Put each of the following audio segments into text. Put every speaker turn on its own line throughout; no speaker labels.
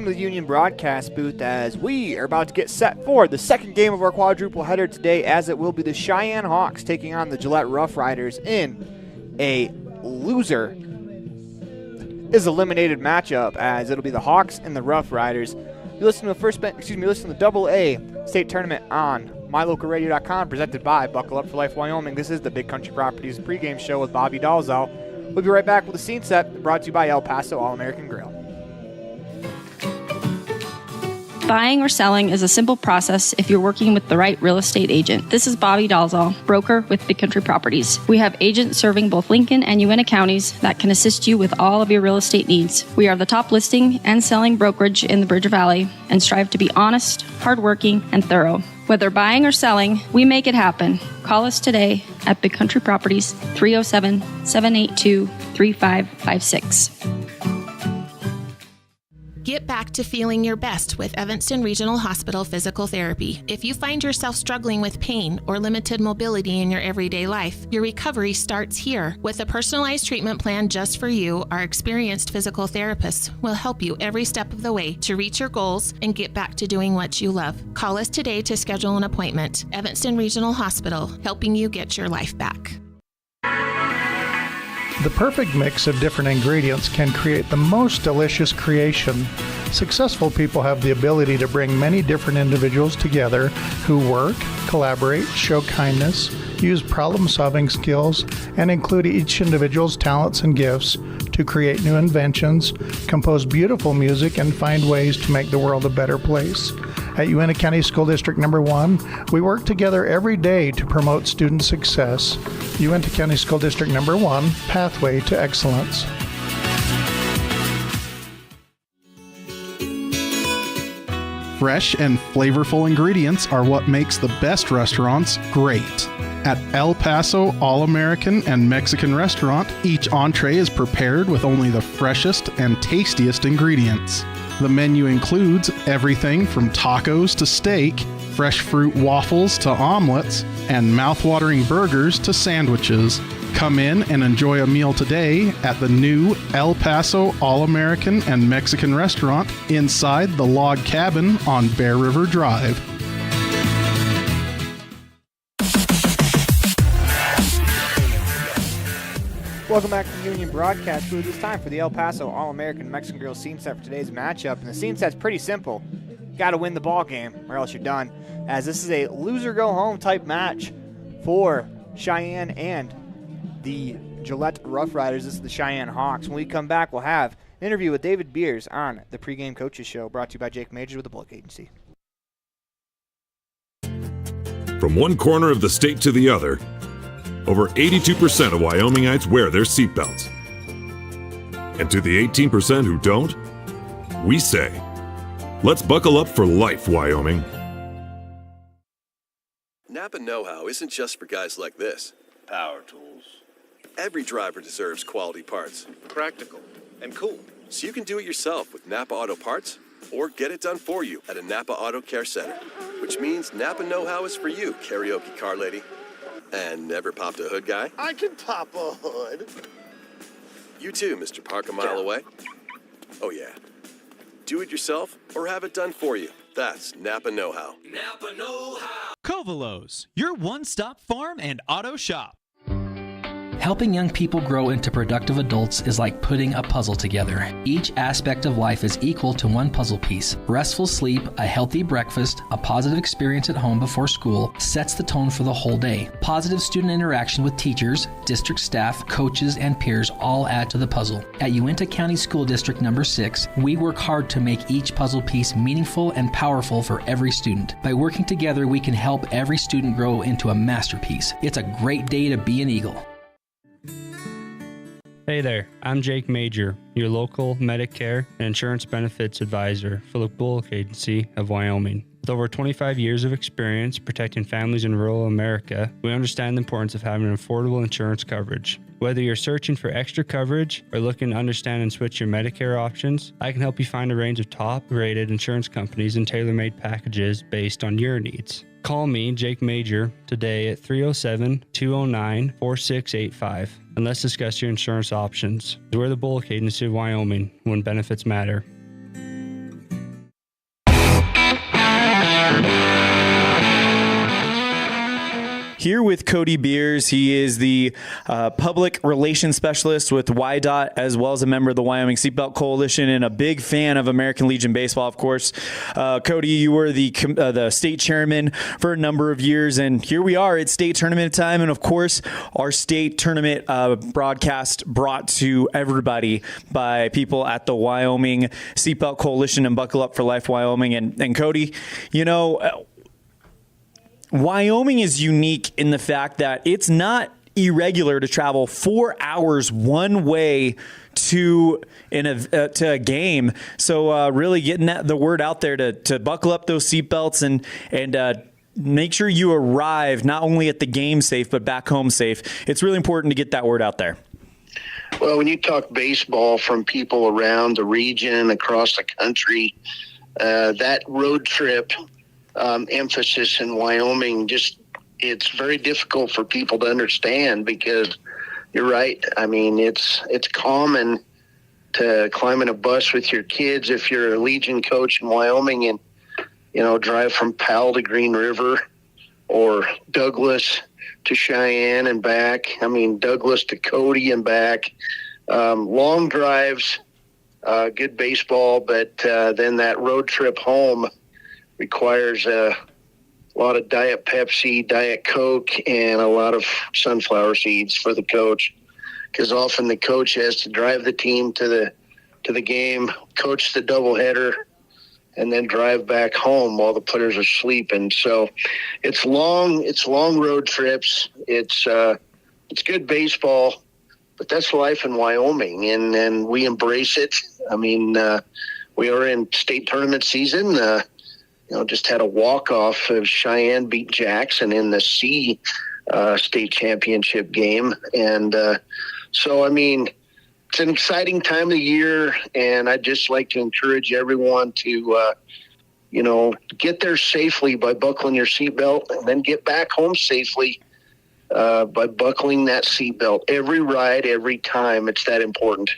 to the Union broadcast booth as we are about to get set for the second game of our quadruple header today, as it will be the Cheyenne Hawks taking on the Gillette Rough Riders in a loser is eliminated matchup, as it'll be the Hawks and the Rough Riders. You listen to the Double A State Tournament on mylocalradio.com, presented by Buckle Up for Life Wyoming. This is the Big Country Properties pregame show with Bobby Dalzell. We'll be right back with the scene set, brought to you by El Paso All-American Grill.
Buying or selling is a simple process if you're working with the right real estate agent. This is Bobby Dalzell, broker with Big Country Properties. We have agents serving both Lincoln and Uintah counties that can assist you with all of your real estate needs. We are the top listing and selling brokerage in the Bridger Valley and strive to be honest, hardworking, and thorough. Whether buying or selling, we make it happen. Call us today at Big Country Properties, 307-782-3556.
Get back to feeling your best with Evanston Regional Hospital Physical Therapy. If you find yourself struggling with pain or limited mobility in your everyday life, your recovery starts here. With a personalized treatment plan just for you, our experienced physical therapists will help you every step of the way to reach your goals and get back to doing what you love. Call us today to schedule an appointment. Evanston Regional Hospital, helping you get your life back.
The perfect mix of different ingredients can create the most delicious creation. Successful people have the ability to bring many different individuals together who work, collaborate, show kindness, use problem-solving skills, and include each individual's talents and gifts to create new inventions, compose beautiful music, and find ways to make the world a better place. At Uintah County School District Number 1, we work together every day to promote student success. Uintah County School District Number 1, Pathway to Excellence.
Fresh and flavorful ingredients are what makes the best restaurants great. At El Paso All-American and Mexican Restaurant, each entree is prepared with only the freshest and tastiest ingredients. The menu includes everything from tacos to steak, fresh fruit waffles to omelets, and mouth-watering burgers to sandwiches. Come in and enjoy a meal today at the new El Paso All-American and Mexican Restaurant inside the log cabin on Bear River Drive.
Welcome back to the Union broadcast booth. It's time for the El Paso All-American Mexican Grill scene set for today's matchup. And the scene set's pretty simple. You got to win the ball game or else you're done, as this is a loser-go-home type match for Cheyenne and the Gillette Rough Riders. This is the Cheyenne Hawks. When we come back, we'll have an interview with David Beers on the Pregame Coaches Show, brought to you by Jake Majors with the Bullock Agency.
From one corner of the state to the other, over 82% of Wyomingites wear their seatbelts. And to the 18% who don't, we say, let's buckle up for life, Wyoming.
Napa know-how isn't just for guys like this. Power tools. Every driver deserves quality parts. Practical and cool. So you can do it yourself with Napa Auto Parts, or get it done for you at a Napa Auto Care Center. Which means Napa know-how is for you, karaoke car lady. And never popped a hood guy?
I can pop a hood.
You too, Mr. Park a mile away. Oh yeah. Do it yourself or have it done for you. That's Napa Know-How.
Napa Know-How. Covolos, your one-stop farm and auto shop.
Helping young people grow into productive adults is like putting a puzzle together. Each aspect of life is equal to one puzzle piece. Restful sleep, a healthy breakfast, a positive experience at home before school sets the tone for the whole day. Positive student interaction with teachers, district staff, coaches, and peers all add to the puzzle. At Uintah County School District Number 6, we work hard to make each puzzle piece meaningful and powerful for every student. By working together, we can help every student grow into a masterpiece. It's a great day to be an Eagle.
Hey there, I'm Jake Major, your local Medicare and insurance benefits advisor for the Bullock Agency of Wyoming. With over 25 years of experience protecting families in rural America, we understand the importance of having affordable insurance coverage. Whether you're searching for extra coverage or looking to understand and switch your Medicare options, I can help you find a range of top-rated insurance companies and tailor-made packages based on your needs. Call me, Jake Major, today at 307-209-4685, and let's discuss your insurance options. We're the Bullock Agency of Wyoming, when benefits matter.
here with Cody Beers. He is the public relations specialist with WYDOT, as well as a member of the Wyoming Seatbelt Coalition and a big fan of American Legion Baseball, of course. Cody, you were the state chairman for a number of years, and here we are at state tournament time, and of course, our state tournament broadcast brought to everybody by people at the Wyoming Seatbelt Coalition and Buckle Up for Life Wyoming. And Cody, Wyoming is unique in the fact that it's not irregular to travel 4 hours one way to a game. So really getting the word out there to buckle up those seatbelts and make sure you arrive not only at the game safe, but back home safe. It's really important to get that word out there.
Well, when you talk baseball from people around the region, across the country, that road trip emphasis in Wyoming, it's very difficult for people to understand, because you're right. I mean, it's common to climb in a bus with your kids if you're a Legion coach in Wyoming and, drive from Powell to Green River or Douglas to Cheyenne and back. I mean, Douglas to Cody and back. Long drives, good baseball, but then that road trip home requires a lot of Diet Pepsi, Diet Coke, and a lot of sunflower seeds for the coach, because often the coach has to drive the team to the game, coach the doubleheader, and then drive back home while the players are sleeping. So it's long road trips. It's good baseball, but that's life in Wyoming, and we embrace it. I mean, we are in state tournament season. Just had a walk-off of Cheyenne beat Jackson in the C state championship game. And so, I mean, it's an exciting time of the year, and I'd just like to encourage everyone to, get there safely by buckling your seatbelt, and then get back home safely by buckling that seatbelt. Every ride, every time, it's that important.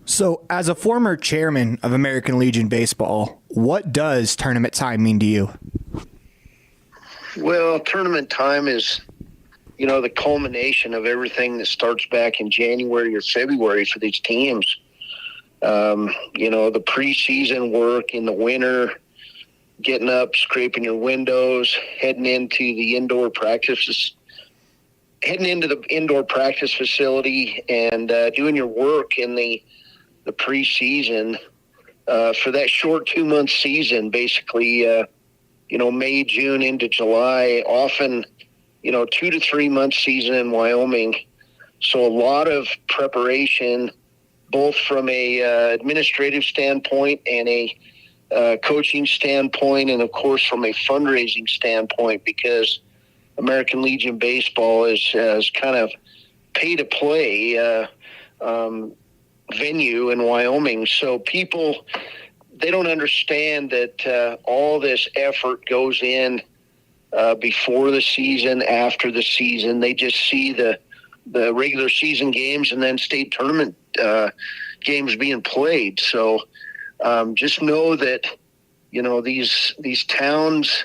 So, as a former chairman of American Legion Baseball, what does tournament time mean to you?
Well, tournament time is, the culmination of everything that starts back in January or February for these teams. The preseason work in the winter, getting up, scraping your windows, heading into the indoor practices, heading into the indoor practice facility, and doing your work in the preseason for that short 2-month season, basically, May, June into July, often, 2 to 3 month season in Wyoming. So a lot of preparation, both from a administrative standpoint and a coaching standpoint, and of course from a fundraising standpoint, because American Legion Baseball is kind of pay to play venue in Wyoming. So people, they don't understand that all this effort goes in before the season, after the season. They just see the regular season games and then state tournament games being played. So just know that, these towns,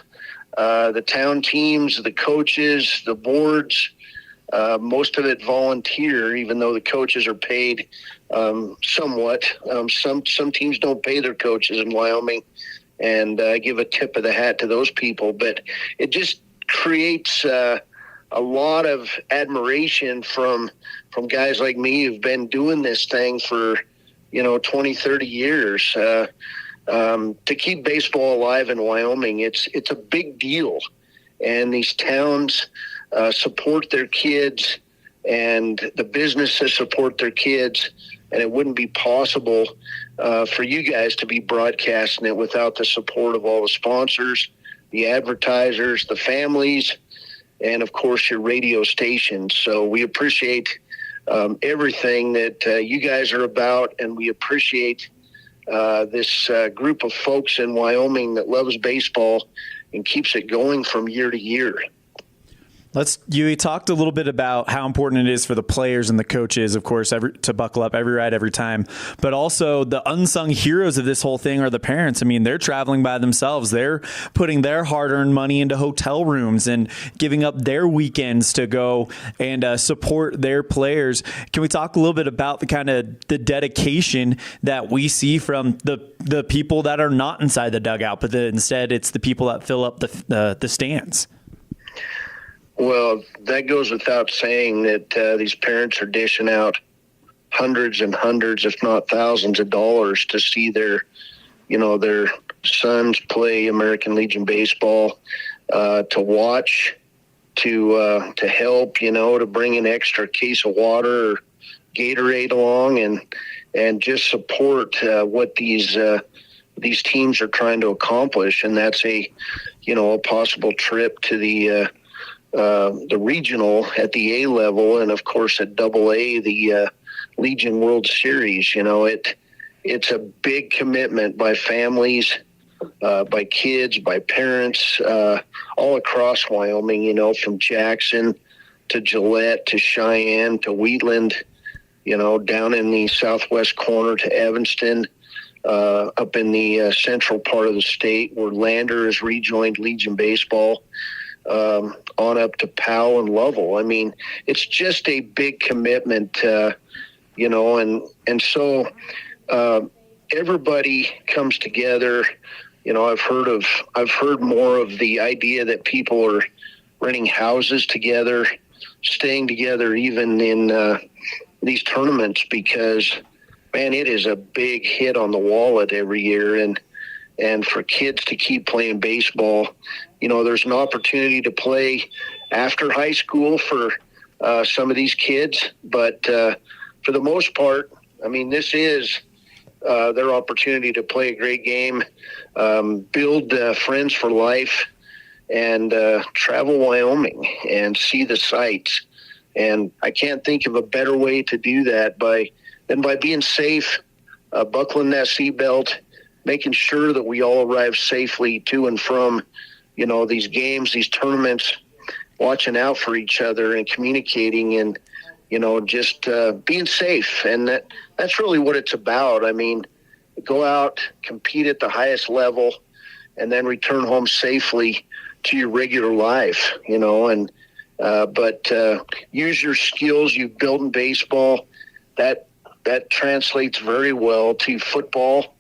the town teams, the coaches, the boards, most of it volunteer, even though the coaches are paid somewhat. Some teams don't pay their coaches in Wyoming, and give a tip of the hat to those people. But it just creates a lot of admiration from guys like me who've been doing this thing for 20, 30 years. To keep baseball alive in Wyoming, it's a big deal, and these towns support their kids, and the businesses support their kids, and it wouldn't be possible for you guys to be broadcasting it without the support of all the sponsors, the advertisers, the families, and of course your radio stations. So we appreciate everything that you guys are about, and we appreciate this group of folks in Wyoming that loves baseball and keeps it going from year to year.
You talked a little bit about how important it is for the players and the coaches, of course, to buckle up every ride, every time. But also the unsung heroes of this whole thing are the parents. I mean, they're traveling by themselves. They're putting their hard-earned money into hotel rooms and giving up their weekends to go and support their players. Can we talk a little bit about the dedication that we see from the people that are not inside the dugout, but instead it's the people that fill up the stands?
Well, that goes without saying that these parents are dishing out hundreds and hundreds, if not thousands of dollars to see their sons play American Legion baseball, to watch, to help, to bring an extra case of water or Gatorade along and just support what these teams are trying to accomplish. And that's a possible trip to the regional at the A level, and of course at AA, the Legion World Series. It's a big commitment by families, by kids, by parents, all across Wyoming, from Jackson to Gillette to Cheyenne to Wheatland, down in the southwest corner to Evanston, up in the central part of the state where Lander has rejoined Legion Baseball, on up to Powell and Lovell. I mean, it's just a big commitment, and so everybody comes together. I've heard more of the idea that people are renting houses together, staying together even in these tournaments, because, man, it is a big hit on the wallet every year. And for kids to keep playing baseball, there's an opportunity to play after high school for some of these kids. But for the most part, I mean, this is their opportunity to play a great game, build friends for life, and travel Wyoming and see the sights. And I can't think of a better way to do that than by being safe, buckling that seatbelt, making sure that we all arrive safely to and from, these games, these tournaments, watching out for each other and communicating and, just being safe. And that's really what it's about. I mean, go out, compete at the highest level, and then return home safely to your regular life, but use your skills you've built in baseball. That translates very well to football,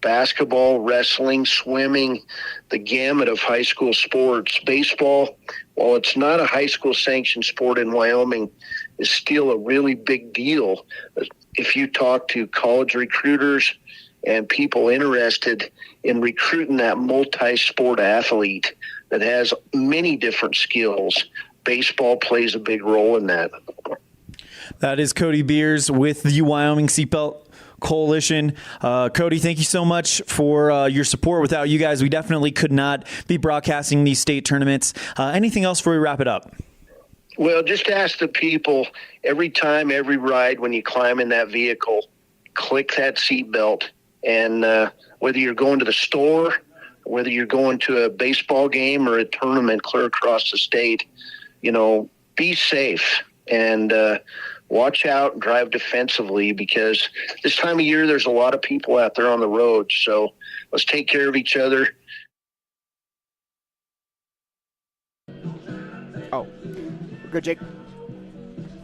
basketball, wrestling, swimming, the gamut of high school sports. Baseball, while it's not a high school sanctioned sport in Wyoming, is still a really big deal. If you talk to college recruiters and people interested in recruiting that multi-sport athlete that has many different skills, baseball plays a big role in that.
That is Cody Beers with the Wyoming Seatbelt Coalition. Cody, thank you so much for your support. Without you guys, we definitely could not be broadcasting these state tournaments. Anything else before we wrap it up?
Well, just ask the people every time, every ride, when you climb in that vehicle, click that seatbelt. And whether you're going to the store, whether you're going to a baseball game or a tournament clear across the state, be safe and watch out and drive defensively, because this time of year there's a lot of people out there on the road. So let's take care of each other.
Oh, good, Jake.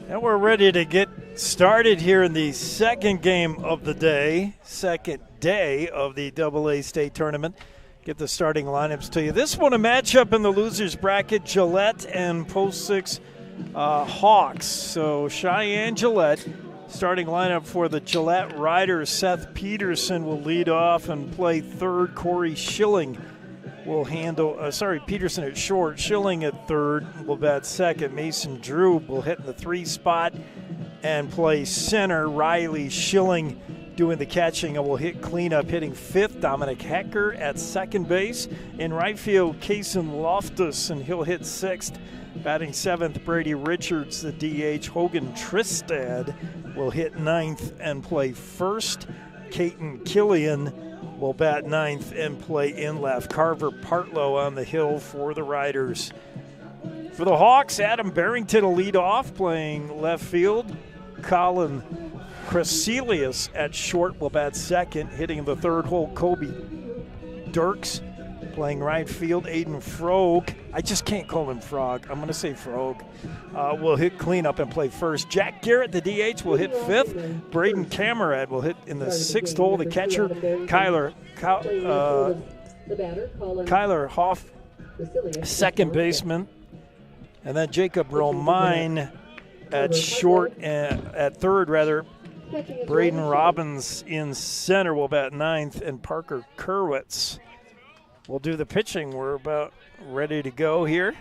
And we're ready to get started here in the second game of the day, second day of the AA state tournament. Get the starting lineups to you. This one, a matchup in the losers bracket, Gillette and Post 6 Hawks. So Cheyenne Gillette, starting lineup for the Gillette Riders. Seth Peterson will lead off and play third. Corey Schilling will handle, Peterson at short. Schilling at third will bat second. Mason Drew will hit in the 3 spot and play center. Riley Schilling doing the catching and will hit cleanup, hitting fifth. Dominic Hecker at second base. In right field, Kason Loftus, and he'll hit sixth. Batting seventh, Brady Richards, the DH. Hogan Tristad will hit ninth and play first. Caton Killian will bat ninth and play in left. Carver Partlow on the hill for the Riders. For the Hawks, Adam Barrington will lead off, playing left field. Colin Crescelius at short will bat second, hitting the third hole. Kobe Dirks playing right field. Aiden Frog, I just can't call him Frog, I'm going to say Frog, will hit cleanup and play first. Jack Garrett, the DH, will hit fifth. Braden Camerad will hit in the sixth hole. The catcher, Kyler Hoff, second baseman. And then Jacob Romine at third. Braden Robbins in center will bat ninth, and Parker Kerwitz will do the pitching. We're about ready to go here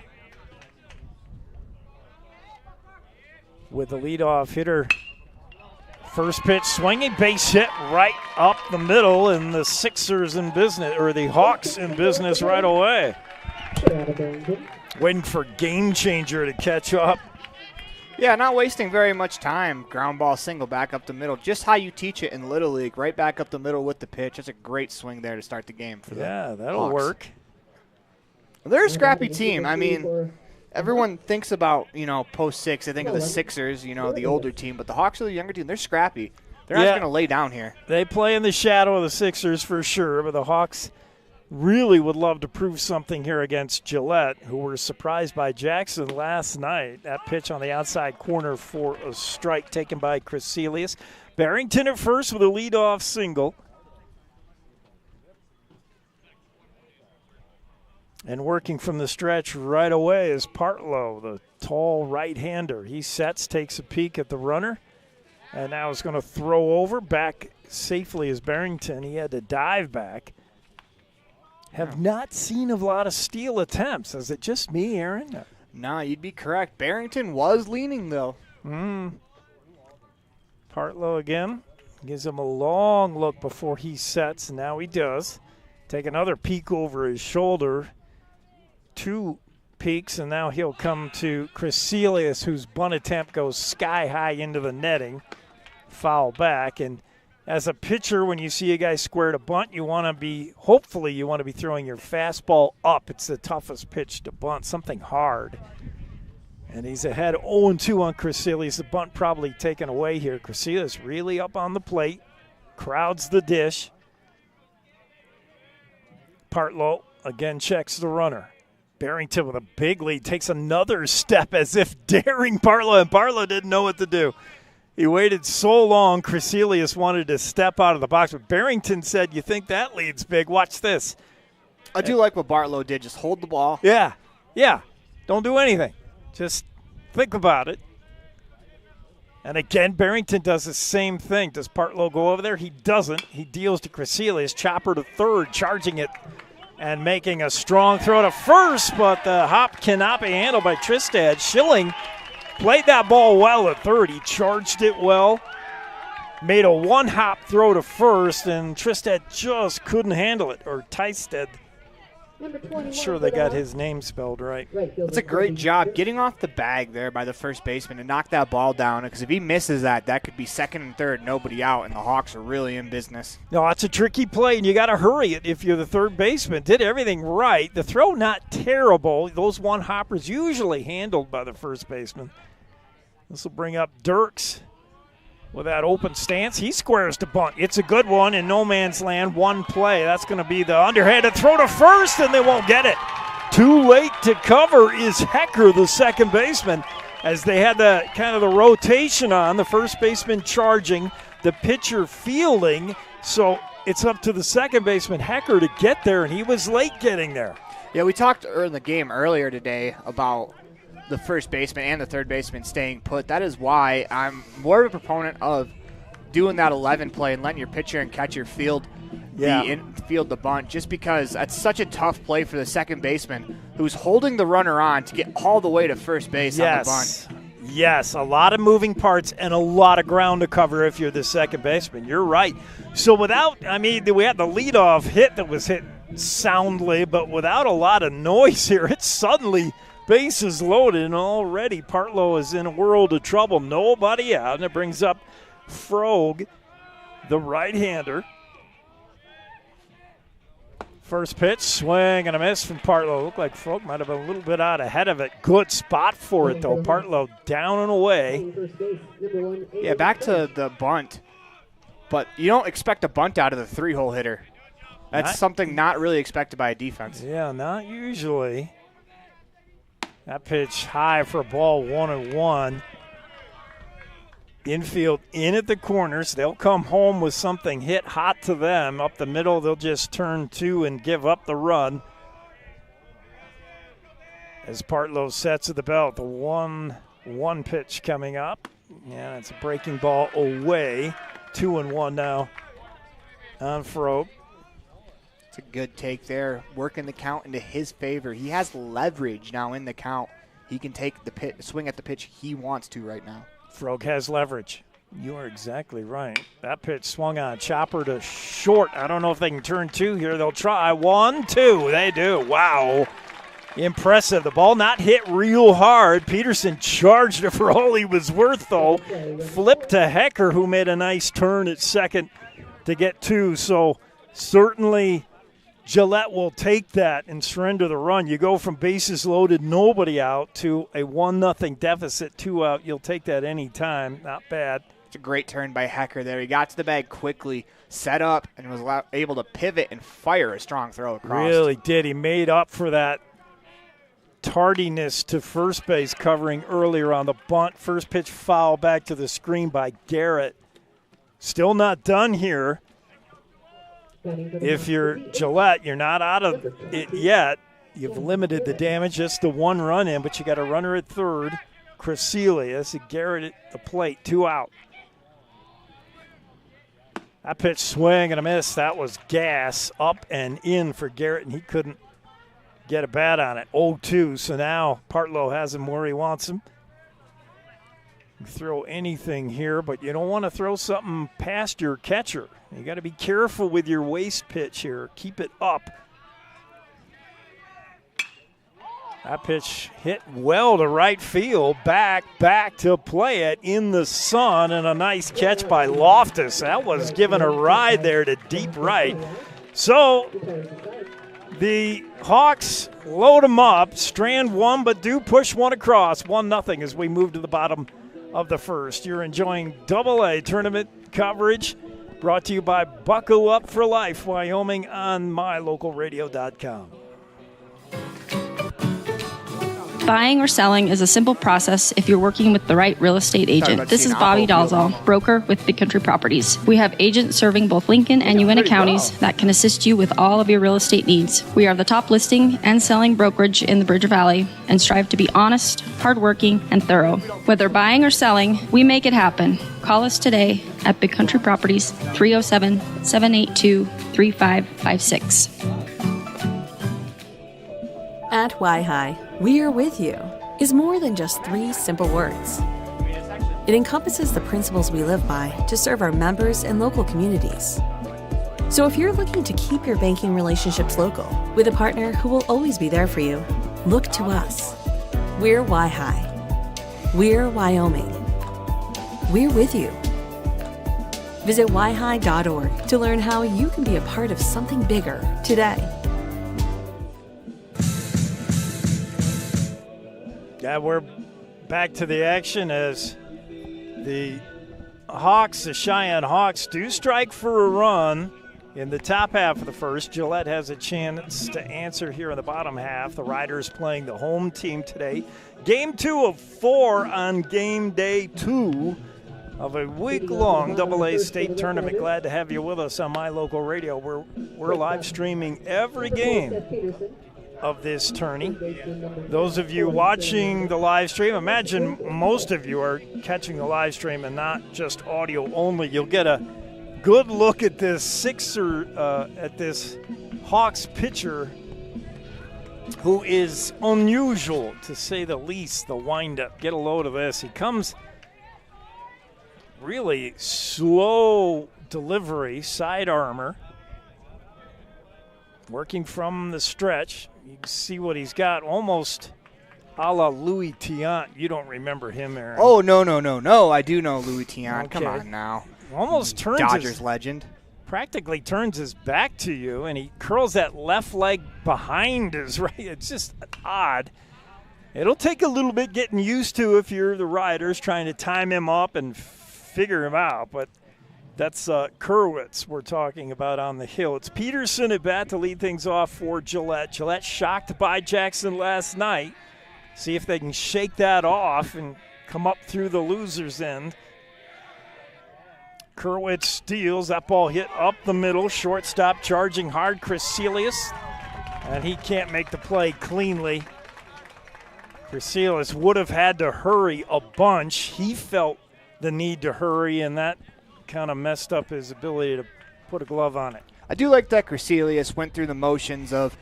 with the leadoff hitter. First pitch swinging, base hit right up the middle, and the Sixers in business, or the Hawks in business right away. Waiting for Game Changer to catch up.
Yeah, not wasting very much time. Ground ball single back up the middle. Just how you teach it in Little League. Right back up the middle with the pitch. That's a great swing there to start the game for
the that'll
Hawks.
Work.
They're a scrappy team. I mean, everyone thinks about, post six. They think of the Sixers, the older team. But the Hawks are the younger team. They're scrappy. They're not going to lay down here.
They play in the shadow of the Sixers for sure. But the Hawks really would love to prove something here against Gillette, who were surprised by Jackson last night. That pitch on the outside corner for a strike taken by Crescelius. Barrington at first with a leadoff single. And working from the stretch right away is Partlow, the tall right-hander. He sets, takes a peek at the runner, and now is going to throw over. Back safely is Barrington. He had to dive back. Have not seen a lot of steal attempts. Is it just me, Aaron?
No, you'd be correct. Barrington was leaning, though.
Partlow again. Gives him a long look before he sets, and now he does. Take another peek over his shoulder. Two peeks, and now he'll come to Crescelius, whose bunt attempt goes sky high into the netting. Foul back, and as a pitcher, when you see a guy square to bunt, hopefully you want to be throwing your fastball up. It's the toughest pitch to bunt, something hard. And he's ahead 0-2 on Crescelius. The bunt probably taken away here. Crescelius really up on the plate, crowds the dish. Partlow again checks the runner. Barrington with a big lead takes another step as if daring Partlow, and Partlow didn't know what to do. He waited so long, Crescelius wanted to step out of the box, but Barrington said, "You think that lead's big? Watch this."
I do like what Bartlow did. Just hold the ball.
Yeah. Don't do anything. Just think about it. And again, Barrington does the same thing. Does Partlow go over there? He doesn't. He deals to Crescelius, chopper to third, charging it and making a strong throw to first, but the hop cannot be handled by Tristad. Schilling played that ball well at third. He charged it well, made a one-hop throw to first, and Tristad just couldn't handle it, or Tysted. I'm sure they got his name spelled right.
That's a great job getting off the bag there by the first baseman and knock that ball down, because if he misses that could be second and third, nobody out, and the Hawks are really in business.
No, it's a tricky play, and you got to hurry it if you're the third baseman. Did everything right. The throw not terrible. Those one-hoppers usually handled by the first baseman. This will bring up Dirks with that open stance. He squares to bunt. It's a good one in no man's land. One play. That's going to be the underhanded throw to first, and they won't get it. Too late to cover is Hecker, the second baseman, as they had the kind of the rotation on. The first baseman charging, the pitcher fielding. So it's up to the second baseman, Hecker, to get there, and he was late getting there.
Yeah, we talked in the game earlier today about the first baseman and the third baseman staying put. That is why I'm more of a proponent of doing that 11 play and letting your pitcher and catcher field the bunt, just because that's such a tough play for the second baseman who's holding the runner on to get all the way to first base on the bunt.
Yes, a lot of moving parts and a lot of ground to cover if you're the second baseman. You're right. So we had the leadoff hit that was hit soundly, but without a lot of noise here, it's suddenly bases loaded, and already Partlow is in a world of trouble. Nobody out, and it brings up Frog, the right-hander. First pitch, swing and a miss from Partlow. Looked like Froke might have been a little bit out ahead of it. Good spot for it, though. Partlow down and away.
Yeah, back to the bunt. But you don't expect a bunt out of the three-hole hitter. That's something not really expected by a defense.
Yeah, not usually. That pitch high for a ball, 1-1. Infield in at the corners. They'll come home with something hit hot to them. Up the middle, they'll just turn two and give up the run. As Partlow sets at the belt, the 1-1 pitch coming up. Yeah, it's a breaking ball away. 2-1 now on Frobe.
It's a good take there, working the count into his favor. He has leverage now in the count. He can take the swing at the pitch he wants to right now.
Frobe has leverage. You are exactly right. That pitch swung on. Chopper to short. I don't know if they can turn two here. They'll try. 1-2. They do. Wow. Impressive. The ball not hit real hard. Peterson charged it for all he was worth, though. Flipped to Hecker, who made a nice turn at second to get two. So certainly Gillette will take that and surrender the run. You go from bases loaded, nobody out, to a 1-0 deficit, 2 out. You'll take that any time. Not bad.
It's a great turn by Hecker there. He got to the bag quickly, set up, and was able to pivot and fire a strong throw across.
Really did. He made up for that tardiness to first base covering earlier on the bunt. First pitch foul back to the screen by Garrett. Still not done here. If you're Gillette, you're not out of it yet. You've limited the damage, just the one run in, but you got a runner at third. Creselius, Garrett at the plate, 2 out. That pitch swing and a miss. That was gas up and in for Garrett, and he couldn't get a bat on it. 0-2, so now Partlow has him where he wants him. You throw anything here, but you don't want to throw something past your catcher. You got to be careful with your waist pitch here. Keep it up. That pitch hit well to right field. Back to play it in the sun, and a nice catch by Loftus. That was given a ride there to deep right. So the Hawks load them up, strand one, but do push one across. 1-0 as we move to the bottom of the first. You're enjoying AA tournament coverage brought to you by Buckle Up for Life, Wyoming, on mylocalradio.com.
Buying or selling is a simple process if you're working with the right real estate agent. This is Bobby Dalzall, broker with Big Country Properties. We have agents serving both Lincoln and Uinta counties that can assist you with all of your real estate needs. We are the top listing and selling brokerage in the Bridger Valley and strive to be honest, hardworking, and thorough. Whether buying or selling, we make it happen. Call us today at Big Country Properties, 307-782-3556.
At Wi-Hi, we are with you is more than just 3 simple words. It encompasses the principles we live by to serve our members and local communities. So if you're looking to keep your banking relationships local with a partner who will always be there for you, look to us. We're Wi-Hi. We're Wyoming. We're with you. Visit wihi.org to learn how you can be a part of something bigger today.
Yeah, we're back to the action as the Hawks, the Cheyenne Hawks, do strike for a run in the top half of the first. Gillette has a chance to answer here in the bottom half. The Riders playing the home team today. Game 2 of 4 on game day 2 of a week-long AA state tournament. Glad to have you with us on My Local Radio. We're live streaming every game of this tourney. Those of you watching the live stream, imagine most of you are catching the live stream and not just audio only. You'll get a good look at this at this Hawks pitcher who is unusual, to say the least, the windup. Get a load of this. He comes really slow delivery, side armor, working from the stretch. You can see what he's got, almost a la Louis Tiant. You don't remember him, Aaron.
Oh, no. I do know Louis Tiant.
Okay.
Come on now.
Almost turns
Dodgers legend.
practically turns his back to you, and he curls that left leg behind his right. It's just odd. It'll take a little bit getting used to if you're the riders trying to time him up and figure him out, but that's Kerwitz we're talking about on the hill. It's Peterson at bat to lead things off for Gillette. Gillette shocked by Jackson last night. See if they can shake that off and come up through the loser's end. Kerwitz steals. That ball hit up the middle. Shortstop charging hard, Crecelius. And he can't make the play cleanly. Crecelius would have had to hurry a bunch. He felt the need to hurry, and that kind of messed up his ability to put a glove on it.
I do like that Crecelius went through the motions of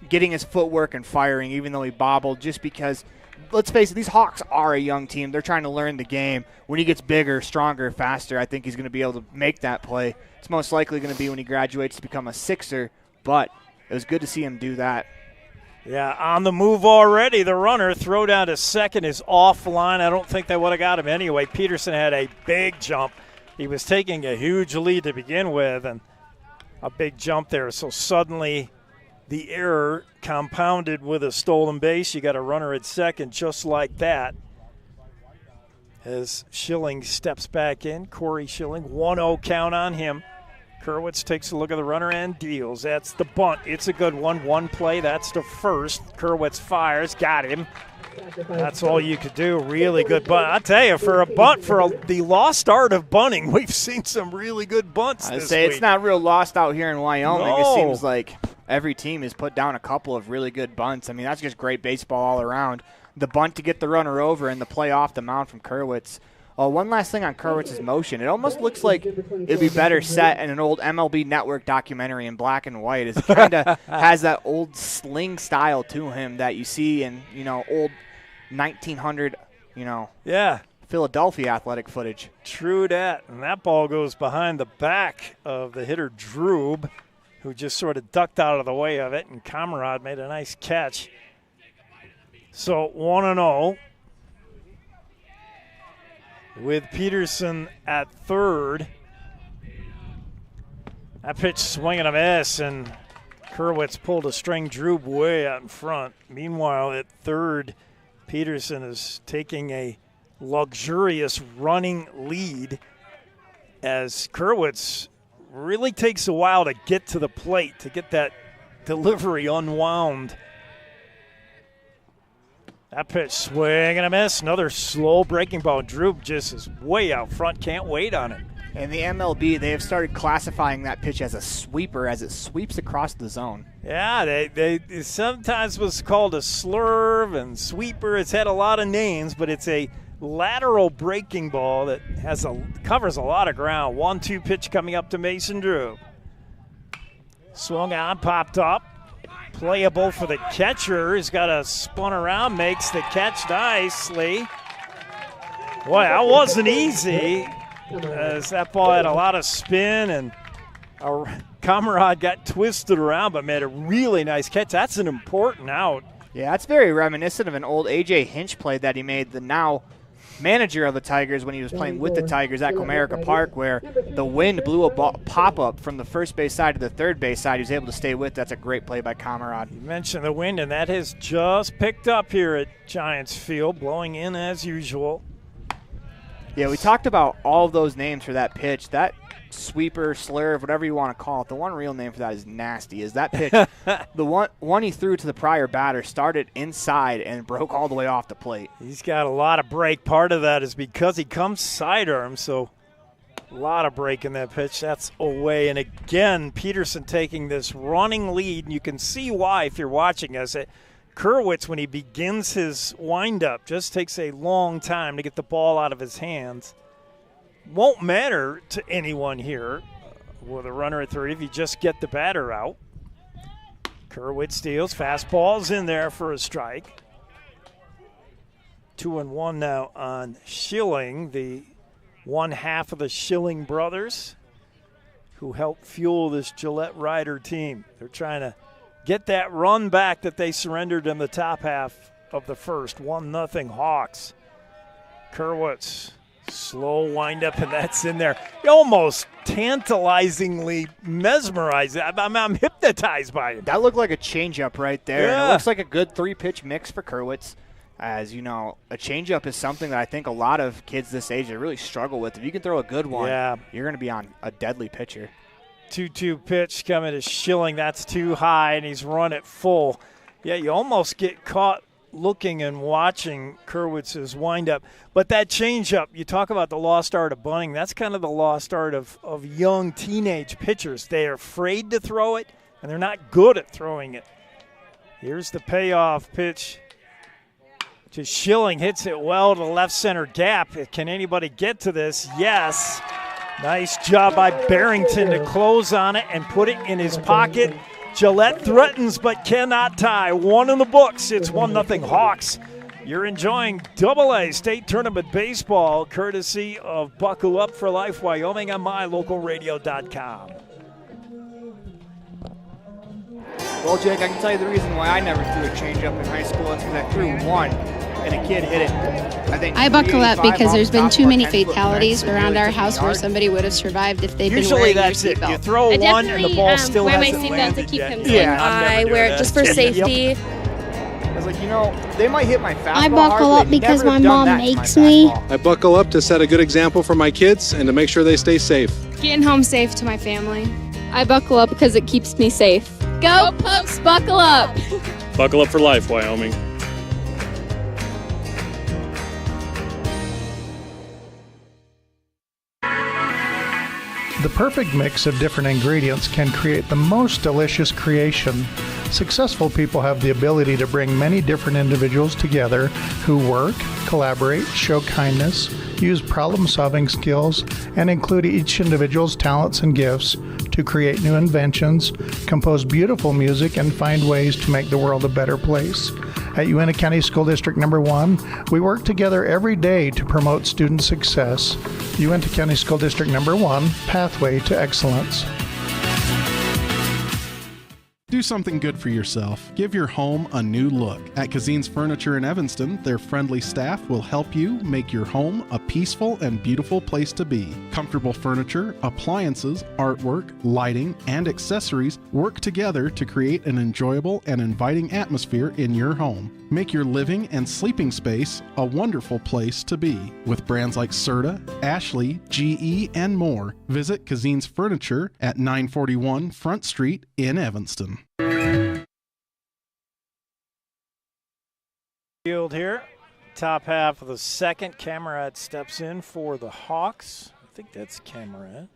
getting his footwork and firing, even though he bobbled, just because, let's face it, these Hawks are a young team. They're trying to learn the game. When he gets bigger, stronger, faster, I think he's going to be able to make that play. It's most likely going to be when he graduates to become a Sixer, but it was good to see him do that.
Yeah, on the move already. The runner, throw down to second, is offline. I don't think they would have got him anyway. Peterson had a big jump. He was taking a huge lead to begin with, and a big jump there. So suddenly the error compounded with a stolen base. You got a runner at second just like that. As Schilling steps back in, Corey Schilling, 1-0 count on him. Kerwitz takes a look at the runner and deals. That's the bunt. It's a good one. One play. That's the first. Kerwitz fires. Got him. That's all you could do. Really good bunt. I tell you, for a bunt, the lost art of bunting, we've seen some really good bunts this week.
It's not real lost out here in Wyoming.
No.
It seems like every team has put down a couple of really good bunts. I mean, that's just great baseball all around. The bunt to get the runner over and the play off the mound from Kerwitz. One last thing on Kerwitz's motion. It almost looks like it would be better set in an old MLB Network documentary in black and white. It kind of has that old sling style to him that you see in, old 1900, Philadelphia athletic footage.
True that. And that ball goes behind the back of the hitter Droob, who just sort of ducked out of the way of it, and Kamerad made a nice catch. So 1-0. With Peterson at third. That pitch swing and a miss, and Kerwitz pulled a string. Droob way out in front. Meanwhile, at third, Peterson is taking a luxurious running lead as Kerwitz really takes a while to get to the plate, to get that delivery unwound. That pitch, swing and a miss. Another slow breaking ball. Droob just is way out front, can't wait on it.
And the MLB, they have started classifying that pitch as a sweeper as it sweeps across the zone.
Yeah, they sometimes was called a slurve and sweeper. It's had a lot of names, but it's a lateral breaking ball that covers a lot of ground. 1-2 pitch coming up to Mason Droob. Swung on, popped up. Playable for the catcher. He's got a spun around, makes the catch nicely. Boy, that wasn't easy, as that ball had a lot of spin, and Kamerad got twisted around but made a really nice catch. That's an important out.
Yeah, that's very reminiscent of an old A.J. Hinch play that he made, the now manager of the Tigers, when he was playing with the Tigers at Comerica Park, where the wind blew a pop-up from the first base side to the third base side. He was able to stay with. That's a great play by Kamerad.
You mentioned the wind, and that has just picked up here at Giants Field, blowing in as usual.
Yeah, we talked about all of those names for that pitch. That sweeper, slurve, whatever you want to call it, the one real name for that is nasty. Is that pitch, the one he threw to the prior batter started inside and broke all the way off the plate.
He's got a lot of break. Part of that is because he comes sidearm, so a lot of break in that pitch. That's away. And again, Peterson taking this running lead, and you can see why if you're watching us. Kerwitz, when he begins his windup, just takes a long time to get the ball out of his hands. Won't matter to anyone here with a runner at third if you just get the batter out. Kerwitz steals. Fastball's in there for a strike. 2-1 now on Schilling, the one half of the Schilling brothers who helped fuel this Gillette Rider team. They're trying to get that run back that they surrendered in the top half of the first. 1-0 Hawks. Kerwitz Slow windup, and that's in there. Almost tantalizingly mesmerizing. I'm hypnotized by it.
That looked like a changeup right there.
Yeah.
And it looks like a good 3-pitch mix for Kerwitz. As you know, a changeup is something that I think a lot of kids this age really struggle with. If you can throw a good one, you're going to be on a deadly pitcher.
2-2 pitch coming to Schilling. That's too high, and he's run it full. Yeah, you almost get caught looking and watching Kerwitz's windup. But that changeup, you talk about the lost art of bunting, that's kind of the lost art of young teenage pitchers. They are afraid to throw it, and they're not good at throwing it. Here's the payoff pitch to Schilling. Hits it well to the left center gap. Can anybody get to this? Yes. Nice job by Barrington to close on it and put it in his pocket. Gillette threatens but cannot tie. 1 in the books. It's 1-0 Hawks. You're enjoying AA State Tournament Baseball, courtesy of Buckle Up for Life Wyoming on mylocalradio.com.
Well, Jake, I can tell you the reason why I never threw a changeup in high school. It's because I threw one, and a kid hit it.
I buckle up because there's been too many fatalities around our house where somebody would have survived if they'd been wearing their seatbelt.
You throw one and the ball still
wear my
hasn't
seatbelt
landed
to keep
yet.
him safe. I wear it just for safety.
I was like, they might hit my fastball
I buckle
hard,
up because my mom makes me.
I buckle up to set a good example for my kids and to make sure they stay safe.
Getting home safe to my family. I buckle up because it keeps me safe. Go Pokes, buckle up!
Buckle up for life, Wyoming.
The perfect mix of different ingredients can create the most delicious creation. Successful people have the ability to bring many different individuals together who work, collaborate, show kindness, use problem-solving skills, and include each individual's talents and gifts to create new inventions, compose beautiful music, and find ways to make the world a better place. At Uintah County School District Number 1, we work together every day to promote student success. Uintah County School District Number 1, Pathway to Excellence.
Do something good for yourself. Give your home a new look. At Kazine's Furniture in Evanston, their friendly staff will help you make your home a peaceful and beautiful place to be. Comfortable furniture, appliances, artwork, lighting, and accessories work together to create an enjoyable and inviting atmosphere in your home. Make your living and sleeping space a wonderful place to be. With brands like Serta, Ashley, GE, and more, visit Kazine's Furniture at 941 Front Street in Evanston.
Field here, top half of the second. Camerad steps in for the Hawks. I think that's Camerad.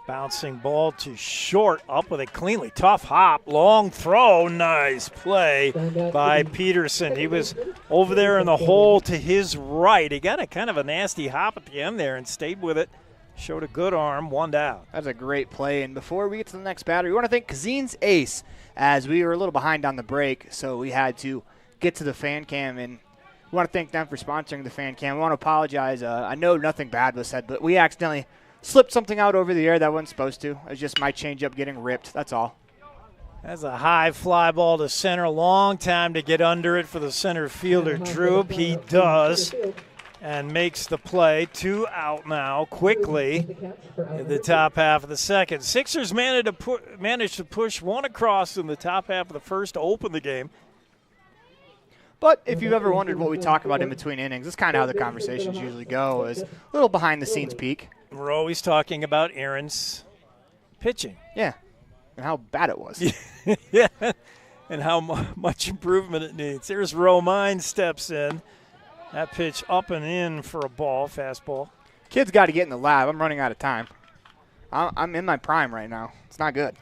Bouncing ball to short, up with a cleanly tough hop, long throw, nice play by Peterson. He was over there in the hole to his right. He got a kind of a nasty hop at the end there and stayed with it. Showed a good arm, 1 down.
That's a great play. And before we get to the next batter, we want to thank Kazine's Ace, as we were a little behind on the break, so we had to get to the fan cam, and we want to thank them for sponsoring the fan cam. We want to apologize. I know nothing bad was said, but we accidentally slipped something out over the air that wasn't supposed to. It was just my changeup getting ripped. That's all.
That's a high fly ball to center. Long time to get under it for the center fielder, Droop. He does and makes the play. 2 out now quickly in the top half of the second. Sixers managed to push one across in the top half of the first to open the game.
But if you've ever wondered what we talk about in between innings, that's kind of how the conversations usually go, is a little behind-the-scenes peek.
We're always talking about Aaron's pitching.
Yeah, and how bad it was.
Yeah, and how much improvement it needs. Here's Romine steps in. That pitch up and in for a ball, fastball.
Kid's got to get in the lab. I'm running out of time. I'm in my prime right now. It's not good.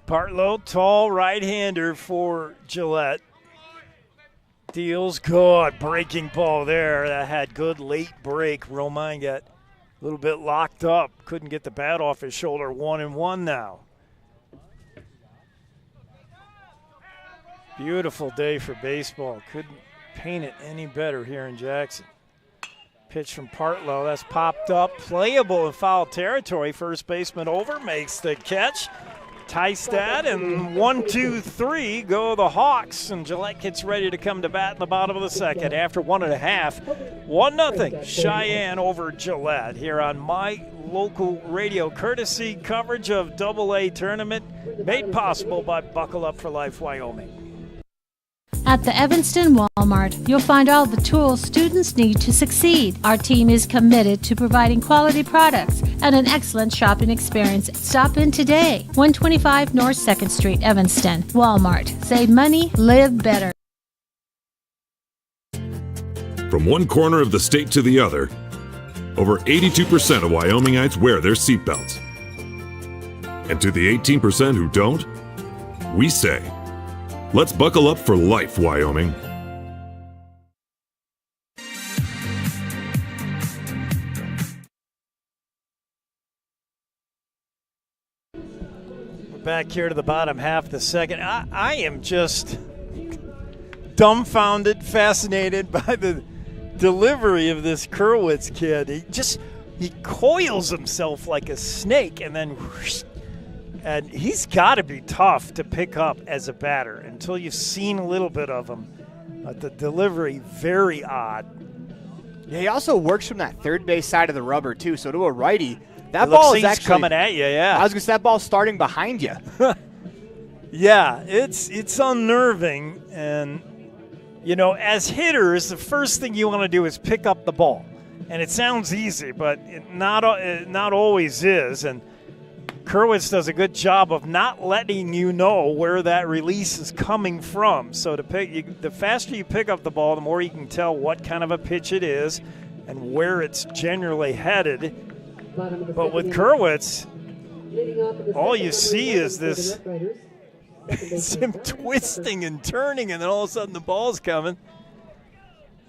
Partlow, tall right-hander for Gillette. Deals good. Breaking ball there. That had good late break. Romine got a little bit locked up. Couldn't get the bat off his shoulder. 1-1 now. Beautiful day for baseball. Couldn't paint it any better here in Jackson. Pitch from Partlow. That's popped up. Playable in foul territory. First baseman over. Makes the catch. Tystad, and 1, 2, 3 go the Hawks, and Gillette gets ready to come to bat in the bottom of the second after 1.5. 1-0 Cheyenne over Gillette here on my local radio, courtesy coverage of AA tournament made possible by Buckle Up for Life Wyoming.
At the Evanston Walmart, you'll find all the tools students need to succeed. Our team is committed to providing quality products and an excellent shopping experience. Stop in today. 125 North 2nd Street, Evanston. Walmart. Save money, live better.
From one corner of the state to the other, over 82% of Wyomingites wear their seatbelts. And to the 18% who don't, we say, let's buckle up for life, Wyoming.
We're back here to the bottom half of the second. I am just dumbfounded, fascinated by the delivery of this Kerwitz kid. He coils himself like a snake and then whoosh, and he's got to be tough to pick up as a batter until you've seen a little bit of him. But the delivery, very odd.
Yeah, he also works from that third base side of the rubber, too. So to a righty, that ball is actually
coming at you, yeah.
I was going to say that ball's starting behind you.
Yeah, it's unnerving. And, you know, as hitters, the first thing you want to do is pick up the ball. And it sounds easy, but it not always is. And Kerwitz does a good job of not letting you know where that release is coming from. So the faster you pick up the ball, the more you can tell what kind of a pitch it is and where it's generally headed. But with Kerwitz, all you see is this it's him twisting and turning, and then all of a sudden the ball's coming.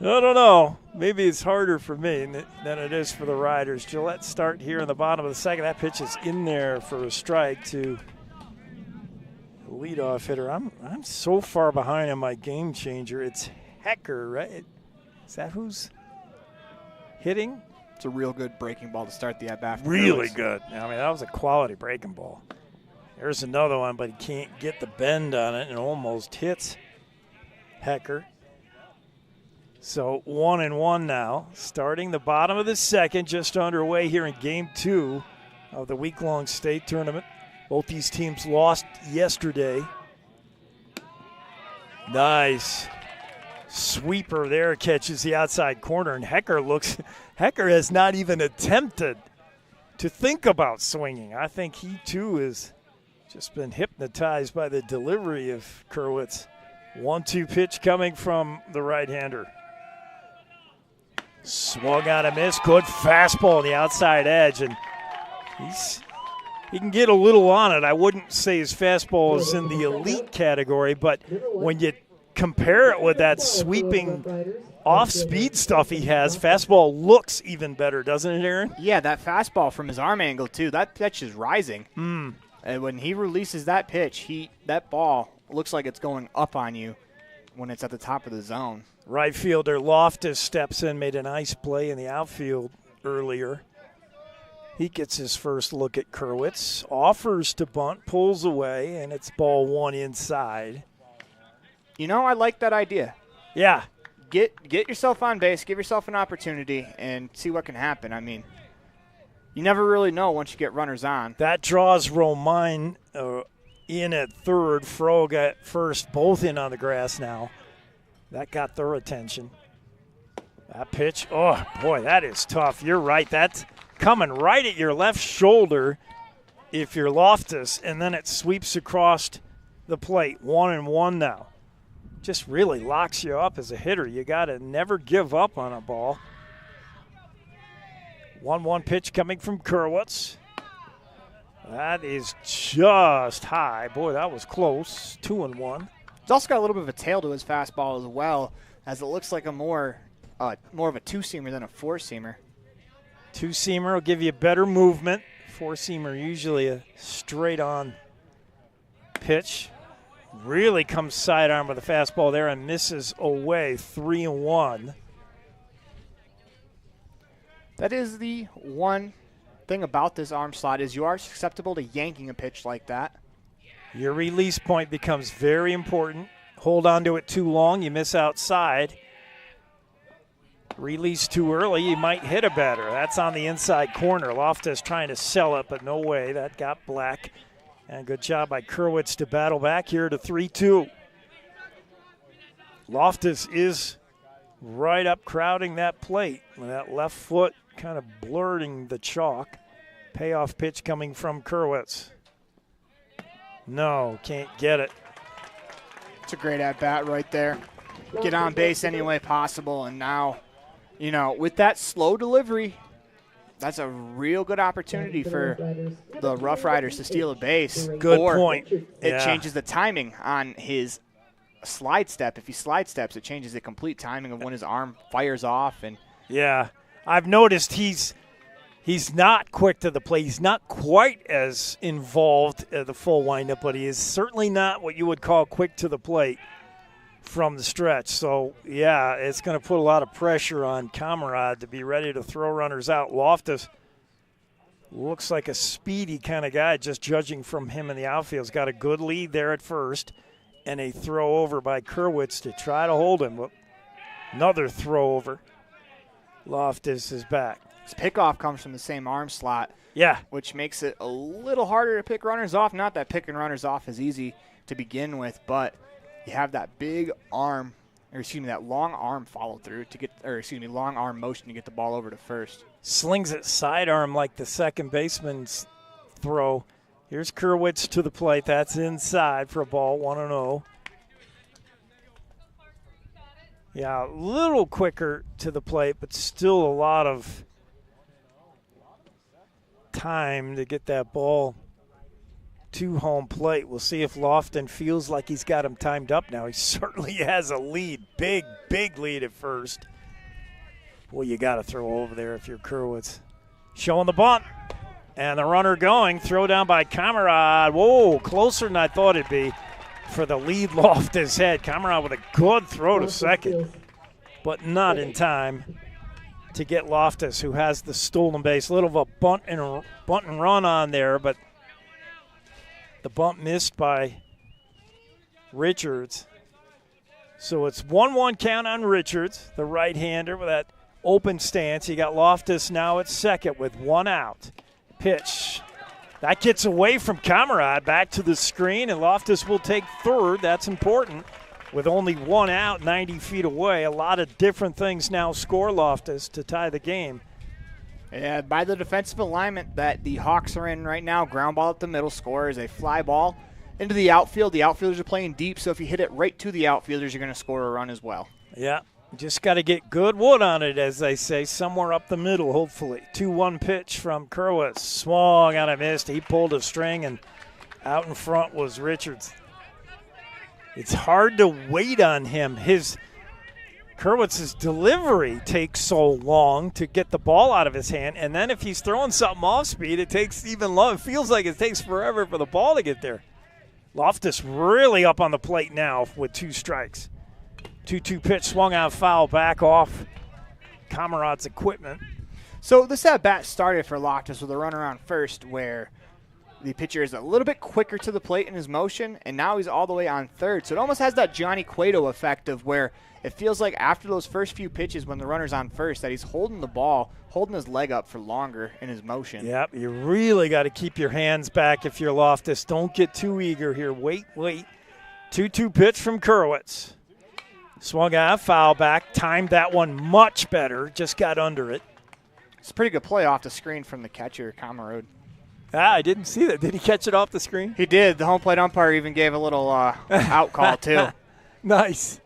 I don't know. Maybe it's harder for me than it is for the Riders. Gillette start here in the bottom of the second. That pitch is in there for a strike to the leadoff hitter. I'm so far behind on my game changer. It's Hecker, right? Is that who's hitting?
It's a real good breaking ball to start the at-bat.
Really good. I mean, that was a quality breaking ball. There's another one, but he can't get the bend on it and almost hits Hecker. So 1-1 now, starting the bottom of the second, just underway here in Game 2 of the week-long state tournament. Both these teams lost yesterday. Nice sweeper there, catches the outside corner, and Hecker has not even attempted to think about swinging. I think he too has just been hypnotized by the delivery of Kerwitz. 1-2 pitch coming from the right-hander. Swung on a miss, good fastball on the outside edge, and he can get a little on it. I wouldn't say his fastball is in the elite category, but when you compare it with that sweeping off-speed stuff he has, fastball looks even better, doesn't it, Aaron?
Yeah, that fastball from his arm angle, too, that pitch is rising. And when he releases that pitch, that ball looks like it's going up on you when it's at the top of the zone.
Right fielder Loftus steps in, made a nice play in the outfield earlier. He gets his first look at Kerwitz, offers to bunt, pulls away, and it's ball one inside.
You know, I like that idea.
Yeah.
Get yourself on base, give yourself an opportunity, and see what can happen. I mean, you never really know once you get runners on.
That draws Romine in at third. Frog at first, both in on the grass now. That got their attention. That pitch, oh, boy, that is tough. You're right. That's coming right at your left shoulder if you're Loftus, and then it sweeps across the plate. 1-1 now. Just really locks you up as a hitter. You got to never give up on a ball. 1-1 pitch coming from Kerwitz. That is just high. Boy, that was close. 2-1.
He's also got a little bit of a tail to his fastball as well, as it looks like a more of a two-seamer than a four-seamer.
Two-seamer will give you better movement. Four-seamer usually a straight-on pitch. Really comes sidearm with a fastball there and misses away. 3-1.
That is the one thing about this arm slot is you are susceptible to yanking a pitch like that.
Your release point becomes very important. Hold on to it too long, you miss outside. Release too early, you might hit a batter. That's on the inside corner. Loftus trying to sell it, but no way. That got black. And good job by Kerwitz to battle back here to 3-2. Loftus is right up crowding that plate with that left foot kind of blurting the chalk. Payoff pitch coming from Kerwitz. No, can't get it.
It's a great at-bat right there. Get on base any way possible, and now, you know, with that slow delivery, that's a real good opportunity for the Rough Riders to steal a base.
Good point.
It changes the timing on his slide step. If he slide steps, it changes the complete timing of when his arm fires off. And
yeah, I've noticed he's not quick to the plate. He's not quite as involved at the full windup, but he is certainly not what you would call quick to the plate from the stretch. So, yeah, it's going to put a lot of pressure on Camarade to be ready to throw runners out. Loftus looks like a speedy kind of guy, just judging from him in the outfield. He's got a good lead there at first, and a throw over by Kerwitz to try to hold him. But another throw over. Loftus is back.
His pickoff comes from the same arm slot.
Yeah.
Which makes it a little harder to pick runners off. Not that picking runners off is easy to begin with, but you have that big arm, or excuse me, that long arm follow through to get, or excuse me, long arm motion to get the ball over to first.
Slings it sidearm like the second baseman's throw. Here's Kerwitz to the plate. That's inside for a ball, 1-0. Yeah, a little quicker to the plate, but still a lot of time to get that ball to home plate. We'll see if Lofton feels like he's got him timed up now. He certainly has a lead, big lead at first. Boy, you got to throw over there if you're Kerwitz. Showing the bunt. And the runner going. Throw down by Camarade. Whoa, closer than I thought it'd be for the lead Loftus head. Camarade with a good throw to second, but not in time to get Loftus, who has the stolen base. A little of a bunt and run on there, but the bunt missed by Richards. So it's 1-1 count on Richards, the right-hander with that open stance. You got Loftus now at second with one out. Pitch. That gets away from Camarade, back to the screen, and Loftus will take third. That's important. With only one out, 90 feet away. A lot of different things now score Loftus to tie the game.
Yeah, by the defensive alignment that the Hawks are in right now, ground ball at the middle, score is a fly ball into the outfield. The outfielders are playing deep, so if you hit it right to the outfielders, you're going to score a run as well.
Yeah, just got to get good wood on it, as they say, somewhere up the middle, hopefully. 2-1 pitch from Kerwitz. Swung and I missed. He pulled a string, and out in front was Richards. It's hard to wait on him. Kerwitz's delivery takes so long to get the ball out of his hand, and then if he's throwing something off speed, it takes even long. It feels like it takes forever for the ball to get there. Loftus really up on the plate now with 2 strikes. 2-2 pitch, swung out foul, back off Camarade's equipment.
So this at-bat started for Loftus with a runner on first, where the pitcher is a little bit quicker to the plate in his motion, and now he's all the way on third. So it almost has that Johnny Cueto effect of where it feels like after those first few pitches when the runner's on first that he's holding the ball, holding his leg up for longer in his motion.
Yep, you really got to keep your hands back if you're Loftus. Don't get too eager here. Wait. 2-2 pitch from Kerwitz. Swung out, foul back. Timed that one much better. Just got under it.
It's a pretty good play off the screen from the catcher, Camarade.
I didn't see that. Did he catch it off the screen?
He did. The home plate umpire even gave a little out call, too.
Nice.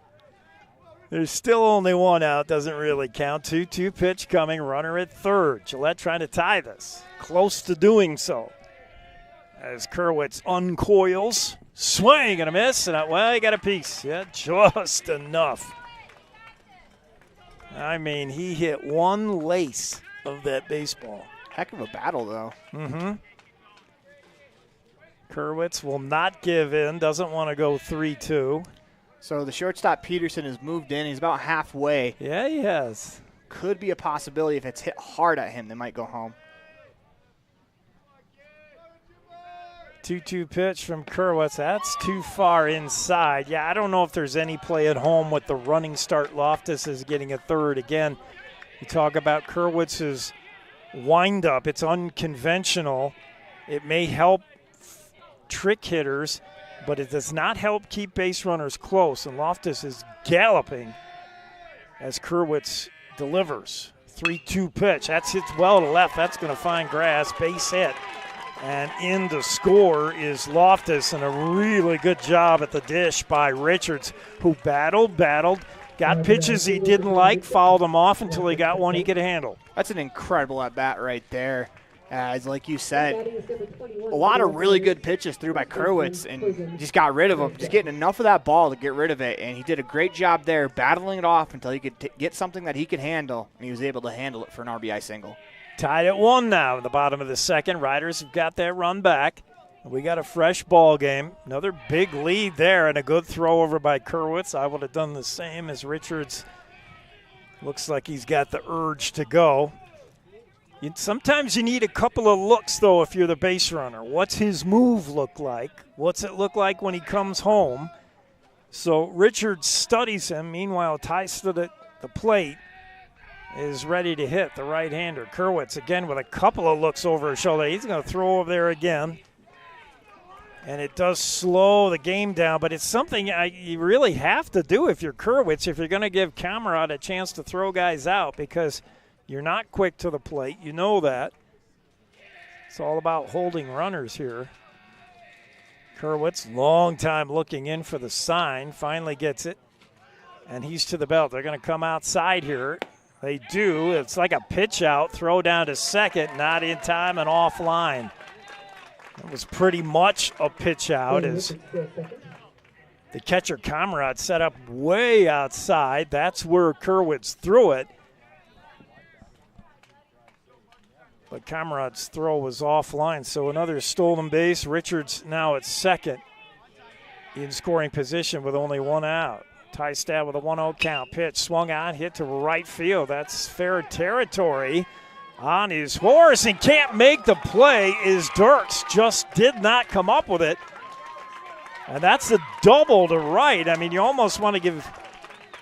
There's still only one out. Doesn't really count. 2-2 pitch coming. Runner at third. Gillette trying to tie this. Close to doing so. As Kerwitz uncoils. Swing and a miss. And well, he got a piece. Yeah, just enough. I mean, he hit one lace of that baseball.
Heck of a battle, though.
Mm-hmm. Kerwitz will not give in. Doesn't want to go 3-2.
So the shortstop Peterson has moved in. He's about halfway.
Yeah, he has.
Could be a possibility if it's hit hard at him, they might go home.
2-2 pitch from Kerwitz. That's too far inside. Yeah, I don't know if there's any play at home with the running start. Loftus is getting a third. Again, you talk about Kerwitz's windup. It's unconventional. It may help trick hitters, but it does not help keep base runners close. And Loftus is galloping as Kerwitz delivers. 3-2 pitch. That's hit well to left. That's going to find grass. Base hit. And in to score is Loftus, and a really good job at the dish by Richards, who battled, got pitches he didn't like, fouled them off until he got one he could handle.
That's an incredible at-bat right there. As like you said, a lot of really good pitches through by Kerwitz, and just got rid of them, just getting enough of that ball to get rid of it. And he did a great job there, battling it off until he could get something that he could handle, and he was able to handle it for an RBI single.
Tied at 1 now in the bottom of the second. Riders have got that run back. We got a fresh ball game. Another big lead there and a good throw over by Kerwitz. I would have done the same as Richards. Looks like he's got the urge to go. Sometimes you need a couple of looks, though, if you're the base runner. What's his move look like? What's it look like when he comes home? So Richards studies him. Meanwhile, Ty stood at the plate, is ready to hit, the right-hander. Kerwitz again with a couple of looks over his shoulder. He's going to throw over there again. And it does slow the game down, but it's something you really have to do if you're Kerwitz, if you're going to give Kamerad a chance to throw guys out, because you're not quick to the plate. You know that. It's all about holding runners here. Kerwitz, long time looking in for the sign, finally gets it. And he's to the belt. They're going to come outside here. They do. It's like a pitch out, throw down to second, not in time and offline. It was pretty much a pitch out as the catcher Kamerad set up way outside. That's where Kerwitz threw it. But Kamerad's throw was offline, so another stolen base. Richards now at second in scoring position with only one out. Tystad with a 1-0 count. Pitch swung on, hit to right field. That's fair territory. On his horse and can't make the play is Dirks. Just did not come up with it. And that's a double to right. I mean, you almost want to give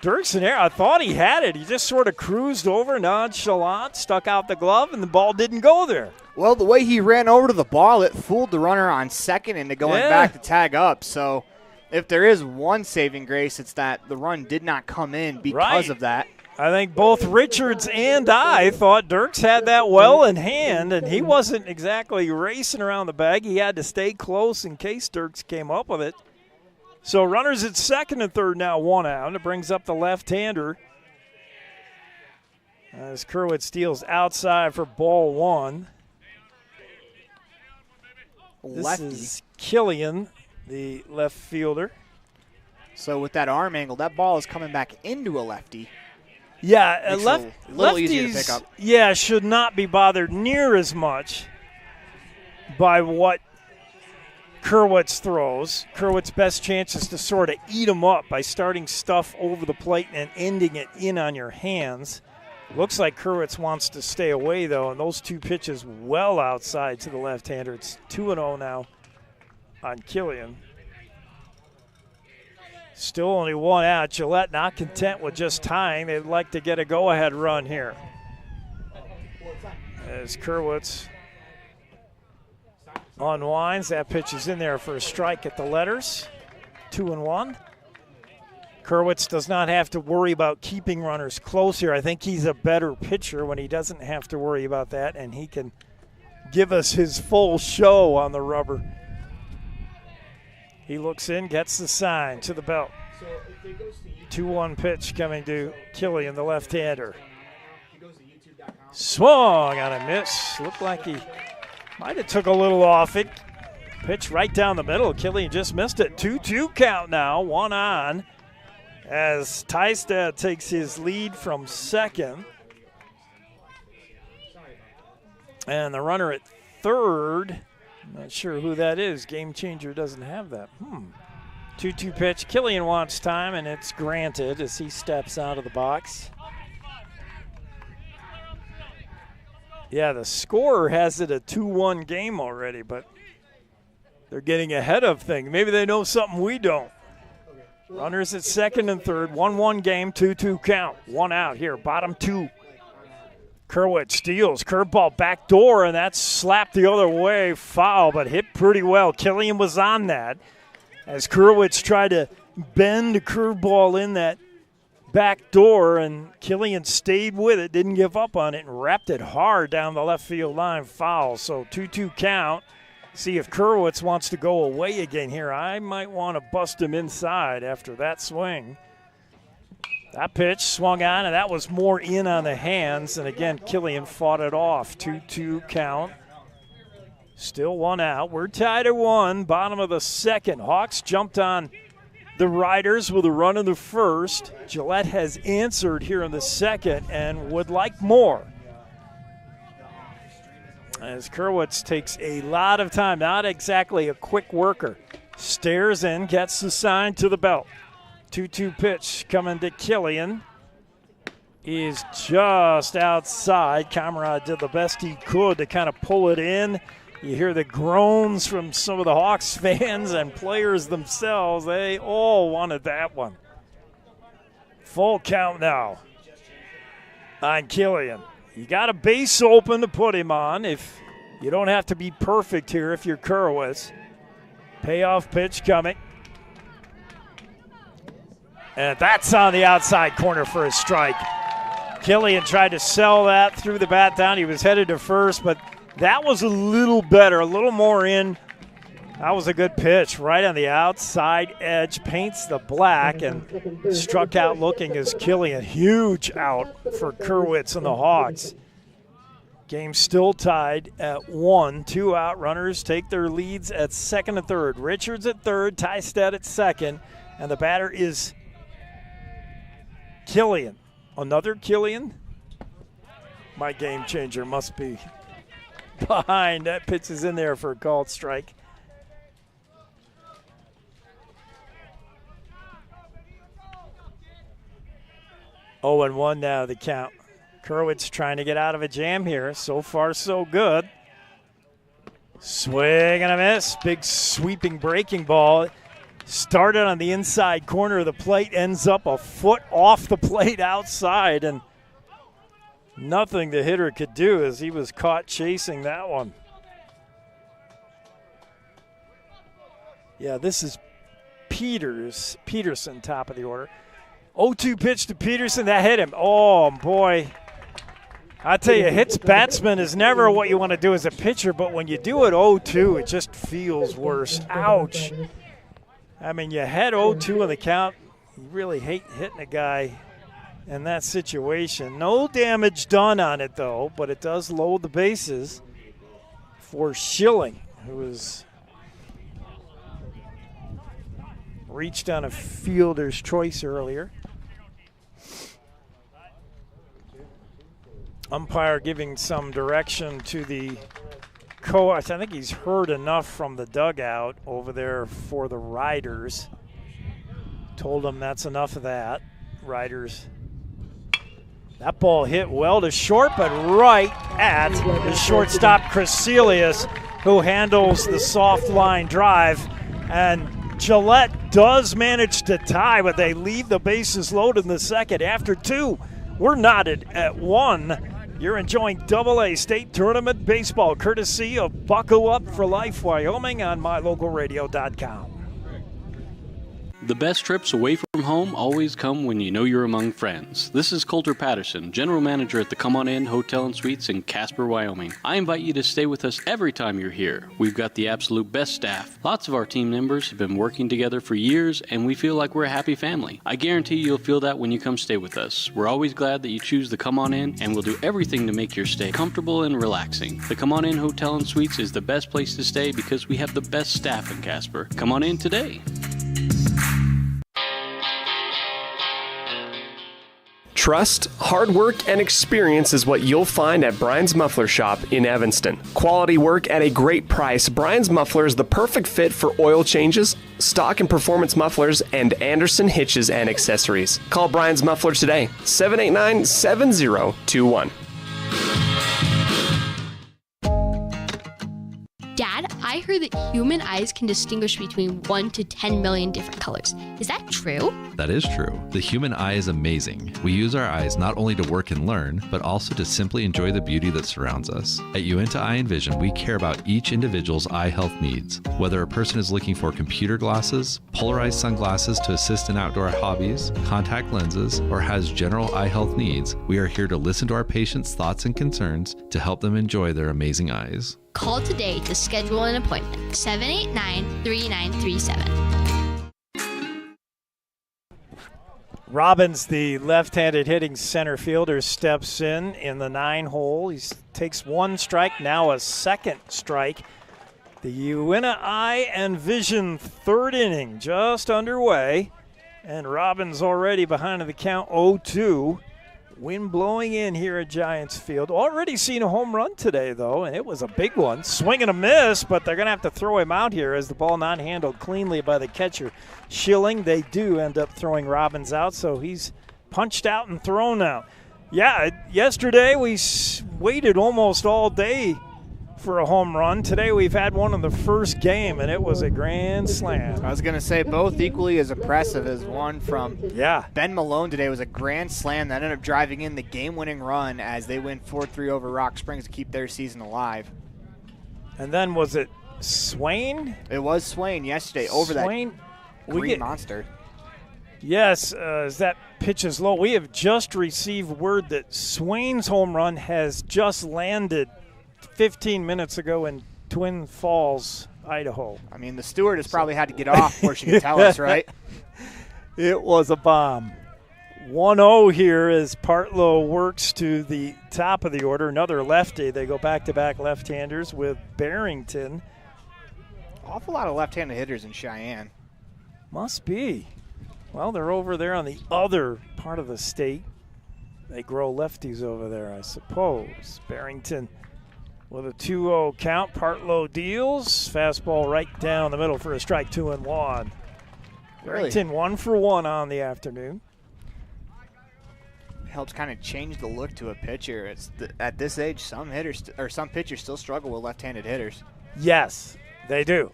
Dirks an error. I thought he had it. He just sort of cruised over, nonchalant, stuck out the glove, and the ball didn't go there.
Well, the way he ran over to the ball, it fooled the runner on second into going back to tag up. So if there is one saving grace, it's that the run did not come in because of that.
I think both Richards and I thought Dirks had that well in hand, and he wasn't exactly racing around the bag. He had to stay close in case Dirks came up with it. So runners at second and third now, one out. It brings up the left-hander as Kerwitz steals outside for ball one. This is Killian, the left fielder.
So with that arm angle, that ball is coming back into a lefty.
Yeah,
little easier to pick up.
Yeah, should not be bothered near as much by what Kerwitz throws. Kerwitz's best chance is to sort of eat them up by starting stuff over the plate and ending it in on your hands. Looks like Kerwitz wants to stay away, though, and those two pitches well outside to the left-hander. It's 2-0 now on Killian. Still only one out. Gillette not content with just tying. They'd like to get a go-ahead run here. As Kerwitz unwinds, that pitch is in there for a strike at the letters. 2-1. Kerwitz does not have to worry about keeping runners close here. I think he's a better pitcher when he doesn't have to worry about that, and he can give us his full show on the rubber. He looks in, gets the sign to the belt. 2-1 pitch coming to Killian, the left-hander. Swung on a miss. Looked like he might have took a little off it. Pitch right down the middle. Killian just missed it. 2-2 count now, one on, as Tystad takes his lead from second. And the runner at third, I'm not sure who that is. Game Changer doesn't have that. 2-2 pitch. Killian wants time, and it's granted as he steps out of the box. Yeah, the scorer has it a 2-1 game already, but They're getting ahead of things. Maybe they know something we don't. Runners at second and third. 1-1 game, 2-2 count. One out here, bottom two. Kerwitz steals, curveball back door, and that's slapped the other way. Foul, but hit pretty well. Killian was on that as Kerwitz tried to bend the curveball in that back door, and Killian stayed with it, didn't give up on it, and wrapped it hard down the left field line. Foul, so 2-2 count. See if Kerwitz wants to go away again here. I might want to bust him inside after that swing. That pitch swung on, and that was more in on the hands. And again, Killian fought it off. 2-2 count. Still one out. We're tied at one, bottom of the second. Hawks jumped on the Riders with a run in the first. Gillette has answered here in the second and would like more. As Kerwitz takes a lot of time, not exactly a quick worker. Stares in, gets the sign to the belt. 2-2 pitch coming to Killian. He's just outside. Comrade did the best he could to kind of pull it in. You hear the groans from some of the Hawks fans and players themselves. They all wanted that one. Full count now on Killian. You got a base open to put him on. If you don't have to be perfect here if you're Kerwitz. Payoff pitch coming. And that's on the outside corner for a strike. Killian tried to sell that, threw the bat down. He was headed to first, but that was a little better, a little more in. That was a good pitch right on the outside edge, paints the black, and struck out looking as Killian. Huge out for Kerwitz and the Hawks. Game still tied at 1. 2 out. Runners take their leads at second and third. Richards at third, Tystad at second, and the batter is Killian. Another Killian? My game changer must be behind. That pitch is in there for a called strike. Oh, and 1 now the count. Kerwitz trying to get out of a jam here. So far, so good. Swing and a miss. Big sweeping breaking ball. Started on the inside corner of the plate, ends up a foot off the plate outside, and nothing the hitter could do as he was caught chasing that one. Yeah, this is Peterson, top of the order. 0-2 pitch to Peterson, that hit him. Oh, boy. I tell you, hits batsman is never what you want to do as a pitcher, but when you do it 0-2, it just feels worse. Ouch. I mean, you had 0-2 in the count. You really hate hitting a guy in that situation. No damage done on it, though, but it does load the bases for Schilling, who was reached on a fielder's choice earlier. Umpire giving some direction to the coach. I think he's heard enough from the dugout over there for the Riders. Told him that's enough of that. Riders. That ball hit well to short, but right at the shortstop, Crecelius, who handles the soft line drive. And Gillette does manage to tie, but they leave the bases loaded in the second. After 2, we're knotted at 1. You're enjoying AA State Tournament Baseball, courtesy of Buckle Up for Life Wyoming on mylocalradio.com.
The best trips away from home always come when you know you're among friends. This is Coulter Patterson, General Manager at the Come On In Hotel and Suites in Casper, Wyoming. I invite you to stay with us every time you're here. We've got the absolute best staff. Lots of our team members have been working together for years, and we feel like we're a happy family. I guarantee you'll feel that when you come stay with us. We're always glad that you choose the Come On In, and we'll do everything to make your stay comfortable and relaxing. The Come On In Hotel and Suites is the best place to stay because we have the best staff in Casper. Come on in today.
Trust, hard work, and experience is what you'll find at Brian's Muffler Shop in Evanston. Quality work at a great price. Brian's Muffler is the perfect fit for oil changes, stock and performance mufflers, and Anderson hitches and accessories. Call Brian's Muffler today, 789-7021.
Dad, I
heard that human eyes can distinguish between 1 to 10 million different colors. Is that true?
That is true. The human eye is amazing. We use our eyes not only to work and learn, but also to simply enjoy the beauty that surrounds us. At Uinta Eye and Vision, we care about each individual's eye health needs. Whether a person is looking for computer glasses, polarized sunglasses to assist in outdoor hobbies, contact lenses, or has general eye health needs, we are here to listen to our patients' thoughts and concerns to help them enjoy their amazing eyes.
Call today to schedule an appointment. 789-3937.
Robbins, the left-handed hitting center fielder, steps in the 9-hole. He takes 1 strike, now a 2nd strike. The Uinta Eye and Vision 3rd inning just underway. And Robbins already behind the count 0-2. Wind blowing in here at Giants Field. Already seen a home run today, though, and it was a big one. Swing and a miss, but they're going to have to throw him out here as the ball not handled cleanly by the catcher. Schilling, they do end up throwing Robbins out, so he's punched out and thrown out. Yeah, yesterday we waited almost all day for a home run. Today we've had one in the first game, and it was a grand slam.
I was going to say both equally as impressive as one from Ben Malone today was a grand slam that ended up driving in the game-winning run as they win 4-3 over Rock Springs to keep their season alive.
And then was it Swain?
It was Swain yesterday over that green monster.
Yes, as that pitch is low. We have just received word that Swain's home run has just landed 15 minutes ago in Twin Falls, Idaho.
I mean, the steward has probably had to get off before she could tell us, right?
It was a bomb. 1-0 here as Partlow works to the top of the order. Another lefty. They go back-to-back left-handers with Barrington.
Awful lot of left-handed hitters in Cheyenne.
Must be. Well, they're over there on the other part of the state. They grow lefties over there, I suppose. Barrington with a 2-0 count. Partlow deals. Fastball right down the middle for a strike, 2-1. Barrington 1 for 1 on the afternoon.
Helps kind of change the look to a pitcher. At this age, some hitters or some pitchers still struggle with left-handed hitters.
Yes, they do.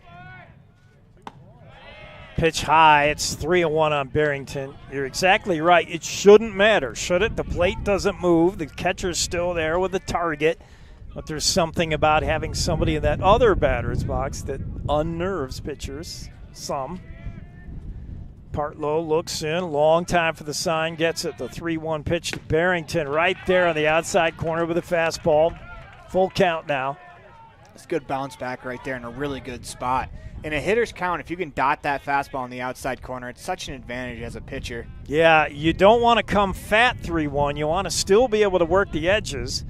Pitch high. It's 3-1 on Barrington. You're exactly right. It shouldn't matter, should it? The plate doesn't move. The catcher's still there with the target. But there's something about having somebody in that other batter's box that unnerves pitchers. Some. Partlow looks in. Long time for the sign. Gets it. The 3-1 pitch to Barrington right there on the outside corner with a fastball. Full count now.
It's a good bounce back right there in a really good spot. In a hitter's count, if you can dot that fastball on the outside corner, it's such an advantage as a pitcher.
Yeah, you don't want to come fat 3-1. You want to still be able to work the edges.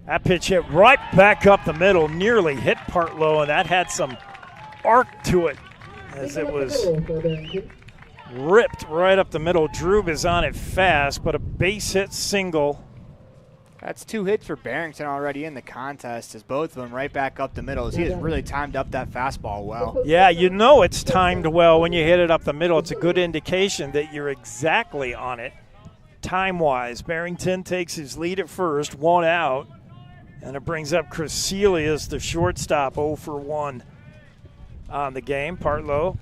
That pitch hit right back up the middle, nearly hit Partlow, and that had some arc to it as it was ripped right up the middle. Drube is on it fast, but a base hit single.
That's 2 hits for Barrington already in the contest, as both of them right back up the middle, as he has really timed up that fastball well.
Yeah, you know it's timed well when you hit it up the middle. It's a good indication that you're exactly on it time-wise. Barrington takes his lead at first, 1 out. And it brings up Crecelius, the shortstop, 0 for 1 on the game. Partlow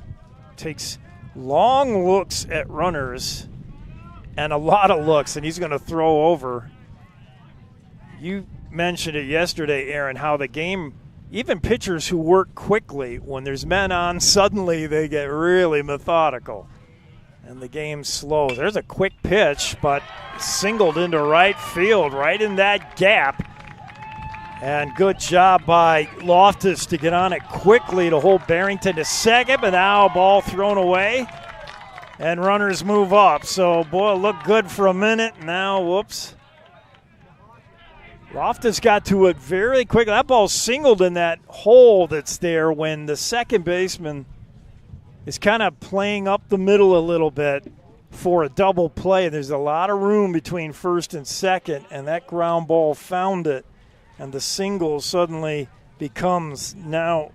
takes long looks at runners and a lot of looks, and he's going to throw over. You mentioned it yesterday, Aaron, how the game, even pitchers who work quickly, when there's men on, suddenly they get really methodical. And the game slows. There's a quick pitch, but singled into right field, right in that gap. And good job by Loftus to get on it quickly to hold Barrington to second, but now ball thrown away, and runners move up. So, boy, it looked good for a minute. Now, whoops. Loftus got to it very quickly. That ball singled in that hole that's there when the second baseman is kind of playing up the middle a little bit for a double play. There's a lot of room between first and second, and that ground ball found it. And the single suddenly becomes now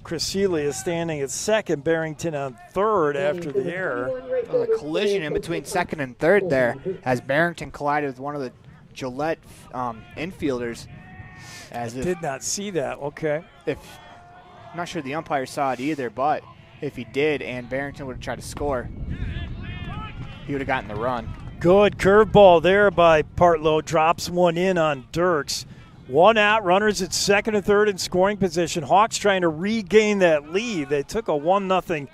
Crecelius standing at second, Barrington on third after the error.
Well, a collision in between second and third there as Barrington collided with one of the Gillette infielders.
Did not see that. Okay.
If I'm not sure the umpire saw it either, but if he did and Barrington would have tried to score, he would have gotten the run.
Good curveball there by Partlow. Drops one in on Dirks. 1 out, runners at second and third in scoring position. Hawks trying to regain that lead. They took a 1-0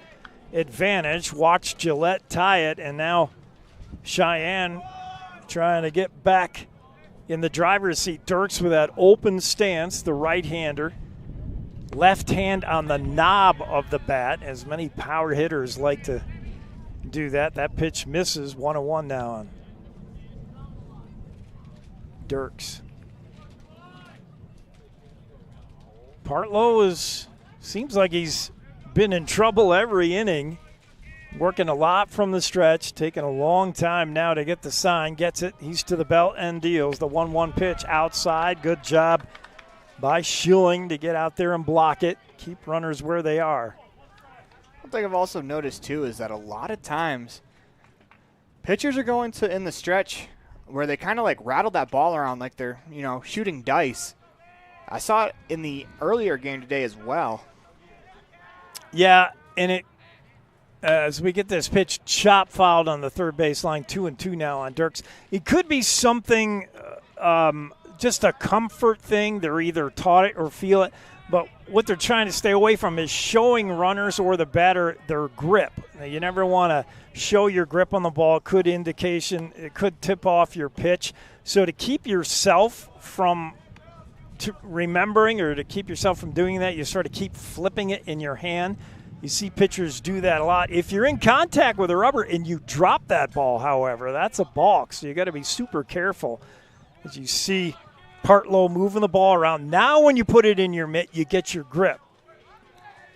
advantage. Watched Gillette tie it, and now Cheyenne trying to get back in the driver's seat. Dirks with that open stance, the right-hander. Left hand on the knob of the bat, as many power hitters like to do that. That pitch misses. 1-1 now on Dirks. Partlow seems like he's been in trouble every inning. Working a lot from the stretch, taking a long time now to get the sign. Gets it, he's to the belt and deals. The 1-1 pitch outside. Good job by Schilling to get out there and block it. Keep runners where they are.
One thing I've also noticed, too, is that a lot of times pitchers are going to, in the stretch, where they kind of like rattle that ball around like they're, shooting dice. I saw it in the earlier game today as well.
Yeah, and as we get this pitch chop fouled on the third base line, 2-2 now on Dirks. It could be something, just a comfort thing. They're either taught it or feel it. But what they're trying to stay away from is showing runners or the batter their grip. Now, you never want to show your grip on the ball. It could tip off your pitch. So to keep yourself from remembering or to keep yourself from doing that, you sort of keep flipping it in your hand. You see pitchers do that a lot. If you're in contact with a rubber and you drop that ball, however, that's a balk. So you got to be super careful. As you see Partlow moving the ball around. Now when you put it in your mitt, you get your grip.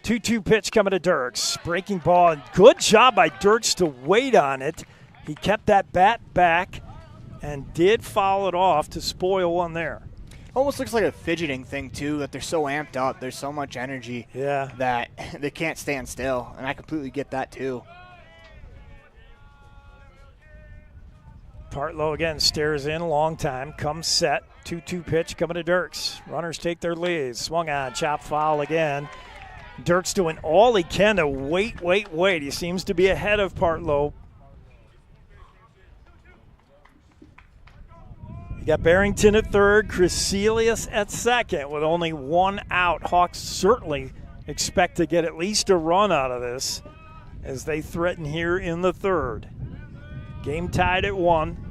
2-2 pitch coming to Dirks. Breaking ball. Good job by Dirks to wait on it. He kept that bat back and did foul it off to spoil one there.
Almost looks like a fidgeting thing, too, that they're so amped up. There's so much energy that they can't stand still, and I completely get that, too.
Partlow again stares in a long time, comes set. 2-2 pitch coming to Dirks. Runners take their lead. Swung on, chop foul again. Dirks doing all he can to wait. He seems to be ahead of Partlow. You got Barrington at third, Crecelius at second with only 1 out. Hawks certainly expect to get at least a run out of this as they threaten here in the third. Game tied at 1.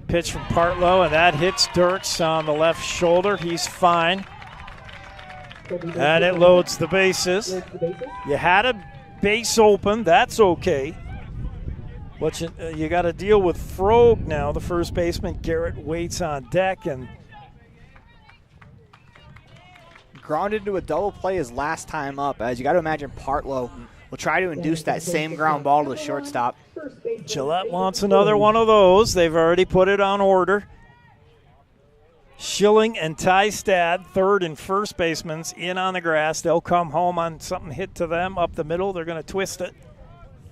Pitch from Partlow, and that hits Dirks on the left shoulder. He's fine. And it loads the bases. You had a base open. That's okay. But you got to deal with Frog now, the first baseman. Garrett waits on deck and
grounded into a double play his last time up. As you got to imagine, Partlow will try to induce that same ground ball to the shortstop.
Gillette wants another one of those. They've already put it on order. Schilling and Tystad, third and first basemen, in on the grass. They'll come home on something hit to them up the middle. They're going to twist it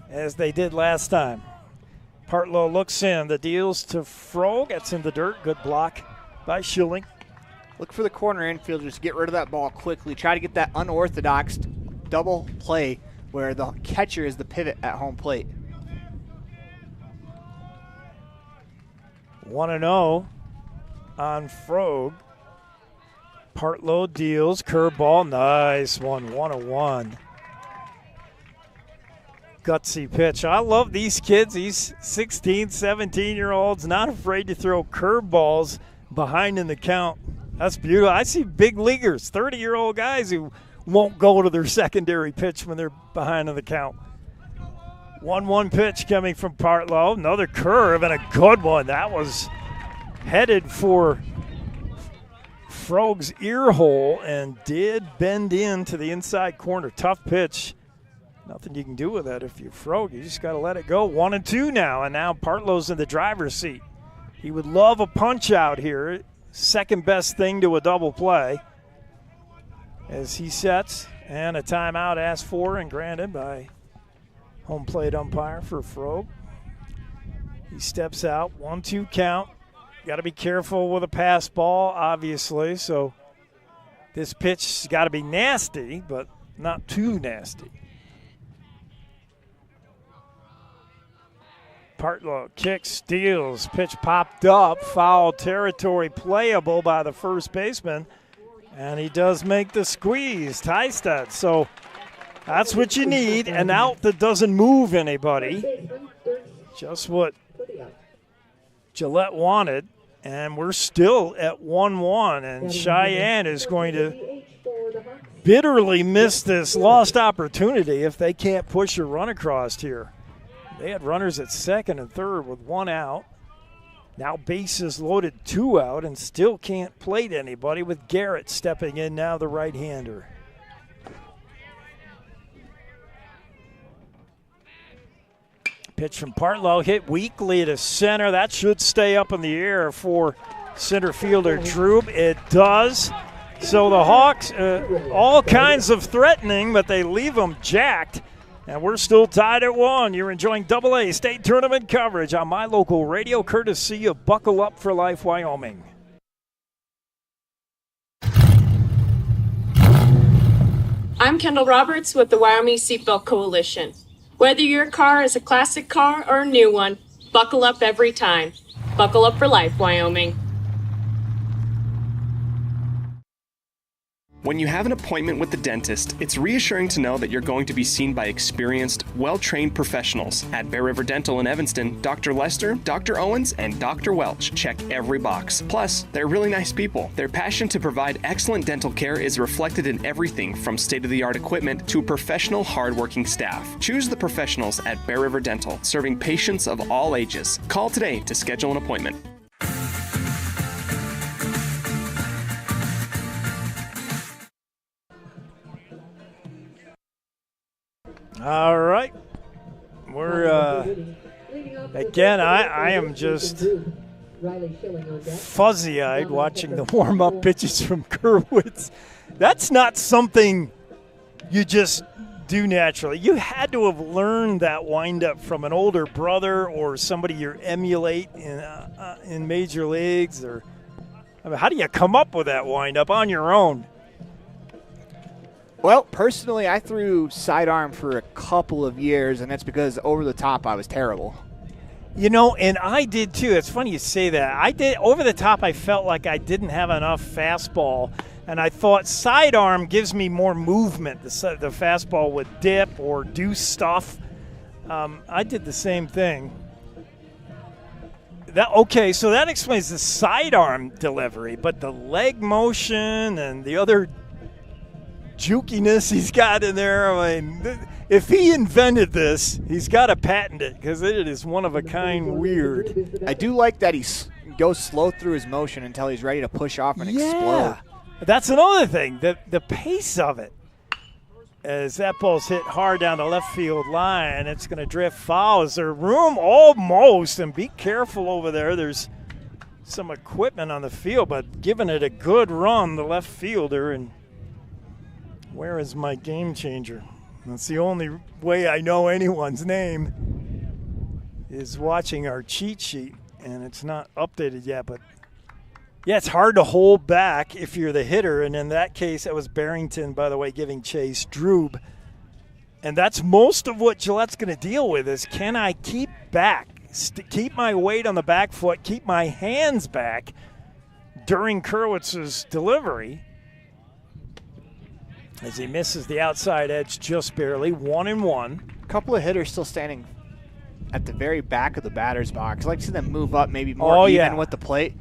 as they did last time. Partlow looks in. The deals to Frog. That's in the dirt. Good block by Schilling.
Look for the corner infielders to get rid of that ball quickly. Try to get that unorthodox double play where the catcher is the pivot at home plate.
1-0 on Frog. Partlow deals. Curveball. Nice one. 1-1. Gutsy pitch. I love these kids. These 16, 17-year-olds not afraid to throw curveballs behind in the count. That's beautiful. I see big leaguers, 30-year-old guys who won't go to their secondary pitch when they're behind in the count. 1-1 pitch coming from Partlow. Another curve and a good one. That was headed for Frog's ear hole and did bend into the inside corner. Tough pitch. Nothing you can do with that if you're Frog. You just got to let it go. 1-2 now, and now Partlow's in the driver's seat. He would love a punch out here. Second best thing to a double play. As he sets, and a timeout asked for and granted by home plate umpire for Frog. He steps out, 1-2 count. got to be careful with a pass ball, obviously. So this pitch's got to be nasty, but not too nasty. Partlow kicks, steals, pitch popped up, foul territory, playable by the first baseman, and he does make the squeeze, Tystad. So that's what you need, an out that doesn't move anybody. Just what Gillette wanted, and we're still at 1-1, and Cheyenne is going to bitterly miss this lost opportunity if they can't push a run across here. They had runners at second and third with 1 out. Now bases loaded, 2 out, and still can't plate anybody with Garrett stepping in now, the right-hander. Pitch from Partlow, hit weakly to center. That should stay up in the air for center fielder Drube. It does. So the Hawks, all kinds of threatening, but they leave them jacked. And we're still tied at 1. You're enjoying AA state tournament coverage on my local radio, courtesy of Buckle Up for Life Wyoming.
I'm Kendall Roberts with the Wyoming Seatbelt Coalition. Whether your car is a classic car or a new one, buckle up every time. Buckle Up for Life, Wyoming.
When you have an appointment with the dentist, it's reassuring to know that you're going to be seen by experienced, well-trained professionals. At Bear River Dental in Evanston, Dr. Lester, Dr. Owens, and Dr. Welch check every box. Plus, they're really nice people. Their passion to provide excellent dental care is reflected in everything from state-of-the-art equipment to professional, hardworking staff. Choose the professionals at Bear River Dental, serving patients of all ages. Call today to schedule an appointment.
All right. We're, again, I am just fuzzy-eyed watching the warm-up pitches from Kerwitz. That's not something you just do naturally. You had to have learned that windup from an older brother or somebody you emulate in major leagues. Or, I mean, how do you come up with that windup on your own?
Well, personally, I threw sidearm for a couple of years, and that's because over the top I was terrible.
You know, and I did too. It's funny you say that. I did over the top. I felt like I didn't have enough fastball, and I thought sidearm gives me more movement. The fastball would dip or do stuff. I did the same thing. Okay, so that explains the sidearm delivery, but the leg motion and the other jukiness he's got in there. I mean, if he invented this, he's got to patent it because it is one of a kind weird.
I do like that he goes slow through his motion until he's ready to push off and explode.
That's another thing, the pace of it. As that ball's hit hard down the left field line, it's going to drift foul. Is there room? Almost, and be careful over there. There's some equipment on the field, but giving it a good run, the left fielder, and where is my game changer? That's the only way I know anyone's name is watching our cheat sheet, and it's not updated yet. But, yeah, it's hard to hold back if you're the hitter, and in that case, that was Barrington, by the way, giving chase Drube. And that's most of what Gillette's going to deal with is can I keep back, keep my weight on the back foot, keep my hands back during Kerwitz's delivery, as he misses the outside edge just barely, 1-1.
A couple of hitters still standing at the very back of the batter's box. I like to see them move up maybe more even with the plate.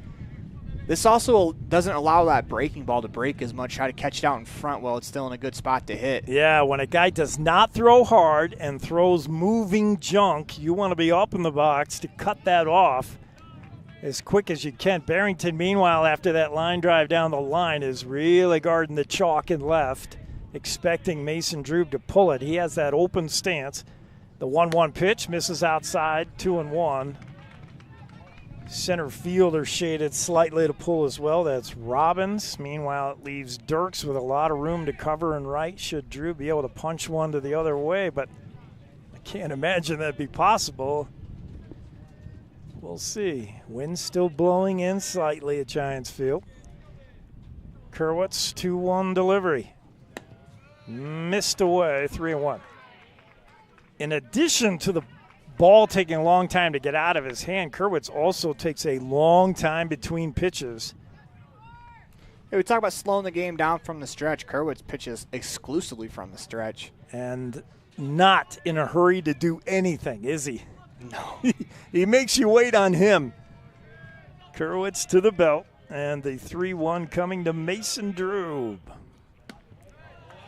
This also doesn't allow that breaking ball to break as much, try to catch it out in front while it's still in a good spot to hit.
Yeah, when a guy does not throw hard and throws moving junk, you want to be up in the box to cut that off as quick as you can. Barrington, meanwhile, after that line drive down the line, is really guarding the chalk and left, expecting Mason Drube to pull it. He has that open stance. The 1-1 pitch misses outside, 2-1. Center fielder shaded slightly to pull as well. That's Robbins. Meanwhile, it leaves Dirks with a lot of room to cover and right. Should Drube be able to punch one to the other way, but I can't imagine that'd be possible. We'll see. Wind still blowing in slightly at Giants Field. Kerwitz 2-1 delivery. Missed away, 3-1. In addition to the ball taking a long time to get out of his hand, Kerwitz also takes a long time between pitches.
Yeah, we talk about slowing the game down from the stretch. Kerwitz pitches exclusively from the stretch.
And not in a hurry to do anything, is he?
No.
He makes you wait on him. Kerwitz to the belt, and the 3-1 coming to Mason Drube.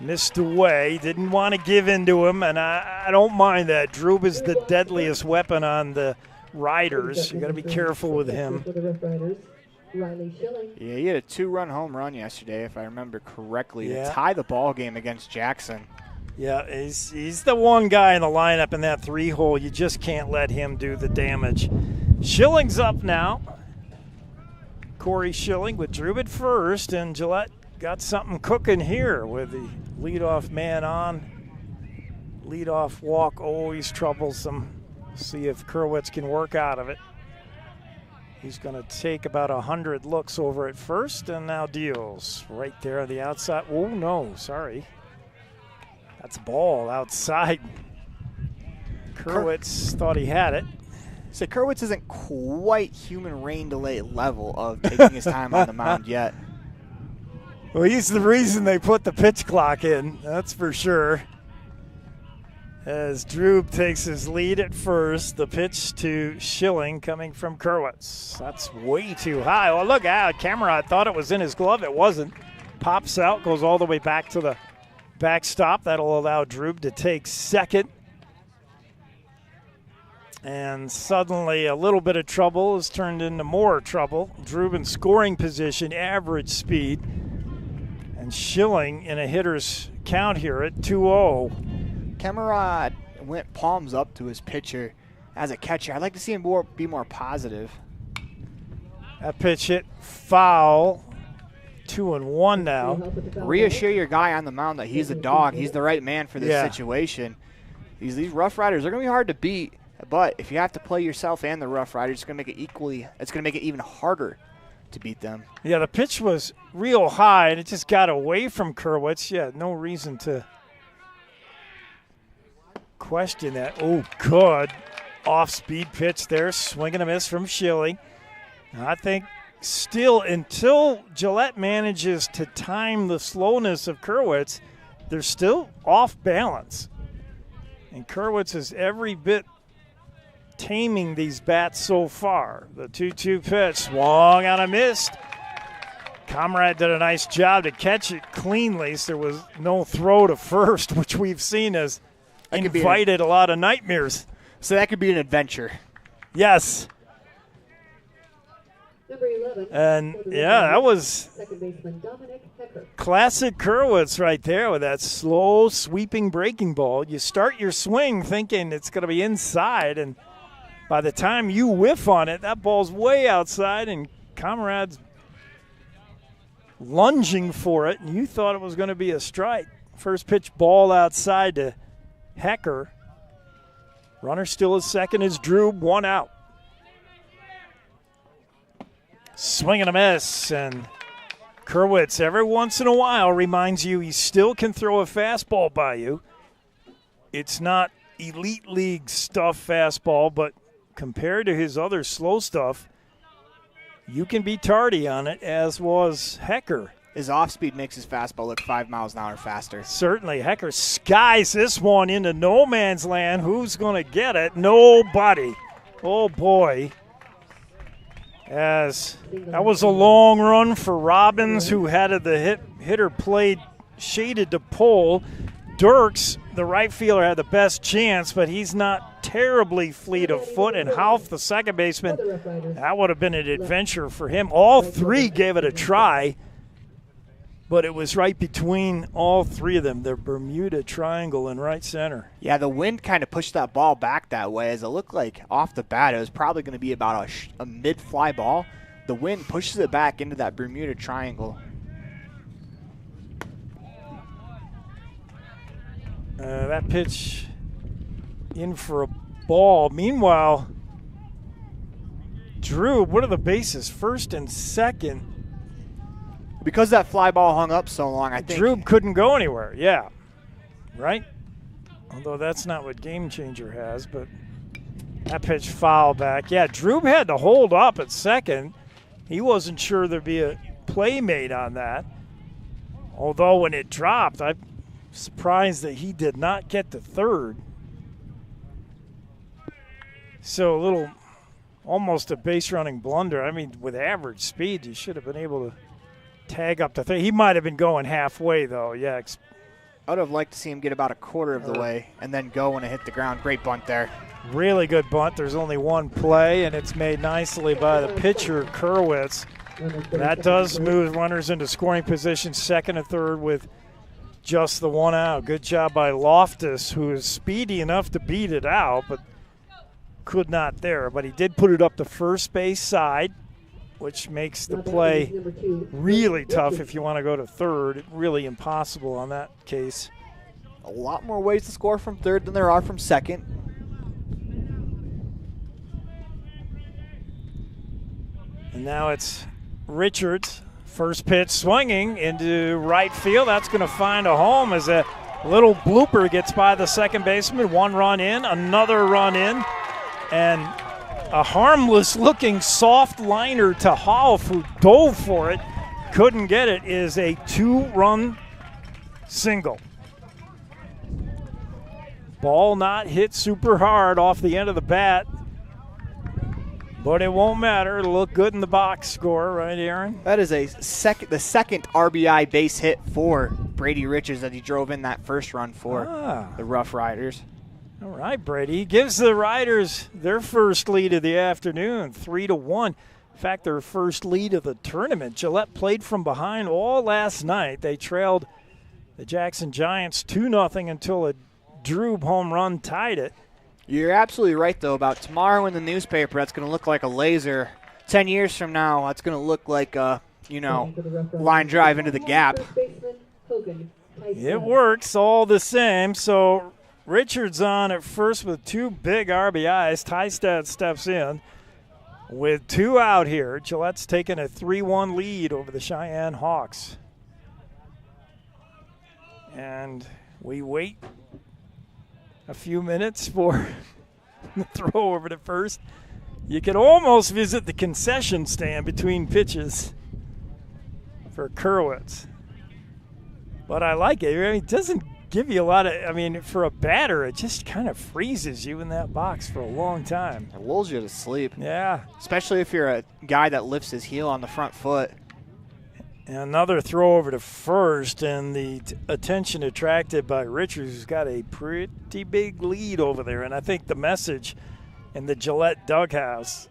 Missed away, didn't want to give in to him, and I don't mind that. Drube is the deadliest weapon on the Riders. You got to be careful with him.
Yeah, he had a 2-run home run yesterday, if I remember correctly, to tie the ball game against Jackson.
Yeah, he's the one guy in the lineup in that 3-hole. You just can't let him do the damage. Schilling's up now. Corey Schilling with Drube at first, and Gillette got something cooking here with the leadoff man on. Leadoff walk always troublesome. See if Kerwitz can work out of it. He's going to take about 100 looks over at first, and now deals right there on the outside. Oh, no, sorry. That's a ball outside. Kerwitz thought he had it.
So Kerwitz isn't quite human rain delay level of taking his time on the mound yet.
Well, he's the reason they put the pitch clock in, that's for sure. As Drube takes his lead at first, the pitch to Schilling coming from Kerwitz. That's way too high. Well, look out, camera, I thought it was in his glove. It wasn't. Pops out, goes all the way back to the backstop. That'll allow Drube to take second. And suddenly a little bit of trouble is turned into more trouble. Drube in scoring position, average speed. And Schilling in a hitter's count here at 2-0.
Camerad went palms up to his pitcher as a catcher. I'd like to see him be more positive.
That pitch hit foul. 2-1 now.
Reassure your guy on the mound that he's a dog. He's the right man for this situation. These Rough Riders are going to be hard to beat, but if you have to play yourself and the Rough Riders, it's going to make it it's going to make it even harder to beat them.
Yeah, the pitch was real high, and it just got away from Kerwitz. Yeah, no reason to question that. Oh, good. Off-speed pitch there. Swing and a miss from Schilling. I think still, until Gillette manages to time the slowness of Kerwitz, they're still off balance. And Kerwitz is every bit taming these bats so far. The 2-2 pitch, swung on a missed. Comrade did a nice job to catch it cleanly, so there was no throw to first, which we've seen has invited a lot of nightmares.
So that could be an adventure.
Yes. And, yeah, that was classic Kerwitz right there with that slow, sweeping breaking ball. You start your swing thinking it's going to be inside, and by the time you whiff on it, that ball's way outside, and Comrade's lunging for it, and you thought it was going to be a strike. First pitch ball outside to Hecker. Runner still at second is Drube, 1 out. Swing and a miss, and Kerwitz every once in a while reminds you he still can throw a fastball by you. It's not elite league stuff fastball, but compared to his other slow stuff, you can be tardy on it, as was Hecker.
His off-speed makes his fastball look 5 miles an hour faster.
Certainly. Hecker skies this one into no man's land. Who's going to get it? Nobody. Oh, boy. As that was a long run for Robbins, who had the hitter played shaded to pole. Dirks, the right fielder, had the best chance, but he's not terribly fleet of foot. And Hauff, the second baseman, that would have been an adventure for him. All three gave it a try, but it was right between all three of them, the Bermuda Triangle in right center.
Yeah, the wind kind of pushed that ball back that way, as it looked like off the bat it was probably going to be about a mid-fly ball. The wind pushes it back into that Bermuda Triangle.
That pitch in for a ball. Meanwhile, Drew, what are the bases? First and second.
Because that fly ball hung up so long, I think.
Drew couldn't go anywhere, yeah. Right? Although that's not what Game Changer has, but that pitch foul back. Yeah, Drew had to hold up at second. He wasn't sure there'd be a play made on that. Although when it dropped, I'm surprised that he did not get to third. So a little, almost a base running blunder. I mean, with average speed, you should have been able to tag up to third. He might have been going halfway, though, yeah.
I would have liked to see him get about a quarter of the way and then go when it hit the ground. Great bunt there.
Really good bunt. There's only one play, and it's made nicely by the pitcher, Kerwitz. That does move runners into scoring position, second and third with just the one out. Good job by Loftus, who is speedy enough to beat it out, but could not there. But he did put it up the first base side, which makes the play really tough if you want to go to third. Really impossible on that case.
A lot more ways to score from third than there are from second.
And now it's Richards. First pitch swinging into right field. That's going to find a home as a little blooper gets by the second baseman. One run in, another run in, and a harmless-looking soft liner to Hoff, who dove for it, couldn't get it, is a two-run single. Ball not hit super hard off the end of the bat, but it won't matter. It'll look good in the box score, right, Aaron?
That is the second RBI base hit for Brady Richards that he drove in that first run for the Rough Riders.
All right, Brady. He gives the Riders their first lead of the afternoon, 3-1. In fact, their first lead of the tournament. Gillette played from behind all last night. They trailed the Jackson Giants 2-0 until a Drew home run tied it.
You're absolutely right, though, about tomorrow in the newspaper. That's going to look like a laser. 10 years from now, that's going to look like a, line drive into the gap.
It works all the same. So Richards on at first with two big RBIs. Tystad steps in with two out here. Gillette's taking a 3-1 lead over the Cheyenne Hawks. And we wait a few minutes for the throw over to first. You could almost visit the concession stand between pitches for Kerwitz. But I like it. I mean, it doesn't give you a lot of, for a batter, it just kind of freezes you in that box for a long time.
It lulls you to sleep.
Yeah.
Especially if you're a guy that lifts his heel on the front foot.
And another throw over to first, and the attention attracted by Richards, who's got a pretty big lead over there. And I think the message in the Gillette dugout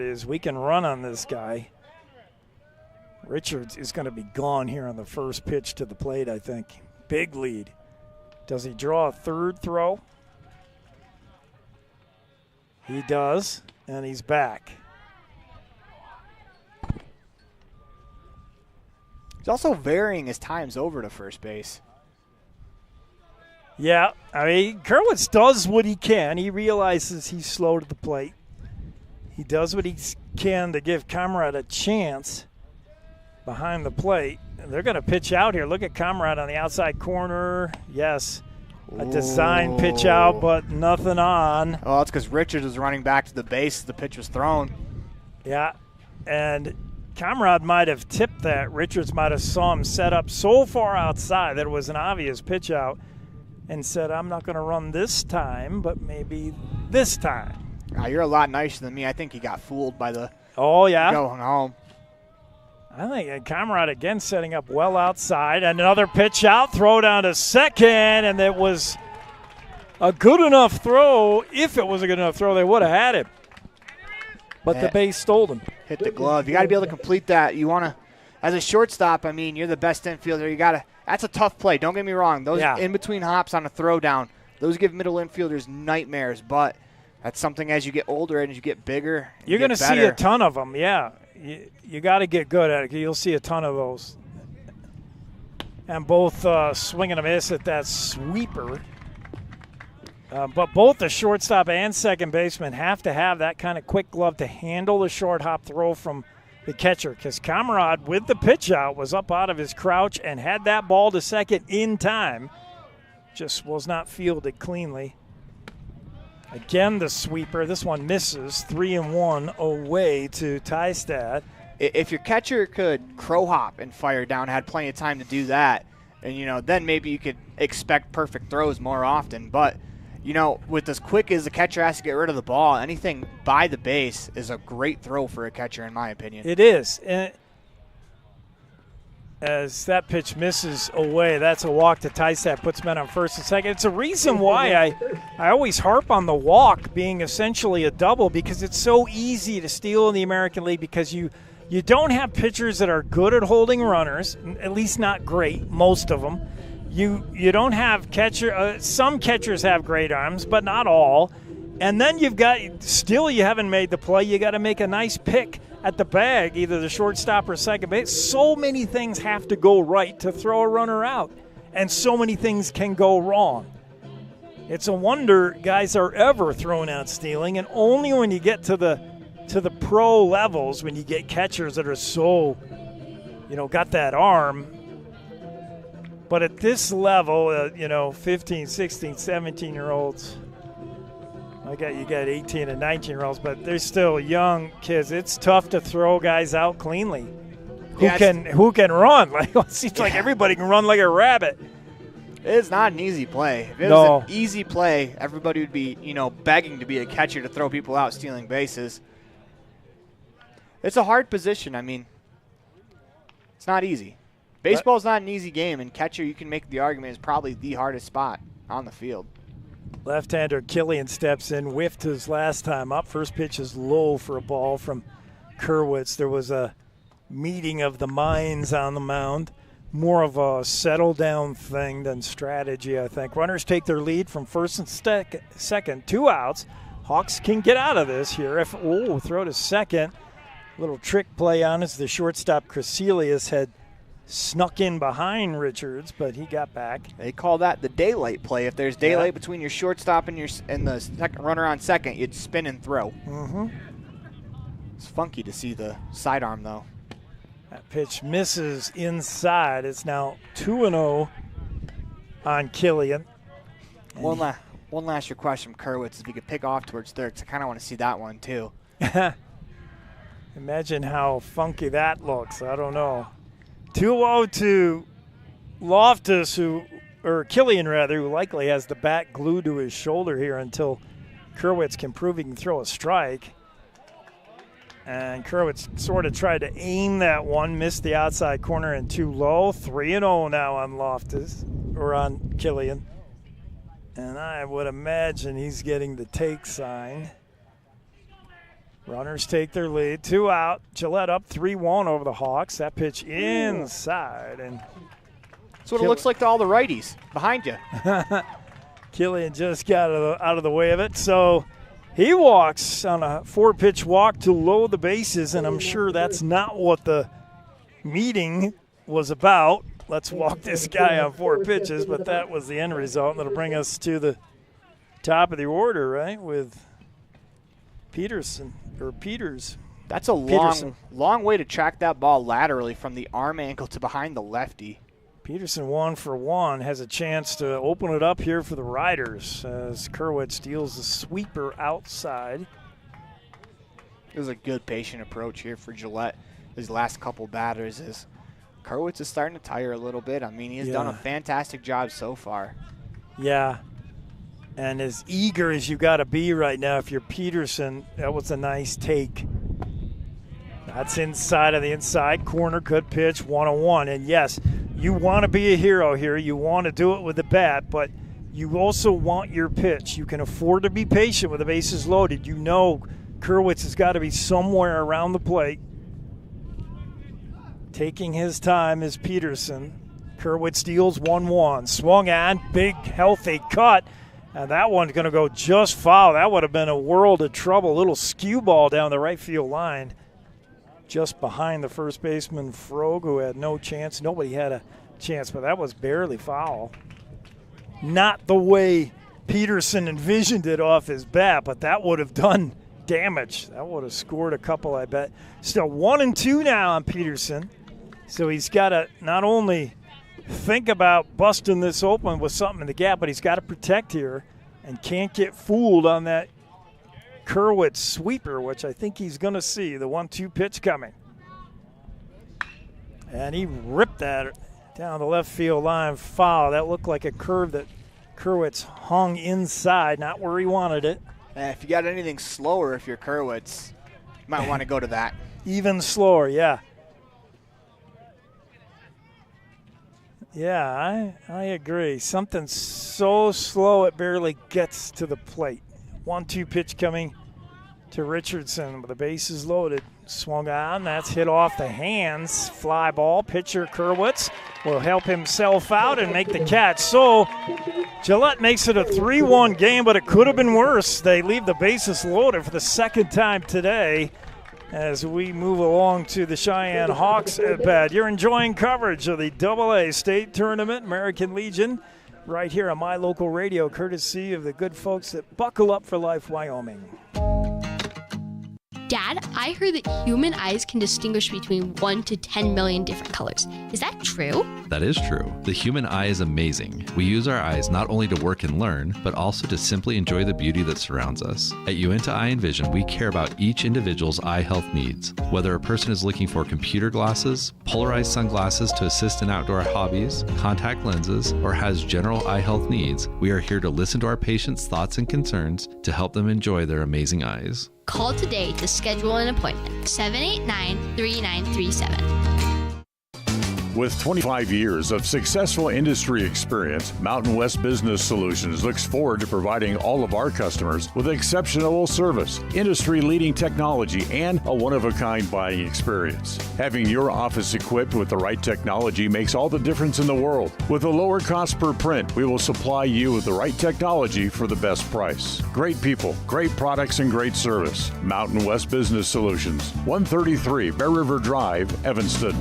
is we can run on this guy. Richards is going to be gone here on the first pitch to the plate, I think. Big lead. Does he draw a third throw? He does, and he's back.
He's also varying his times over to first base.
Yeah, Kerwitz does what he can. He realizes he's slow to the plate. He does what he can to give Comrade a chance behind the plate. They're going to pitch out here. Look at Comrade on the outside corner. Yes, a design pitch out, but nothing on.
Oh, that's because Richards was running back to the base as the pitch was thrown.
Yeah, and Comrade might have tipped that. Richards might have saw him set up so far outside that it was an obvious pitch out and said, I'm not going to run this time, but maybe this time.
You're a lot nicer than me. I think he got fooled by the
going
home.
I think Comrade again setting up well outside. Another pitch out, throw down to second, and it was a good enough throw. If it was a good enough throw, they would have had him. But the base stole him.
Hit the glove. You got to be able to complete that. You want to, as a shortstop, you're the best infielder. You got to. That's a tough play. Don't get me wrong. Those in-between hops on a throw down, those give middle infielders nightmares. But that's something as you get older and as you get bigger,
you're going to see a ton of them. Yeah, you got to get good at it. You'll see a ton of those. And both swing and a miss at that sweeper. But both the shortstop and second baseman have to have that kind of quick glove to handle the short hop throw from the catcher, because Camarade, with the pitch out, was up out of his crouch and had that ball to second in time. Just was not fielded cleanly. Again, the sweeper. This one misses. 3-1 away to Tystad.
If your catcher could crow hop and fire down, had plenty of time to do that, and then maybe you could expect perfect throws more often. But with as quick as the catcher has to get rid of the ball, anything by the base is a great throw for a catcher, in my opinion.
It is. And as that pitch misses away, that's a walk to Tystad, puts men on first and second. It's a reason why I always harp on the walk being essentially a double, because it's so easy to steal in the American League, because you don't have pitchers that are good at holding runners, at least not great, most of them. You don't have some catchers have great arms, but not all. And then you haven't made the play. You got to make a nice pick at the bag, either the shortstop or second base. So many things have to go right to throw a runner out, and so many things can go wrong. It's a wonder guys are ever thrown out stealing, and only when you get to the pro levels, when you get catchers that are so, got that arm. But at this level, 15, 16, 17-year-olds, you got 18 and 19-year-olds, but they're still young kids. It's tough to throw guys out cleanly. Who can run? It seems like everybody can run like a rabbit.
It's not an easy play. If it was an easy play, everybody would be, begging to be a catcher to throw people out stealing bases. It's a hard position. It's not easy. Baseball's not an easy game, and catcher, you can make the argument, is probably the hardest spot on the field.
Left-hander Killian steps in, whiffed his last time up. First pitch is low for a ball from Kerwitz. There was a meeting of the minds on the mound. More of a settle-down thing than strategy, I think. Runners take their lead from first and second. 2 outs. Hawks can get out of this here. Throw to second. Little trick play on as the shortstop Crecelius had snuck in behind Richards, but he got back.
They call that the daylight play. If there's daylight between your shortstop and the second runner on second, you'd spin and throw.
Mm-hmm.
It's funky to see the sidearm, though.
That pitch misses inside. It's now 2-0 on Killian.
One last request from Kerwitz, if he could pick off towards third, because I kind of want to see that one, too.
Imagine how funky that looks. I don't know. 2-0 to Loftus, Killian, who likely has the bat glued to his shoulder here until Kerwitz can prove he can throw a strike. And Kerwitz sort of tried to aim that one, missed the outside corner and too low. 3-0 now on on Killian. And I would imagine he's getting the take sign. Runners take their lead. 2 out. Gillette up 3-1 over the Hawks. That pitch inside. And
that's what it looks like to all the righties behind you.
Killian just got out of the way of it. So he walks on a 4-pitch walk to load the bases, and I'm sure that's not what the meeting was about. Let's walk this guy on 4 pitches, but that was the end result. And that'll bring us to the top of the order, right, with Peters.
That's a long way to track that ball laterally from the arm angle to behind the lefty.
Peterson 1 for 1 has a chance to open it up here for the Riders as Kerwitz steals the sweeper outside.
It was a good patient approach here for Gillette. His last couple batters is Kerwitz is starting to tire a little bit. He has done a fantastic job so far.
Yeah. And as eager as you got to be right now, if you're Peterson, that was a nice take. That's inside of the inside corner. Good pitch, 1-1. And yes, you want to be a hero here. You want to do it with the bat, but you also want your pitch. You can afford to be patient with the bases loaded. You know Kerwitz has got to be somewhere around the plate. Taking his time is Peterson. Kerwitz steals 1-1. Swung on, big, healthy cut. And that one's going to go just foul. That would have been a world of trouble. A little skew ball down the right field line. Just behind the first baseman, Frog, who had no chance. Nobody had a chance, but that was barely foul. Not the way Peterson envisioned it off his bat, but that would have done damage. That would have scored a couple, I bet. Still 1-2 now on Peterson. So he's got to not only think about busting this open with something in the gap, but he's got to protect here and can't get fooled on that Kerwitz sweeper, which I think he's going to see. The 1-2 pitch coming. And he ripped that down the left field line, foul. That looked like a curve that Kerwitz hung inside, not where he wanted it.
If you got anything slower, if you're Kerwitz, you might want to go to that.
Even slower, yeah. Yeah, I agree. Something so slow it barely gets to the plate. 1-2 pitch coming to Richardson with the bases loaded. Swung on, that's hit off the hands. Fly ball, pitcher Kerwitz will help himself out and make the catch. So Gillette makes it a 3-1 game, but it could have been worse. They leave the bases loaded for the second time today as we move along to the Cheyenne Hawks at bat. You're enjoying coverage of the AA State Tournament, American Legion, right here on My Local Radio, courtesy of the good folks at Buckle Up for Life, Wyoming.
Dad, I heard that human eyes can distinguish between 1 to 10 million different colors. Is that true?
That is true. The human eye is amazing. We use our eyes not only to work and learn, but also to simply enjoy the beauty that surrounds us. At Uinta Eye and Vision, we care about each individual's eye health needs. Whether a person is looking for computer glasses, polarized sunglasses to assist in outdoor hobbies, contact lenses, or has general eye health needs, we are here to listen to our patients' thoughts and concerns to help them enjoy their amazing eyes.
Call today to schedule an appointment. 789-3937.
With 25 years of successful industry experience, Mountain West Business Solutions looks forward to providing all of our customers with exceptional service, industry-leading technology, and a one-of-a-kind buying experience. Having your office equipped with the right technology makes all the difference in the world. With a lower cost per print, we will supply you with the right technology for the best price. Great people, great products, and great service. Mountain West Business Solutions, 133 Bear River Drive, Evanston.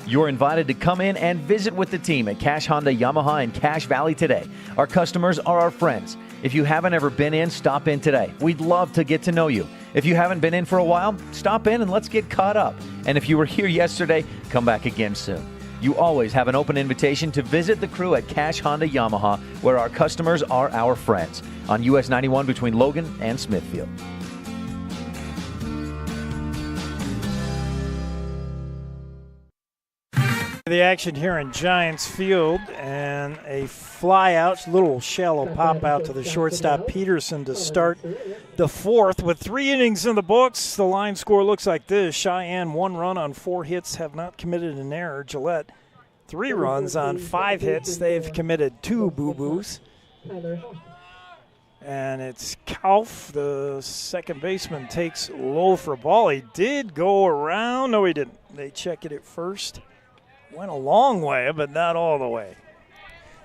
You're invited to come in and visit with the team at Cache Honda Yamaha in Cache Valley today. Our customers are our friends. If you haven't ever been in, stop in today. We'd love to get to know you. If you haven't been in for a while, stop in and let's get caught up. And if you were here yesterday, come back again soon. You always have an open invitation to visit the crew at Cache Honda Yamaha, where our customers are our friends, on US 91 between Logan and Smithfield.
The action here in Giants Field, and a fly out, little shallow pop out to the shortstop Peterson to start the fourth. With 3 innings in the books, the line score looks like this. Cheyenne 1 run on 4 hits, have not committed an error. Gillette 3 runs on 5 hits, they've committed 2 boo-boos. And it's Kauf, the second baseman, takes low for a ball. He did go around. No, he didn't. They check it at first. Went a long way, but not all the way.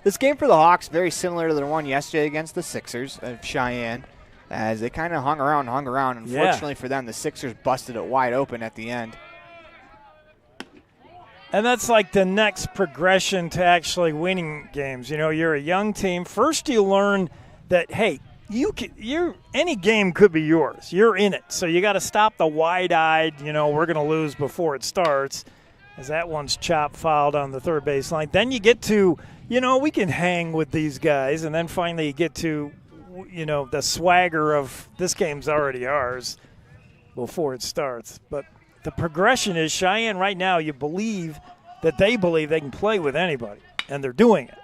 This game for the Hawks, very similar to the one yesterday against the Sixers of Cheyenne, as they kind of hung around. Unfortunately for them, the Sixers busted it wide open at the end.
And that's like the next progression to actually winning games. You know, you're a young team. First you learn that, hey, any game could be yours. You're in it. So you got to stop the wide-eyed, we're going to lose before it starts, as that one's chopped fouled on the third base line. Then you get to, we can hang with these guys, and then finally you get to, the swagger of this game's already ours before it starts. But the progression is Cheyenne right now, you believe that they believe they can play with anybody, and they're doing it.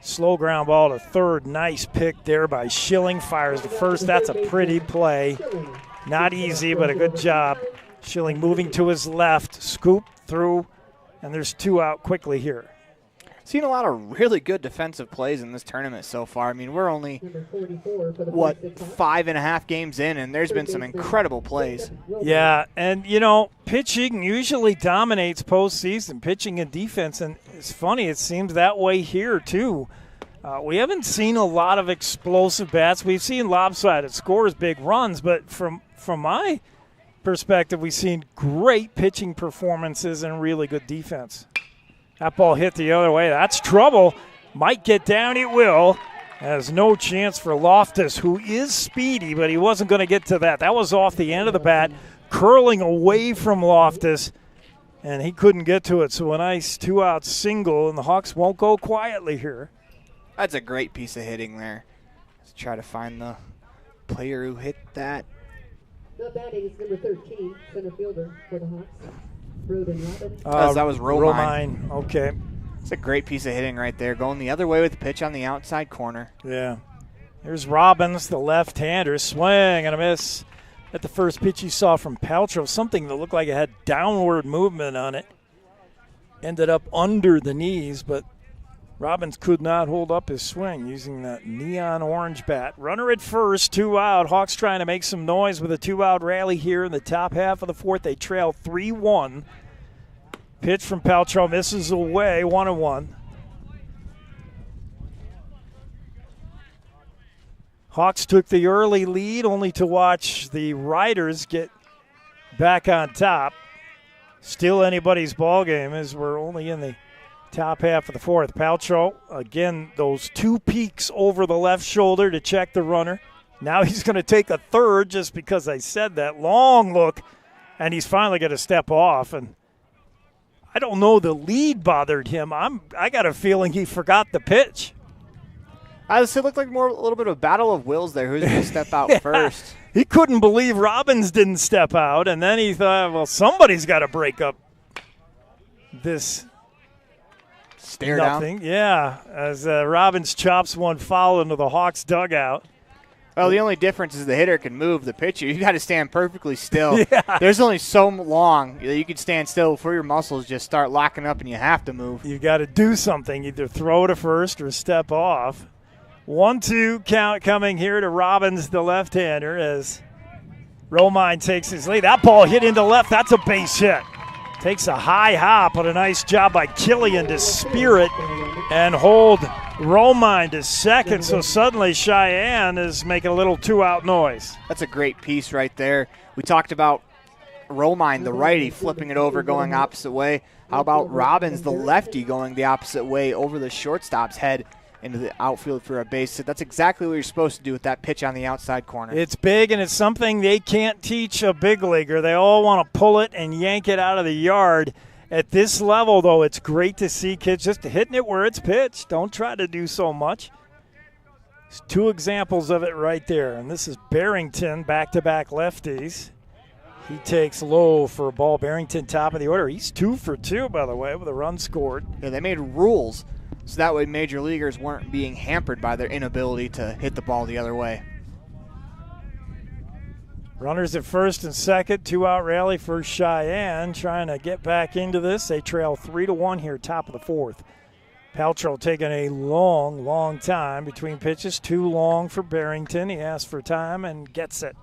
Slow ground ball to third. Nice pick there by Schilling. Fires to first. That's a pretty play. Not easy, but a good job. Schilling moving to his left. Scoop through, and there's 2 out quickly here.
Seen a lot of really good defensive plays in this tournament so far. I mean, we're only, 5.5 games in, and there's been some incredible plays.
Yeah, and, pitching usually dominates postseason, pitching and defense, and it's funny, it seems that way here, too. We haven't seen a lot of explosive bats. We've seen lopsided scores, big runs, but from my perspective, we've seen great pitching performances and really good defense. That ball hit the other way. That's trouble. Might get down. It will. Has no chance for Loftus, who is speedy, but he wasn't going to get to that. That was off the end of the bat, curling away from Loftus, and he couldn't get to it. So a nice 2-out single, and the Hawks won't go quietly here.
That's a great piece of hitting there. Let's try to find the player who hit that.
Not batting is number 13, center fielder for the Hawks, Broden Robbins.
That was Romine.
Okay.
It's a great piece of hitting right there, going the other way with the pitch on the outside corner.
Yeah. Here's Robbins, the left-hander, swing and a miss at the first pitch you saw from Paltrow. Something that looked like it had downward movement on it. Ended up under the knees, but Robbins could not hold up his swing using that neon orange bat. Runner at first, 2 out. Hawks trying to make some noise with a 2-out rally here in the top half of the fourth. They trail 3-1. Pitch from Paltrow misses away, 1-1. Hawks took the early lead only to watch the Riders get back on top. Still anybody's ball game as we're only in the top half of the fourth. Paltrow, again, those 2 peaks over the left shoulder to check the runner. Now he's going to take a third just because I said that. Long look, and he's finally going to step off. And I don't know, the lead bothered him. I got a feeling he forgot the pitch.
It looked like a little bit of a battle of wills there. Who's going to step out first?
He couldn't believe Robbins didn't step out, and then he thought, well, somebody's got to break up this
stare
nothing.
Down.
Yeah, as Robbins chops one foul into the Hawks dugout.
Well, the only difference is the hitter can move the pitcher. You got to stand perfectly still. Yeah. There's only so long that you can stand still before your muscles just start locking up and you have to move.
You've got to do something, either throw to first or step off. 1-2 count coming here to Robbins, the left-hander, as Romine takes his lead. That ball hit into left. That's a base hit. Takes a high hop, but a nice job by Killian to spear it and hold Romine to second. So suddenly Cheyenne is making a little 2-out noise.
That's a great piece right there. We talked about Romine, the righty, flipping it over, going opposite way. How about Robbins, the lefty, going the opposite way over the shortstop's head into the outfield for a base hit? That's exactly what you're supposed to do with that pitch on the outside corner.
It's big, and it's something they can't teach a big leaguer. They all want to pull it and yank it out of the yard. At this level, though, it's great to see kids just hitting it where it's pitched. Don't try to do so much. There's 2 examples of it right there, and this is Barrington, back-to-back lefties. He takes low for a ball. Barrington, top of the order. He's 2 for 2, by the way, with a run scored.
Yeah, they made rules so that way major leaguers weren't being hampered by their inability to hit the ball the other way.
Runners at first and second, 2-out rally for Cheyenne, trying to get back into this. They trail 3-1 here, top of the fourth. Paltrow taking a long time between pitches. Too long for Barrington. He asks for time and gets it.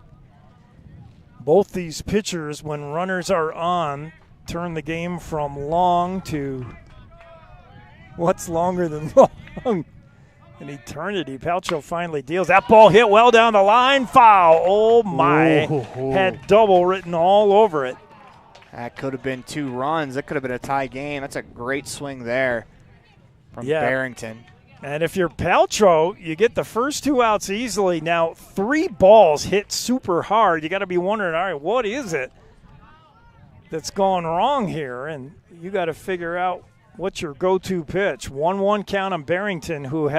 Both these pitchers, when runners are on, turn the game from long to what's longer than long? An eternity. Paltrow finally deals. That ball hit well down the line. Foul. Oh, my. Had double written all over it.
That could have been 2 runs. That could have been a tie game. That's a great swing there from Barrington.
And if you're Paltrow, you get the first 2 outs easily. Now, 3 balls hit super hard. You got to be wondering, all right, what is it that's gone wrong here? And you got to figure out what's your go-to pitch. 1-1 count on Barrington, who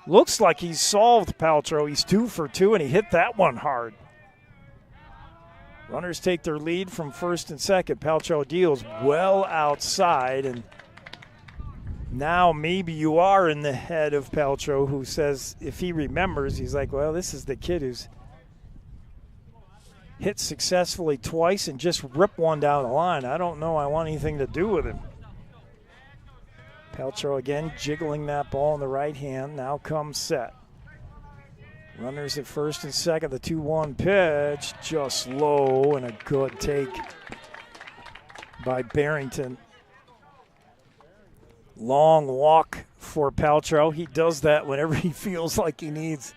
looks like he's solved Paltrow. He's 2 for 2, and he hit that one hard. Runners take their lead from first and second. Paltrow deals well outside, and now maybe you are in the head of Paltrow, who says, if he remembers, he's like, well, this is the kid who's hit successfully twice and just ripped one down the line. I don't know I want anything to do with him. Paltrow again jiggling that ball in the right hand. Now comes set. Runners at first and second. The 2-1 pitch just low, and a good take by Barrington. Long walk for Paltrow. He does that whenever he feels like he needs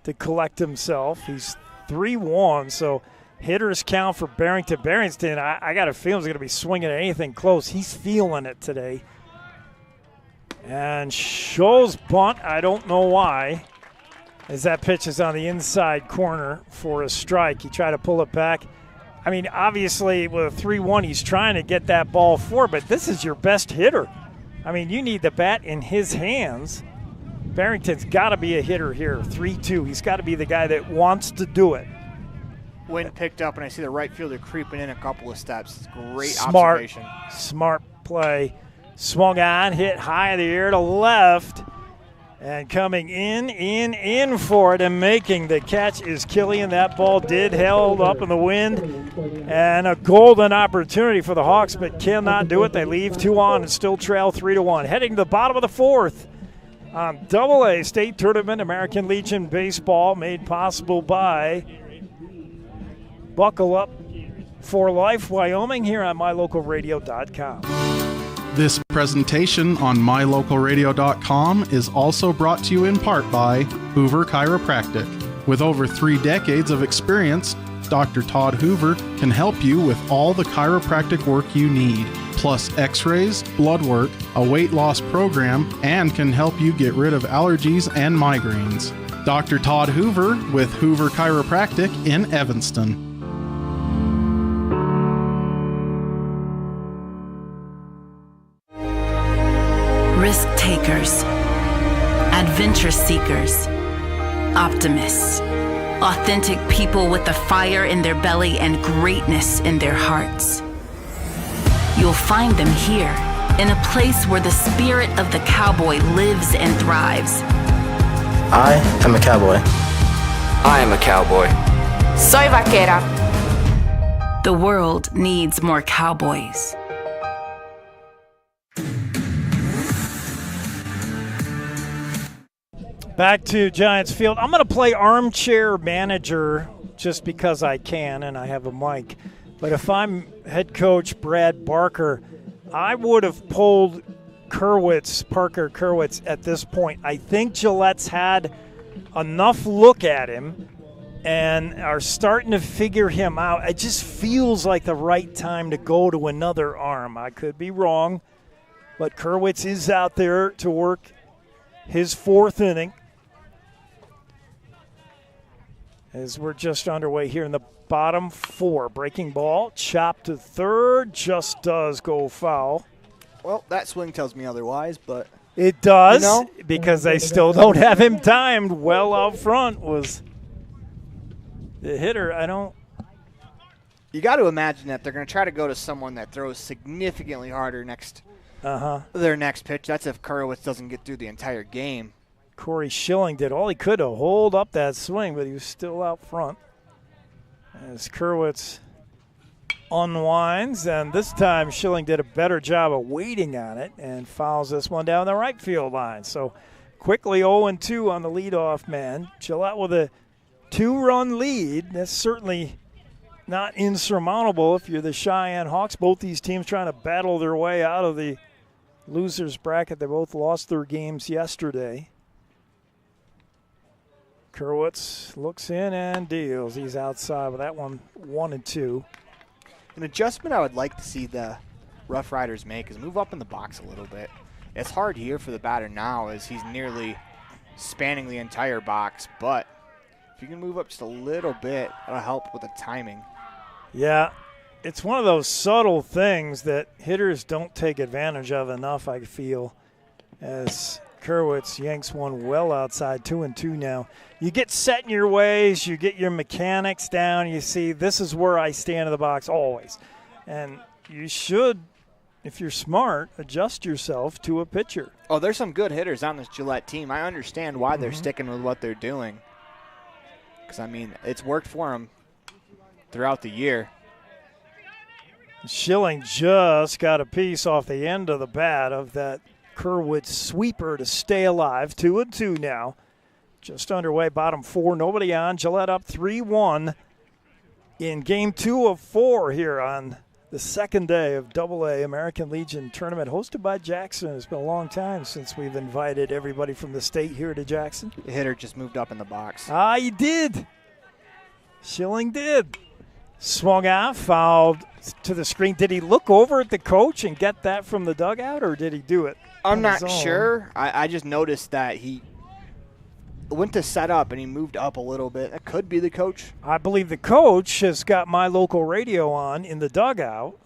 to collect himself. He's 3-1, so hitters count for Barrington. Barrington, I got a feeling, is going to be swinging at anything close. He's feeling it today. And Scholl's bunt, I don't know why, as that pitch is on the inside corner for a strike. He tried to pull it back. I mean, obviously with a 3-1, he's trying to get that ball forward, but this is your best hitter. I mean, you need the bat in his hands. Barrington's got to be a hitter here, 3-2. He's got to be the guy that wants to do it.
Wind picked up, and I see the right fielder creeping in a couple of steps. Great observation.
Smart play. Swung on, hit high in the air to left. And coming in for it and making the catch is Killian. That ball did held up in the wind. And a golden opportunity for the Hawks, but cannot do it. They leave 2 on and still trail 3-1. Heading to the bottom of the 4th on AA State Tournament American Legion Baseball, made possible by Buckle Up for Life Wyoming here on mylocalradio.com.
This presentation on mylocalradio.com is also brought to you in part by Hoover Chiropractic. With over 3 decades of experience, Dr. Todd Hoover can help you with all the chiropractic work you need, plus x-rays, blood work, a weight loss program, and can help you get rid of allergies and migraines. Dr. Todd Hoover with Hoover Chiropractic in Evanston.
Risk takers, adventure seekers, optimists, authentic people with the fire in their belly and greatness in their hearts. You'll find them here, in a place where the spirit of the cowboy lives and thrives.
I am a cowboy. I am a cowboy.
Soy vaquera. The world needs more cowboys.
Back to Giants Field. I'm going to play armchair manager just because I can and I have a mic. But if I'm head coach Brad Barker, I would have pulled Parker Kerwitz at this point. I think Gillette's had enough look at him and are starting to figure him out. It just feels like the right time to go to another arm. I could be wrong, but Kerwitz is out there to work his 4th inning. As we're just underway here in the bottom 4. Breaking ball, chop to third, just does go foul.
Well, that swing tells me otherwise, but
it does, because they still don't have him timed. Well out front was the hitter.
You got to imagine that they're going to try to go to someone that throws significantly harder their next pitch. That's if Kerwitz doesn't get through the entire game.
Corey Schilling did all he could to hold up that swing, but he was still out front. As Kerwitz unwinds, and this time Schilling did a better job of waiting on it and fouls this one down the right field line. So quickly 0-2 on the leadoff man. Gillette with a 2-run lead. That's certainly not insurmountable if you're the Cheyenne Hawks. Both these teams trying to battle their way out of the losers bracket. They both lost their games yesterday. Kerwitz looks in and deals. He's outside with that one, 1-2.
An adjustment I would like to see the Rough Riders make is move up in the box a little bit. It's hard here for the batter now as he's nearly spanning the entire box, but if you can move up just a little bit, that'll help with the timing.
Yeah, it's one of those subtle things that hitters don't take advantage of enough, I feel, as Kerwitz yanks one well outside, 2-2 now. You get set in your ways, you get your mechanics down, you see this is where I stand in the box always. And you should, if you're smart, adjust yourself to a pitcher.
Oh, there's some good hitters on this Gillette team. I understand why they're sticking with what they're doing. Because, I mean, it's worked for them throughout the year.
Schilling just got a piece off the end of the bat of that Kerwitz sweeper to stay alive. 2-2 now. Just underway, bottom 4. Nobody on. Gillette up 3-1 in game 2 of 4 here on the second day of AA American Legion Tournament hosted by Jackson. It's been a long time since we've invited everybody from the state here to Jackson.
The hitter just moved up in the box.
He did. Schilling did. Swung out, fouled to the screen. Did he look over at the coach and get that from the dugout, or did he do it?
I'm not sure. I just noticed that he went to set up and he moved up a little bit. That could be the coach.
I believe the coach has got my local radio on in the dugout.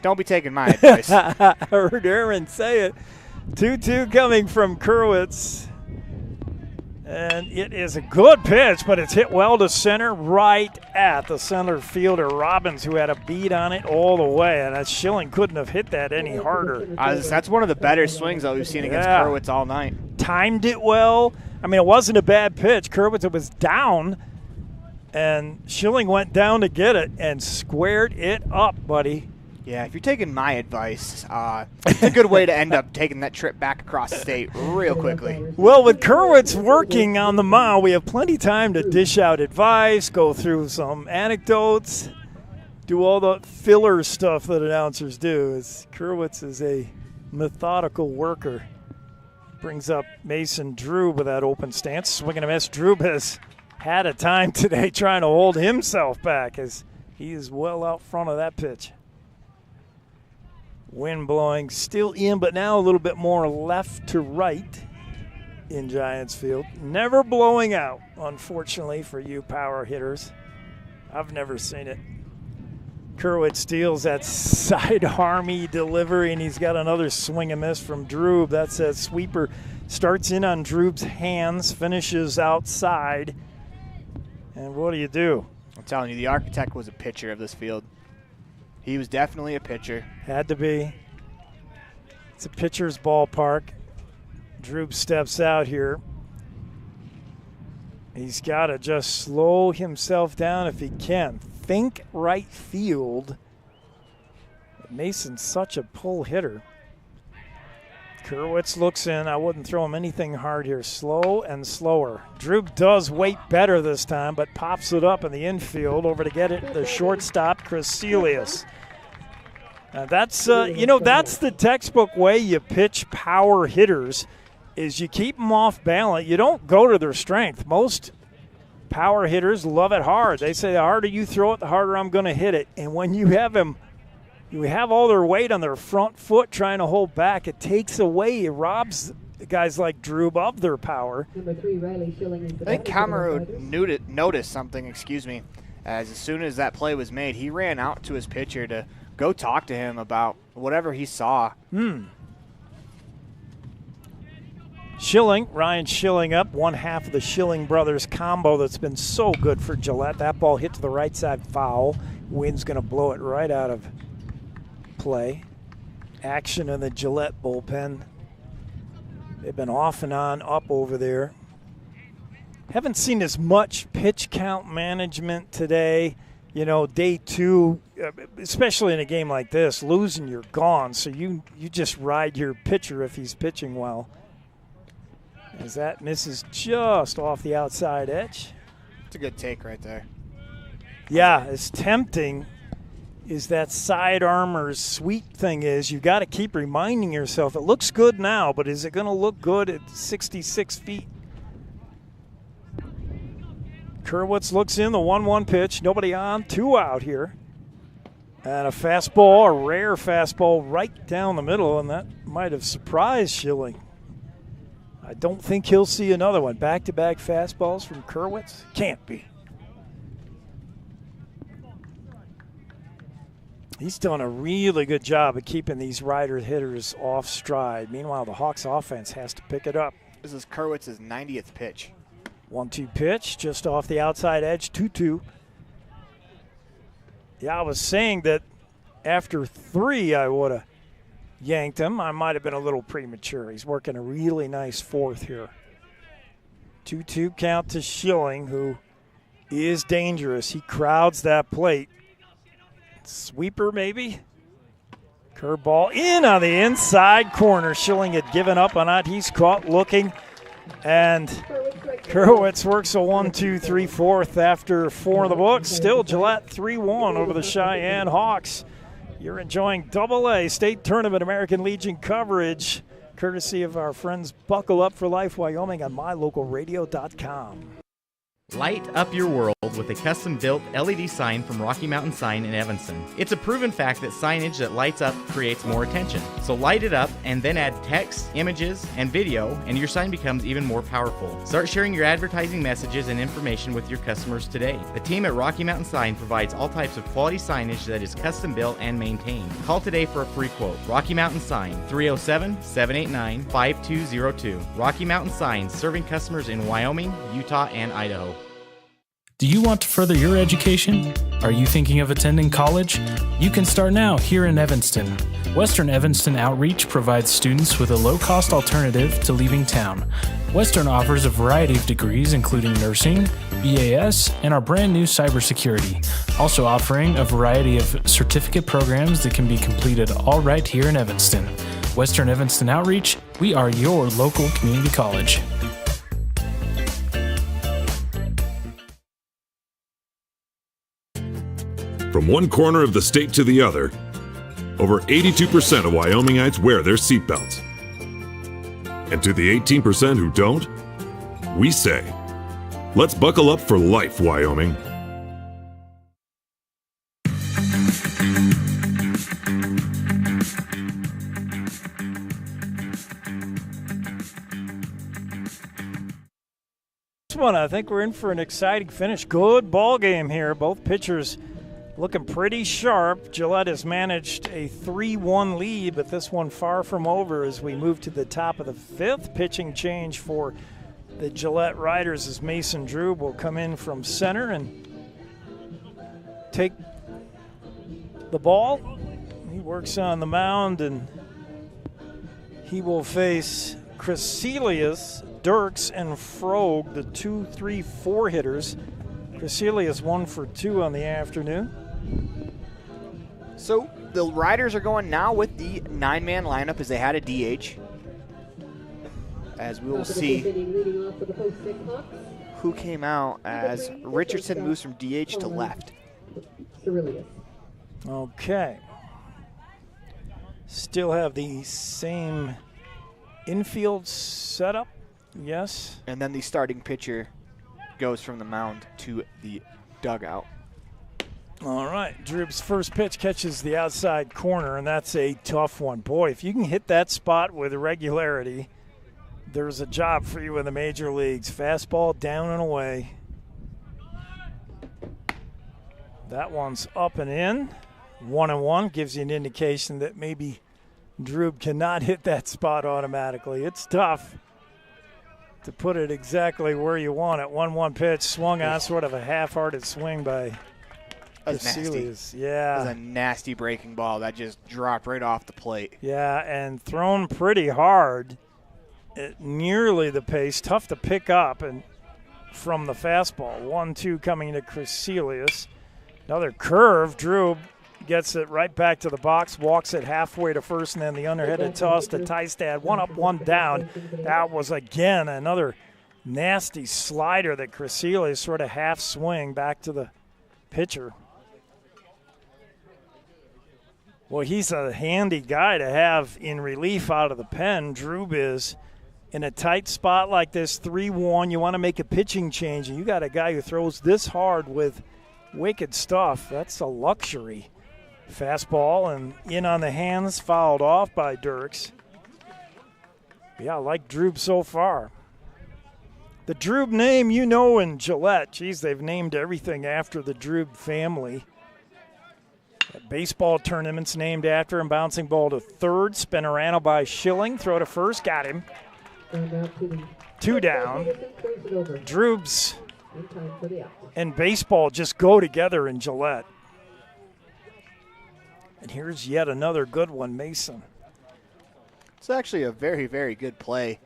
Don't be taking my advice.
I heard Aaron say it. 2-2 coming from Kerwitz. And it is a good pitch, but it's hit well to center, right at the center fielder, Robbins, who had a beat on it all the way. And that Schilling couldn't have hit that any harder.
That's one of the better swings that we've seen against Kerwitz all night.
Timed it well. I mean, it wasn't a bad pitch. Kerwitz was down, and Schilling went down to get it and squared it up, buddy.
Yeah, if you're taking my advice, it's a good way to end up taking that trip back across the state real quickly.
Well, with Kerwitz working on the mound, we have plenty of time to dish out advice, go through some anecdotes, do all the filler stuff that announcers do. Kerwitz is a methodical worker. Brings up Mason Drube with that open stance. Swing and a miss. Drube has had a time today trying to hold himself back as he is well out front of that pitch. Wind blowing still in, but now a little bit more left to right in Giants Field. Never blowing out, unfortunately, for you power hitters. I've never seen it. Kerwitz steals that side army delivery, and he's got another swing and miss from Drube. That's a sweeper. Starts in on Drube's hands, finishes outside. And what do?
I'm telling you, the architect was a pitcher of this field. He was definitely a pitcher.
Had to be. It's a pitcher's ballpark. Drube steps out here. He's got to just slow himself down if he can. Think right field. Mason's such a pull hitter. Kerwitz looks in. I wouldn't throw him anything hard here. Slow and slower. Drube does wait better this time, but pops it up in the infield over to get it. The shortstop, Crecelius. That's that's the textbook way you pitch power hitters, is you keep them off balance. You don't go to their strength. Most power hitters love it hard. They say the harder you throw it, the harder I'm going to hit it. And when you have them, you have all their weight on their front foot trying to hold back, it takes away, it robs guys like Drube of their power.
Number 3, Riley Schilling.
I think Cameron noticed something, as soon as that play was made, he ran out to his pitcher to go talk to him about whatever he saw.
Schilling, Ryan Schilling up, one half of the Schilling brothers combo that's been so good for Gillette. That ball hit to the right side, foul. Wind's going to blow it right out of play. Action in the Gillette bullpen. They've been off and on up over there. Haven't seen as much pitch count management today. Day 2, especially in a game like this, losing, you're gone. So you just ride your pitcher if he's pitching well. As that misses just off the outside edge.
It's a good take right there.
Yeah, as tempting as that side armor's sweet thing is, you got to keep reminding yourself, it looks good now, but is it going to look good at 66 feet? Kerwitz looks in, the 1-1 pitch. Nobody on, 2 out here. And a fastball, a rare fastball right down the middle, and that might have surprised Schilling. I don't think he'll see another one. Back-to-back fastballs from Kerwitz? Can't be. He's done a really good job of keeping these rider hitters off stride. Meanwhile, the Hawks offense has to pick it up.
This is Kerwitz's 90th pitch.
1-2 pitch, just off the outside edge, 2-2. Yeah, I was saying that after 3, I would have yanked him. I might have been a little premature. He's working a really nice 4th here. 2-2 count to Schilling, who is dangerous. He crowds that plate. Sweeper, maybe? Curveball in on the inside corner. Schilling had given up on it. He's caught looking. And Kerwitz works a 1-2-3 4th after 4 in the books. Still Gillette 3-1 over the Cheyenne Hawks. You're enjoying AA State Tournament American Legion coverage, courtesy of our friends Buckle Up for Life Wyoming on mylocalradio.com.
Light up your world with a custom-built LED sign from Rocky Mountain Sign in Evanston. It's a proven fact that signage that lights up creates more attention. So light it up and then add text, images, and video, and your sign becomes even more powerful. Start sharing your advertising messages and information with your customers today. The team at Rocky Mountain Sign provides all types of quality signage that is custom-built and maintained. Call today for a free quote. Rocky Mountain Sign, 307-789-5202. Rocky Mountain Sign, serving customers in Wyoming, Utah, and Idaho.
Do you want to further your education? Are you thinking of attending college? You can start now here in Evanston. Western Evanston Outreach provides students with a low-cost alternative to leaving town. Western offers a variety of degrees including nursing, BAS, and our brand new cybersecurity, also offering a variety of certificate programs that can be completed all right here in Evanston. Western Evanston Outreach, we are your local community college.
From one corner of the state to the other, over 82% of Wyomingites wear their seatbelts. And to the 18% who don't, we say, let's buckle up for life, Wyoming.
This one, I think we're in for an exciting finish. Good ball game here. Both pitchers looking pretty sharp. Gillette has managed a 3-1 lead, but this one far from over as we move to the top of the fifth. Pitching change for the Gillette Riders as Mason Drube will come in from center and take the ball. He works on the mound, and he will face Crecelius, Dirks, and Frog, the 2, 3, 4 hitters. Crecelius 1 for 2 on the afternoon.
So the Riders are going now with the 9-man lineup as they had a DH. As we will see who came out as Richardson moves from DH to left.
Okay. Still have the same infield setup, yes.
And then the starting pitcher goes from the mound to the dugout.
All right, Drube's first pitch catches the outside corner, and that's a tough one. Boy, if you can hit that spot with regularity, there's a job for you in the major leagues. Fastball down and away. That one's up and in. 1-1 gives you an indication that maybe Drube cannot hit that spot automatically. It's tough to put it exactly where you want it. 1-1 pitch, swung on, sort of a half-hearted swing by
Crecelius.
Yeah.
It was a nasty breaking ball that just dropped right off the plate.
Yeah, and thrown pretty hard at nearly the pace. Tough to pick up and from the fastball. 1-2 coming to Crecelius. Another curve. Drube gets it right back to the box, walks it halfway to first, and then the underhanded toss to Tystad. 1 up, 1 down. That was, again, another nasty slider that Crecelius sort of half swing back to the pitcher. Well, he's a handy guy to have in relief out of the pen. Drube is in a tight spot like this, 3-1. You want to make a pitching change, and you got a guy who throws this hard with wicked stuff. That's a luxury. Fastball and in on the hands, fouled off by Dirks. Yeah, I like Drube so far. The Drube name, you know, in Gillette. Geez, they've named everything after the Drube family. Baseball tournaments named after him. Bouncing ball to third. Spinorano by Schilling. Throw to first. Got him. 2 down. Drube's and baseball just go together in Gillette. And here's yet another good one, Mason.
It's actually a very, very good play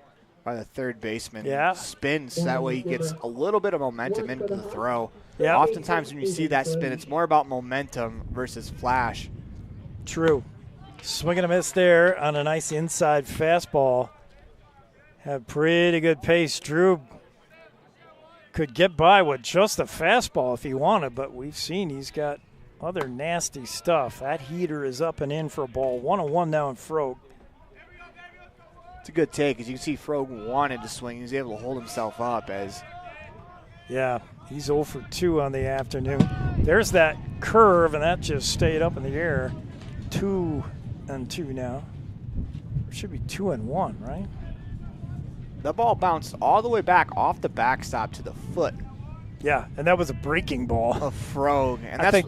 by the third baseman.
Yeah.
Spins, that way he gets a little bit of momentum into the throw.
Yeah.
Oftentimes when you see that spin, it's more about momentum versus flash.
True. Swing and a miss there on a nice inside fastball. Had pretty good pace. Drube could get by with just a fastball if he wanted, but we've seen he's got other nasty stuff. That heater is up and in for a ball. 1-1 now in Frog.
It's a good take, as you can see Frog wanted to swing. He was able to hold himself up as
Yeah, he's 0 for 2 on the afternoon. There's that curve, and that just stayed up in the air. 2 and 2 now. It should be 2 and 1, right?
The ball bounced all the way back off the backstop to the foot.
Yeah, and that was a breaking ball.
A frog. And that's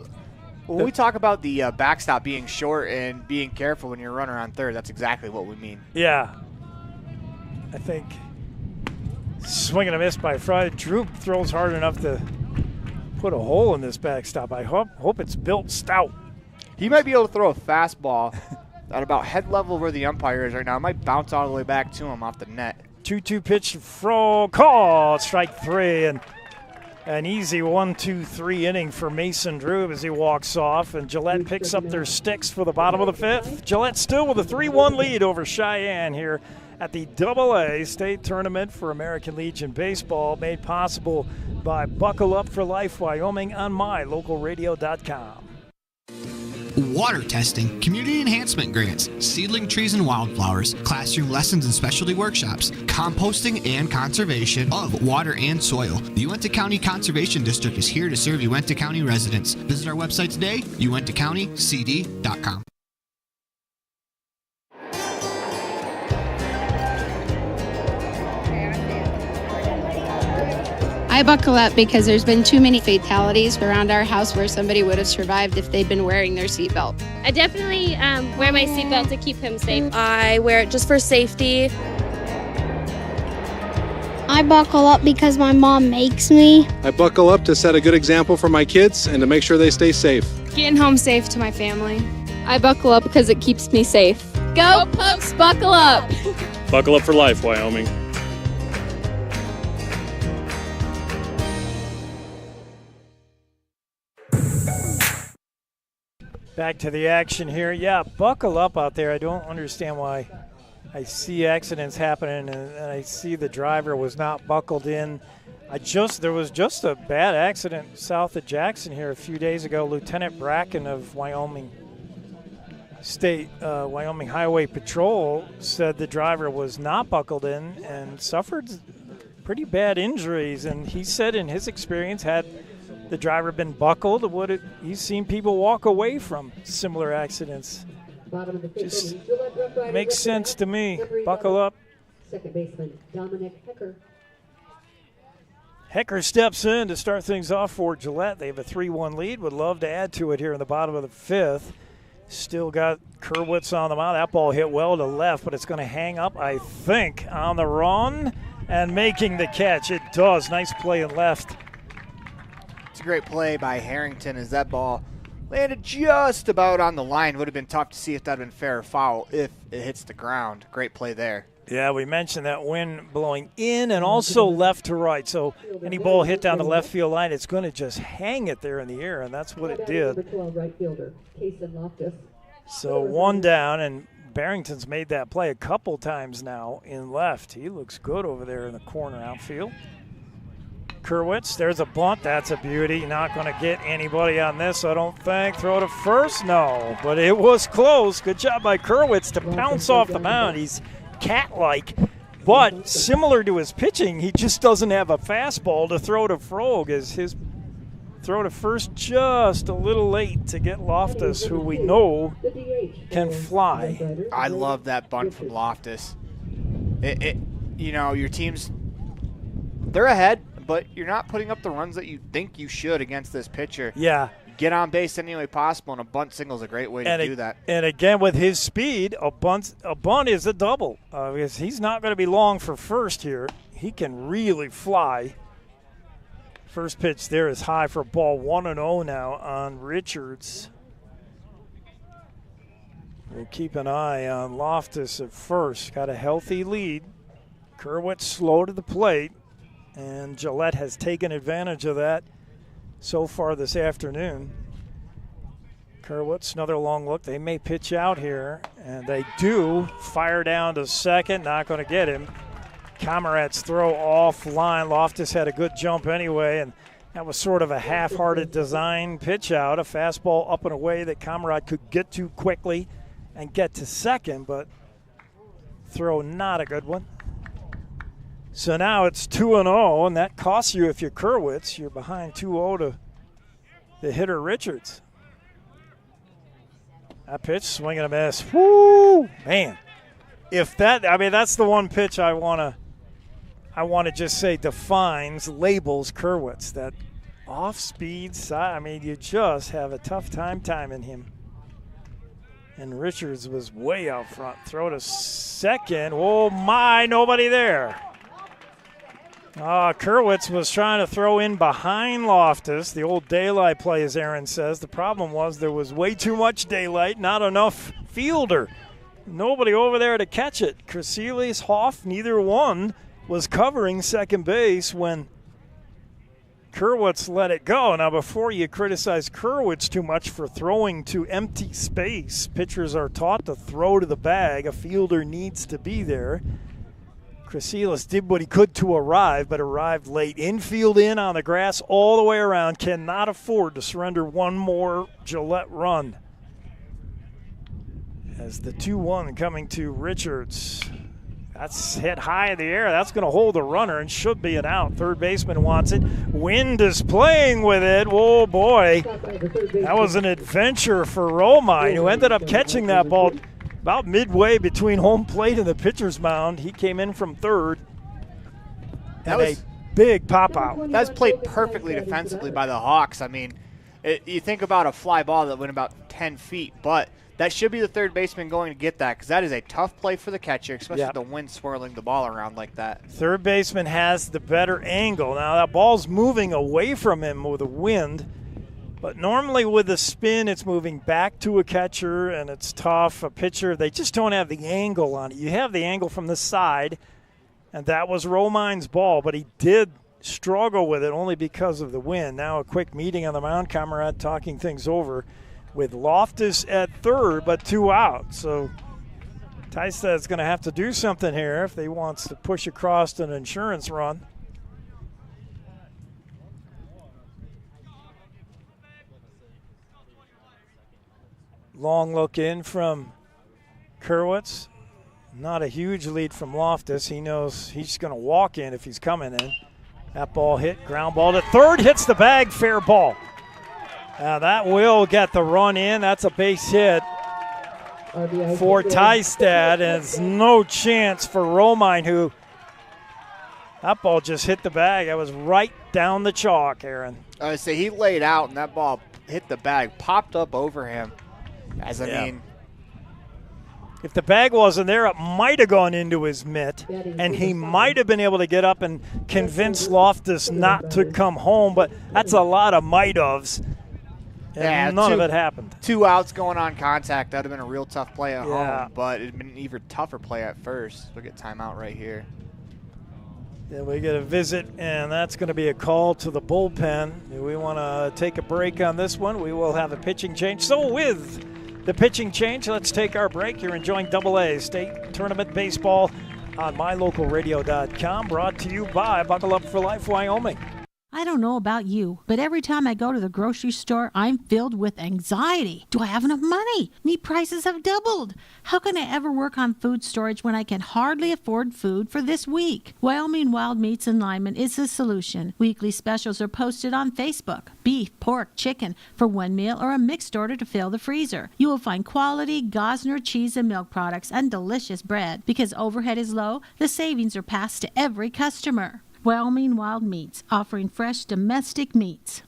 when we talk about the backstop being short and being careful when you're a runner on third, that's exactly what we mean.
Yeah. I think swing and a miss by Fry. Drew throws hard enough to put a hole in this backstop. I hope it's built stout.
He might be able to throw a fastball at about head level where the umpire is right now. It might bounce all the way back to him off the net.
2-2 pitch, frog call, strike 3, and an easy 1-2-3 inning for Mason Drew as he walks off, and Gillette picks up their sticks for the bottom of the 5th. Gillette still with a 3-1 lead over Cheyenne here at the AA State Tournament for American Legion Baseball, made possible by Buckle Up for Life Wyoming on mylocalradio.com.
Water testing, community enhancement grants, seedling trees and wildflowers, classroom lessons and specialty workshops, composting and conservation of water and soil. The Uintah County Conservation District is here to serve Uintah County residents. Visit our website today, uintahcountycd.com.
I buckle up because there's been too many fatalities around our house where somebody would have survived if they'd been wearing their seatbelt.
I definitely wear my seatbelt to keep him safe. I wear it just for safety.
I buckle up because my mom makes me.
I buckle up to set a good example for my kids and to make sure they stay safe.
Getting home safe to my family. I buckle up because it keeps me safe. Go Pokes, buckle up!
Buckle up for life, Wyoming.
Back to the action here. Yeah, buckle up out there. I don't understand why I see accidents happening and I see the driver was not buckled in. There was just a bad accident south of Jackson here a few days ago. Lieutenant Bracken of Wyoming State, Wyoming Highway Patrol said the driver was not buckled in and suffered pretty bad injuries. And he said in his experience, had the driver been buckled, he's seen people walk away from similar accidents. Just makes sense to me. Buckle up.
Second baseman Dominic Hecker.
Hecker steps in to start things off for Gillette. They have a 3-1 lead. Would love to add to it here in the bottom of the 5th. Still got Kerwitz on the mound. That ball hit well to left, but it's going to hang up, I think, on the run and making the catch. It does. Nice play in left.
It's a great play by Harrington as that ball landed just about on the line. Would have been tough to see if that had been fair or foul if it hits the ground. Great play there.
Yeah, we mentioned that wind blowing in and also left to right. So any ball hit down the left field line, it's going to just hang it there in the air, and that's what it did. So one down, and Barrington's made that play a couple times now in left. He looks good over there in the corner outfield. Kerwitz, there's a bunt. That's a beauty. Not going to get anybody on this, I don't think. Throw to first? No, but it was close. Good job by Kerwitz to pounce off the mound. He's cat-like, but similar to his pitching, he just doesn't have a fastball to throw to Frog, as his throw to first just a little late to get Loftus, who we know can fly.
I love that bunt from Loftus. Your team's, they're ahead, but you're not putting up the runs that you think you should against this pitcher.
Yeah.
Get on base any way possible, and a bunt single is a great way to do that.
And again, with his speed, a bunt is a double. Because he's not going to be long for first here. He can really fly. First pitch there is high for a ball. 1-0 now on Richards. We'll keep an eye on Loftus at first. Got a healthy lead. Kerwitz slow to the plate. And Gillette has taken advantage of that so far this afternoon. Kerwitz, another long look. They may pitch out here, and they do. Fire down to second, not going to get him. Comrade's throw offline. Loftus had a good jump anyway, and that was sort of a half-hearted design pitch out. A fastball up and away that Comrade could get to quickly and get to second, but throw not a good one. So now it's 2-0, and that costs you if you're Kerwitz. You're behind 2-0 to the hitter Richards. That pitch, swing and a miss. Woo! Man, that's the one pitch I want to just say defines, labels Kerwitz. That off-speed side, you just have a tough time timing him. And Richards was way out front. Throw to second. Oh, my, nobody there. Kerwitz was trying to throw in behind Loftus. The old daylight play, as Aaron says. The problem was there was way too much daylight, not enough fielder. Nobody over there to catch it. Krasilis, Hoff, neither one was covering second base when Kerwitz let it go. Now, before you criticize Kerwitz too much for throwing to empty space, pitchers are taught to throw to the bag. A fielder needs to be there. Krasilis did what he could to arrive, but arrived late. Infield in on the grass all the way around. Cannot afford to surrender one more Gillette run. As the 2-1 coming to Richards. That's hit high in the air. That's going to hold the runner and should be an out. Third baseman wants it. Wind is playing with it. Oh, boy. That was an adventure for Romine, who ended up catching that ball about midway between home plate and the pitcher's mound. He came in from third. That was a big pop-out.
That was played perfectly defensively by the Hawks. You think about a fly ball that went about 10 feet, but that should be the third baseman going to get that, because that is a tough play for the catcher, especially with the wind swirling the ball around like that.
Third baseman has the better angle. Now, that ball's moving away from him with the wind, but normally with the spin, it's moving back to a catcher, and it's tough. A pitcher, they just don't have the angle on it. You have the angle from the side, and that was Romine's ball, but he did struggle with it only because of the wind. Now a quick meeting on the mound, Camarade talking things over with Loftus at third, but 2 out. So Tystad's going to have to do something here if he wants to push across an insurance run. Long look in from Kerwitz. Not a huge lead from Loftus. He knows he's going to walk in if he's coming in. That ball hit, ground ball to third, hits the bag, fair ball. Now that will get the run in. That's a base hit for Tystad, and it's no chance for Romine, who that ball just hit the bag. That was right down the chalk, Aaron.
I say he laid out, and that ball hit the bag, popped up over him.
If the bag wasn't there, it might have gone into his mitt, and he might have been able to get up and convince Loftus not to come home, but that's a lot of might-ofs. And none of it happened.
2 outs going on contact. That would have been a real tough play at home, but it would have been an even tougher play at first. We'll get timeout right here.
Then we get a visit, and that's going to be a call to the bullpen. Do we want to take a break on this one? We will have a pitching change. So with the pitching change, let's take our break. You're enjoying AA State Tournament Baseball on MyLocalRadio.com, brought to you by Buckle Up for Life Wyoming.
I don't know about you, but every time I go to the grocery store, I'm filled with anxiety. Do I have enough money? Meat prices have doubled. How can I ever work on food storage when I can hardly afford food for this week? Wyoming Wild Meats and Lyman is the solution. Weekly specials are posted on Facebook. Beef, pork, chicken for one meal or a mixed order to fill the freezer. You will find quality Gosner cheese and milk products and delicious bread. Because overhead is low, the savings are passed to every customer. Wyoming Wild Meats, offering fresh domestic meats.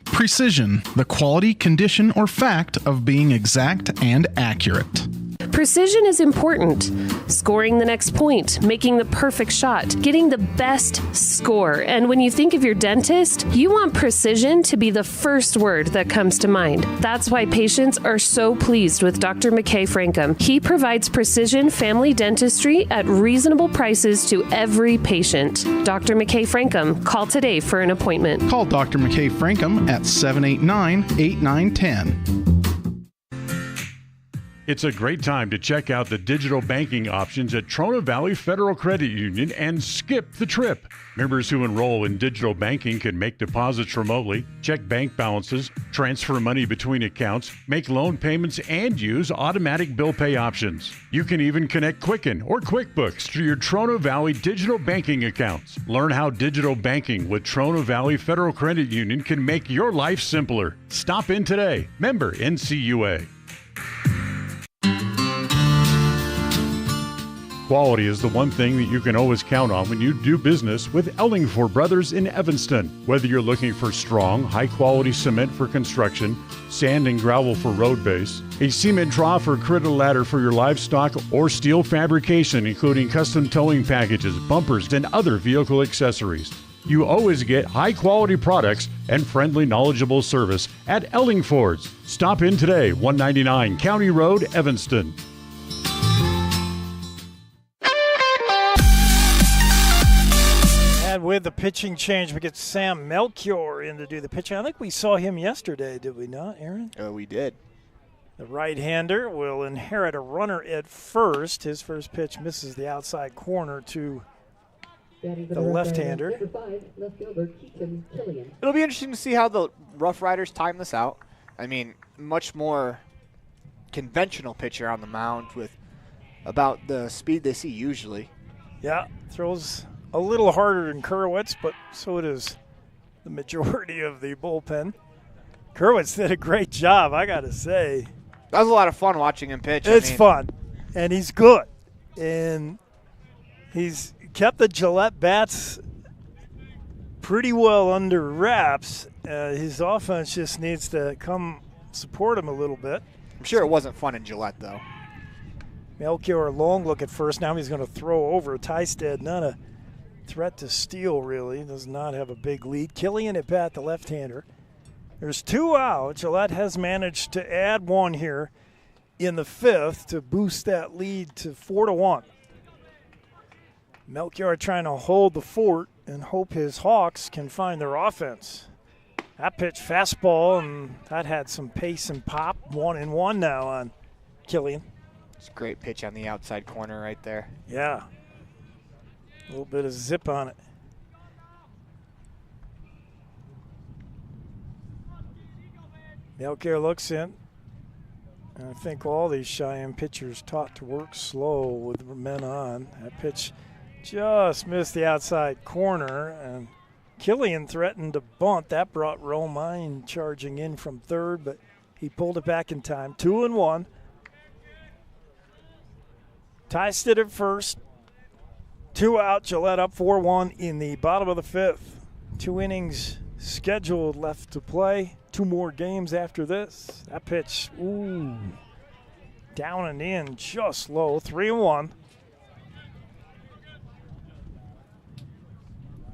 Precision, the quality, condition, or fact of being exact and accurate.
Precision is important. Scoring the next point, making the perfect shot, getting the best score. And when you think of your dentist, you want precision to be the first word that comes to mind. That's why patients are so pleased with Dr. McKay Frankum. He provides precision family dentistry at reasonable prices to every patient. Dr. McKay Frankum, call today for an appointment.
Call Dr. McKay Frankum at 789-8910.
It's a great time to check out the digital banking options at Trona Valley Federal Credit Union and skip the trip. Members who enroll in digital banking can make deposits remotely, check bank balances, transfer money between accounts, make loan payments, and use automatic bill pay options. You can even connect Quicken or QuickBooks to your Trona Valley digital banking accounts. Learn how digital banking with Trona Valley Federal Credit Union can make your life simpler. Stop in today. Member NCUA. Quality is the one thing that you can always count on when you do business with Ellingford Brothers in Evanston. Whether you're looking for strong, high-quality cement for construction, sand and gravel for road base, a cement trough or critter ladder for your livestock, or steel fabrication including custom towing packages, bumpers, and other vehicle accessories, you always get high-quality products and friendly, knowledgeable service at Ellingford's. Stop in today, 199 County Road, Evanston.
With the pitching change, we get Sam Melchior in to do the pitching. I think we saw him yesterday, did we not, Aaron?
We did.
The right-hander will inherit a runner at first. His first pitch misses the outside corner to the left-hander.
It'll be interesting to see how the Rough Riders time this out. I mean, much more conventional pitcher on the mound with about the speed they see usually.
Yeah, throws a little harder than Kerwitz, but so does the majority of the bullpen. Kerwitz did a great job, I got to say.
That was a lot of fun watching him pitch.
It's fun, and he's good. And he's kept the Gillette bats pretty well under wraps. His offense just needs to come support him a little bit.
I'm sure it wasn't fun in Gillette, though.
Melchior, long look at first. Now he's going to throw over. Tysted, not a threat to steal, really. Does not have a big lead. Killian at bat, the left-hander. There's 2 out. Gillette has managed to add one here in the 5th to boost that lead to 4-1. Melchior trying to hold the fort and hope his Hawks can find their offense. That pitch, fastball, and that had some pace and pop. 1-1 now on Killian.
It's a great pitch on the outside corner right there.
Yeah. A little bit of zip on it. Melchior looks in. And I think all these Cheyenne pitchers taught to work slow with men on. That pitch just missed the outside corner, and Killian threatened to bunt. That brought Romine charging in from third, but he pulled it back in time. 2-1. Tysted at first. 2 out, Gillette up 4-1 in the bottom of the 5th. 2 innings scheduled left to play. 2 more games after this. That pitch, down and in, just low. 3-1.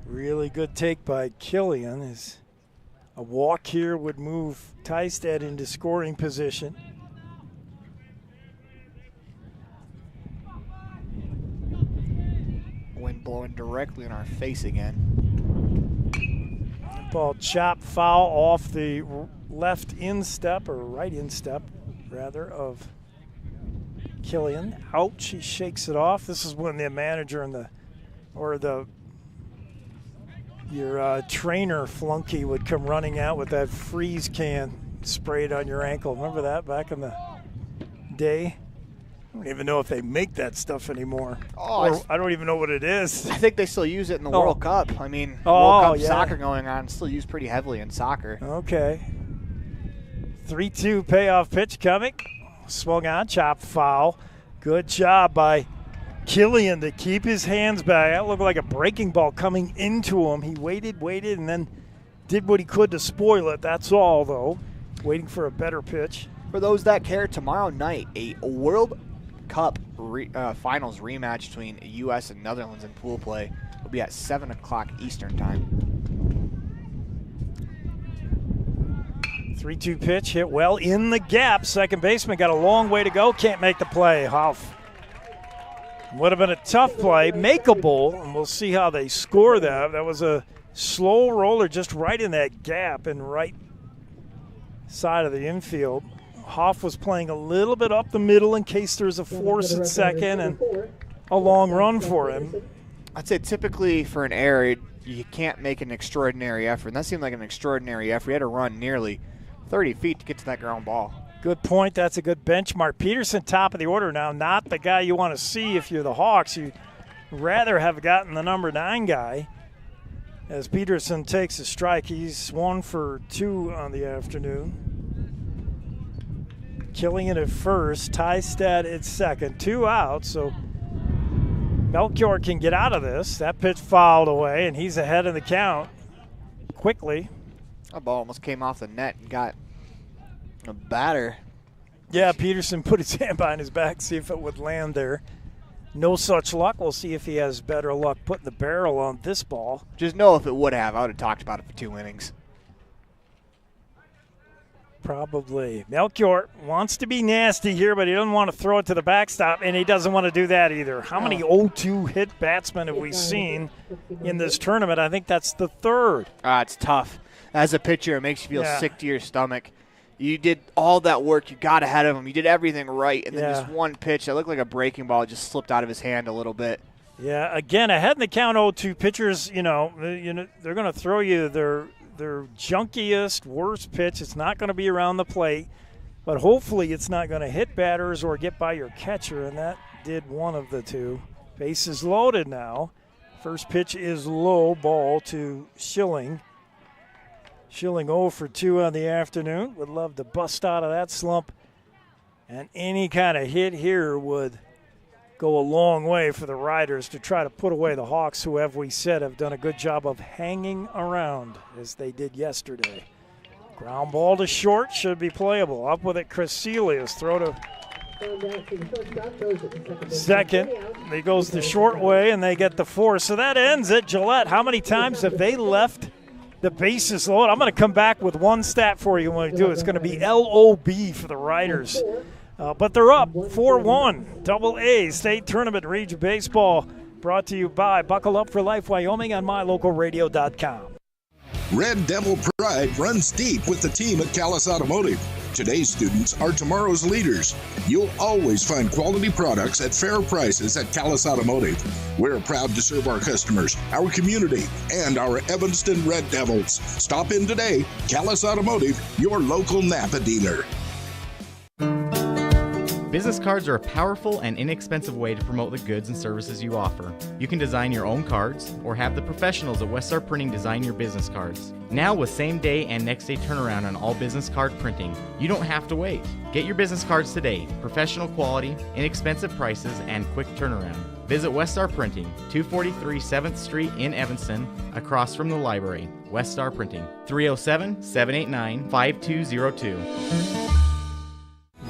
Really good take by Killian. As a walk here would move Tysted into scoring position.
Wind blowing directly in our face again.
Ball chopped foul off the left instep, or right instep, rather, of Killian. Ouch, he shakes it off. This is when the manager and your trainer flunky would come running out with that freeze can sprayed on your ankle. Remember that back in the day? I don't even know if they make that stuff anymore. I don't even know what it is.
I think they still use it in the World Cup. I mean, World Cup soccer going on, still used pretty heavily in soccer.
Okay. 3-2 payoff pitch coming. Swung on, chopped foul. Good job by Killian to keep his hands back. That looked like a breaking ball coming into him. He waited, and then did what he could to spoil it. That's all, though. Waiting for a better pitch.
For those that care, tomorrow night, a World Cup finals rematch between U.S. and Netherlands in pool play will be at 7 o'clock Eastern time.
3-2 pitch hit well in the gap. Second baseman got a long way to go. Can't make the play. Hoff. Would have been a tough play. Makeable, and we'll see how they score that. That was a slow roller just right in that gap and right side of the infield. Hoff was playing a little bit up the middle in case there's a force at second and a long run for him.
I'd say typically for an error, you can't make an extraordinary effort. And that seemed like an extraordinary effort. He had to run nearly 30 feet to get to that ground ball.
Good point. That's a good benchmark. Peterson, top of the order now, not the guy you want to see if you're the Hawks. You'd rather have gotten the number 9 guy. As Peterson takes a strike, he's 1 for 2 on the afternoon. Killian at first, Tystad at second, 2 out, so Melchior can get out of this. That pitch fouled away, and he's ahead in the count quickly.
That ball almost came off the net and got a batter.
Yeah, Peterson put his hand behind his back, see if it would land there. No such luck. We'll see if he has better luck putting the barrel on this ball.
Just know if it would have, I would have talked about it for 2 innings.
Probably. Melchior wants to be nasty here, but he doesn't want to throw it to the backstop, and he doesn't want to do that either. How many 0-2 hit batsmen have we seen in this tournament? I think that's the 3rd.
It's tough. As a pitcher, it makes you feel sick to your stomach. You did all that work. You got ahead of him. You did everything right, and then just one pitch that looked like a breaking ball just slipped out of his hand a little bit.
Yeah, again, ahead in the count 0-2. Pitchers, they're going to throw you their junkiest, worst pitch. It's not going to be around the plate, but hopefully it's not going to hit batters or get by your catcher, and that did one of the two. Bases loaded now. First pitch is low, ball to Schilling. Schilling 0 for 2 on the afternoon. Would love to bust out of that slump, and any kind of hit here would go a long way for the Riders to try to put away the Hawks, who, as we said, have done a good job of hanging around as they did yesterday. Ground ball to short, should be playable. Up with it, Chris Celius. Throw to second. He goes the short way, and they get the 4. So that ends it. Gillette, how many times have they left the bases loaded? I'm going to come back with one stat for you when we do. It's going to be LOB for the Riders. But they're up 4-1. Double-A State Tournament Region Baseball brought to you by Buckle Up for Life Wyoming on mylocalradio.com.
Red Devil pride runs deep with the team at Callis Automotive. Today's students are tomorrow's leaders. You'll always find quality products at fair prices at Callis Automotive. We're proud to serve our customers, our community, and our Evanston Red Devils. Stop in today. Callis Automotive, your local Napa dealer.
Business cards are a powerful and inexpensive way to promote the goods and services you offer. You can design your own cards or have the professionals at Westar Printing design your business cards. Now with same-day and next-day turnaround on all business card printing, you don't have to wait. Get your business cards today. Professional quality, inexpensive prices, and quick turnaround. Visit Westar Printing, 243 7th Street in Evanston, across from the library. Westar Printing, 307-789-5202.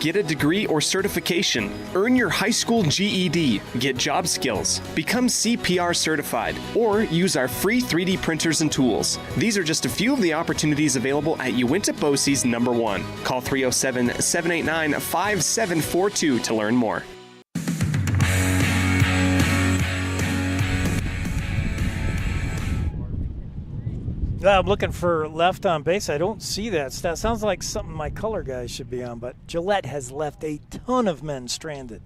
Get a degree or certification. Earn your high school GED. Get job skills. Become CPR certified. Or use our free 3D printers and tools. These are just a few of the opportunities available at Uinta BOCES number 1. Call 307-789-5742 to learn more.
I'm looking for left on base. I don't see that stat. Sounds like something my color guys should be on, but Gillette has left a ton of men stranded.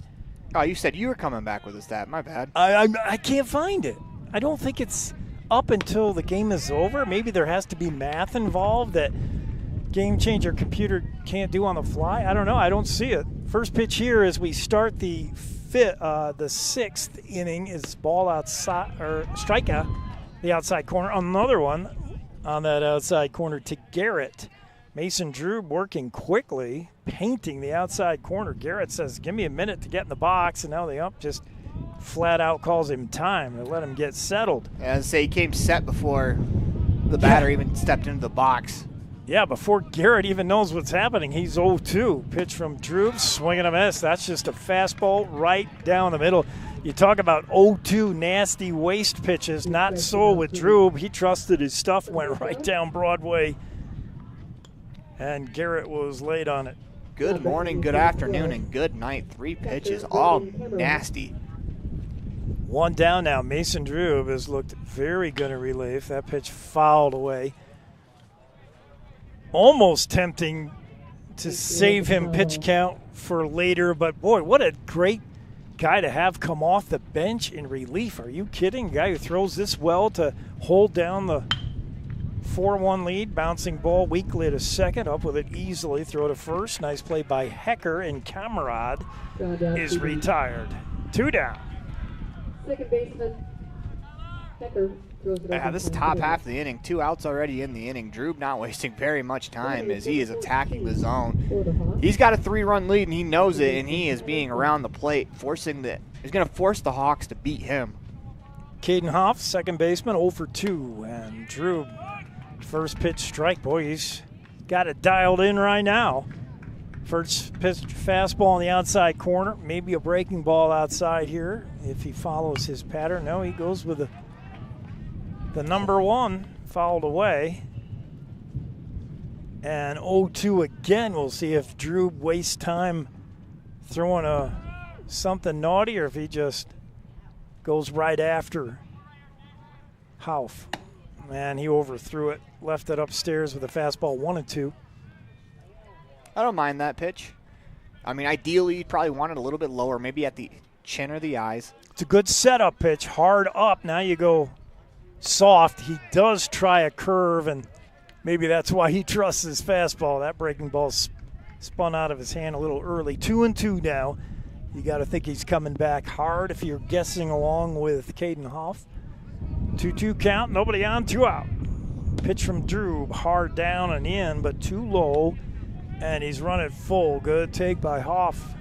Oh, you said you were coming back with a stat. My bad.
I can't find it. I don't think it's up until the game is over. Maybe there has to be math involved that Game Changer computer can't do on the fly. I don't know. I don't see it. First pitch here as we start the 6th inning is ball outside, or strikeout, the outside corner. Another one on that outside corner to Garrett. Mason Drew working quickly, painting the outside corner. Garrett says, give me a minute to get in the box, and now the ump just flat out calls him time to let him get settled.
As I say, he came set before the batter even stepped into the box.
Yeah, before Garrett even knows what's happening, he's 0-2. Pitch from Drew, swinging a miss. That's just a fastball right down the middle. You talk about 0-2 nasty waste pitches, not so with Drew. He trusted his stuff, went right down Broadway, and Garrett was late on it.
Good morning, good afternoon, and good night. 3 pitches, all nasty.
One down now. Mason Drew has looked very good in relief. That pitch fouled away. Almost tempting to save him pitch count for later. But, boy, what a great guy to have come off the bench in relief. Are you kidding? A guy who throws this well to hold down the 4-1 lead. Bouncing ball weakly to second. Up with it easily. Throw to first. Nice play by Hecker, and Camarade is retired. 2 down.
Second baseman, Hecker.
Yeah, this is top half of the inning. 2 outs already in the inning. Drew not wasting very much time as he is attacking the zone. He's got a 3-run lead, and he knows it, and he is being around the plate, he's going to force the Hawks to beat him.
Caden Hoff, second baseman, 0 for 2. And Drew, first pitch strike. Boy, he's got it dialed in right now. First pitch fastball on the outside corner. Maybe a breaking ball outside here if he follows his pattern. No, he goes with the number 1, fouled away. And 0-2 again. We'll see if Drew wastes time throwing something naughty or if he just goes right after Hauff. Man, he overthrew it. Left it upstairs with a fastball 1-2.
I don't mind that pitch. I mean, ideally, you'd probably want it a little bit lower, maybe at the chin or the eyes.
It's a good setup pitch. Hard up. Now you go soft. He does try a curve, and maybe that's why he trusts his fastball. That breaking ball spun out of his hand a little early. 2-2 now. You got to think he's coming back hard if you're guessing along with Caden Hoff. 2-2 count. Nobody on, 2 out. Pitch from Drew. Hard down and in, but too low. And he's running full. Good take by Hoff,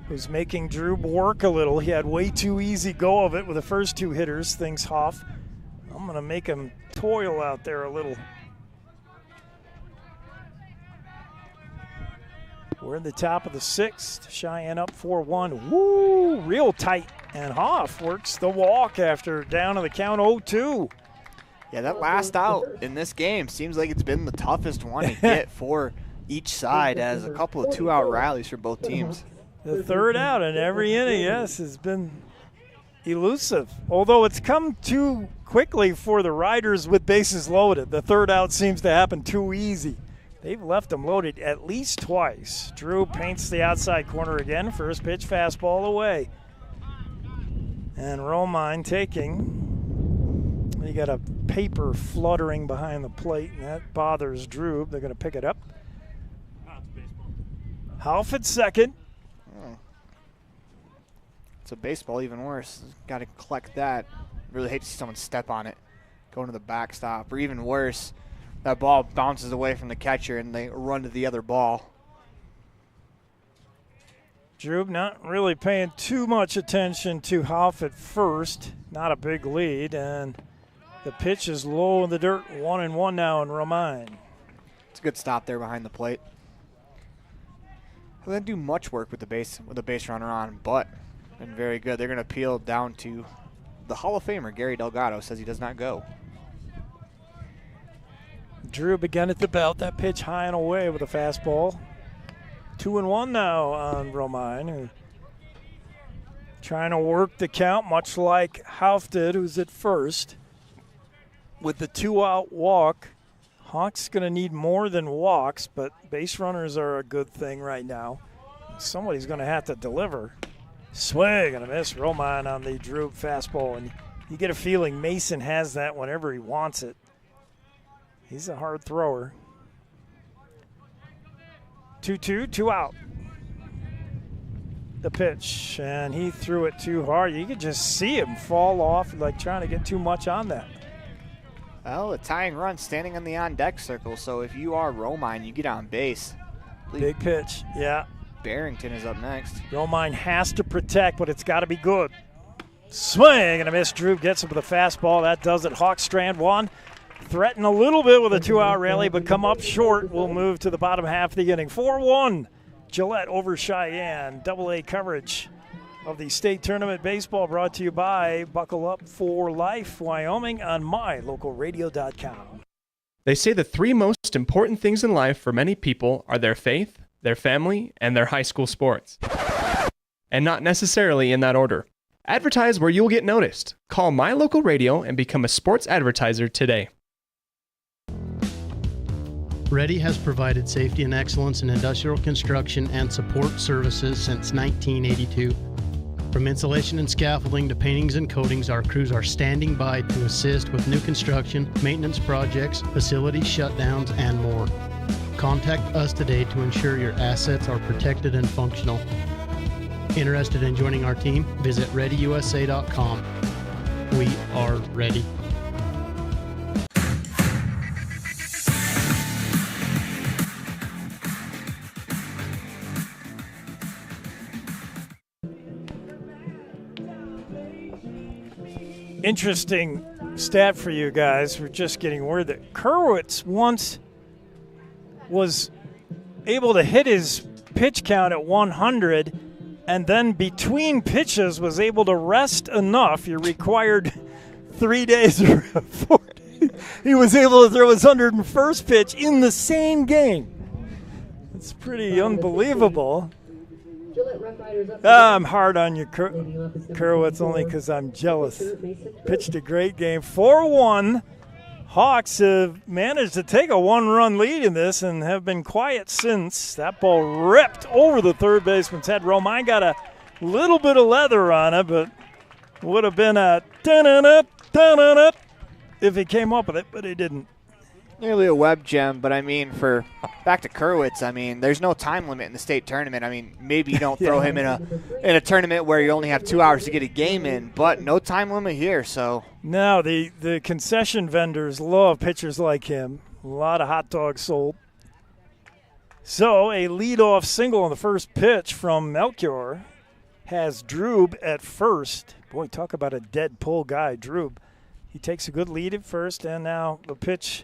who's making Drew work a little. He had way too easy go of it with the first 2 hitters, thinks Hoff. I'm going to make him toil out there a little. We're in the top of the 6th. Cheyenne up 4-1. Woo! Real tight. And Hoff works the walk after down to the count 0-2.
Yeah, that last out in this game seems like it's been the toughest one to get for each side, as a couple of 2-out rallies for both teams.
The third out in every inning, yes, has been elusive. Although it's come too quickly for the Riders with bases loaded. The third out seems to happen too easy. They've left them loaded at least twice. Drew paints the outside corner again. First pitch, fastball away. And Romine taking. You got a paper fluttering behind the plate, and that bothers Drew. They're going to pick it up. Hauff at second.
It's a baseball, even worse. Got to collect that. Really hate to see someone step on it, going to the backstop, or even worse, that ball bounces away from the catcher and they run to the other ball.
Drew not really paying too much attention to Hauff at first. Not a big lead, and the pitch is low in the dirt. 1-1 now in Romine.
It's a good stop there behind the plate. They didn't do much work with the base runner on, but been very good. They're going to appeal down to the Hall of Famer, Gary Delgado, says he does not go.
Drew began at the belt. That pitch high and away with a fastball. 2-1 now on Romine. Trying to work the count, much like Hauff did, who's at first. With the 2-out walk, Hawks going to need more than walks, but base runners are a good thing right now. Somebody's going to have to deliver. Swing and a miss. Romine on the Drew fastball, and you get a feeling Mason has that whenever he wants it. He's a hard thrower. 2-2, 2 out. The pitch, and he threw it too hard. You could just see him fall off, like trying to get too much on that.
Well, a tying run standing on the on-deck circle, so if you are Romine, you get on base.
Big pitch, yeah.
Barrington is up next.
Romine has to protect, but it's got to be good. Swing and a miss. Drew gets him with a fastball. That does it. Hawks strand one. Threaten a little bit with a 2-out rally, but come up short. We'll move to the bottom half of the inning. 4-1, Gillette over Cheyenne. Double-A coverage of the state tournament baseball brought to you by Buckle Up for Life, Wyoming on mylocalradio.com.
They say the 3 most important things in life for many people are their faith, their family, and their high school sports. And not necessarily in that order. Advertise where you'll get noticed. Call My Local Radio and become a sports advertiser today.
Ready has provided safety and excellence in industrial construction and support services since 1982. From insulation and scaffolding to paintings and coatings, our crews are standing by to assist with new construction, maintenance projects, facility shutdowns, and more. Contact us today to ensure your assets are protected and functional. Interested in joining our team? Visit ReadyUSA.com. We are ready.
Interesting stat for you guys. We're just getting word that Kerwitz once was able to hit his pitch count at 100, and then between pitches was able to rest enough. You're required 3 days before he was able to throw his 101st pitch in the same game. It's pretty unbelievable. I'm hard on you, Kerwitz, only because I'm jealous. Pitched a great game. 4-1. Hawks have managed to take a 1-run lead in this and have been quiet since. That ball ripped over the third baseman's head. Romine got a little bit of leather on it, but would have been a dun-dun-up if he came up with it, but he didn't.
Nearly a web gem, but I mean, for back to Kerwitz, I mean, there's no time limit in the state tournament. I mean, maybe you don't throw him in a tournament where you only have 2 hours to get a game in, but no time limit here. So
no, the concession vendors love pitchers like him. A lot of hot dogs sold. So a leadoff single on the first pitch from Melchior has Drube at first. Boy, talk about a dead pull guy, Drube. He takes a good lead at first, and now the pitch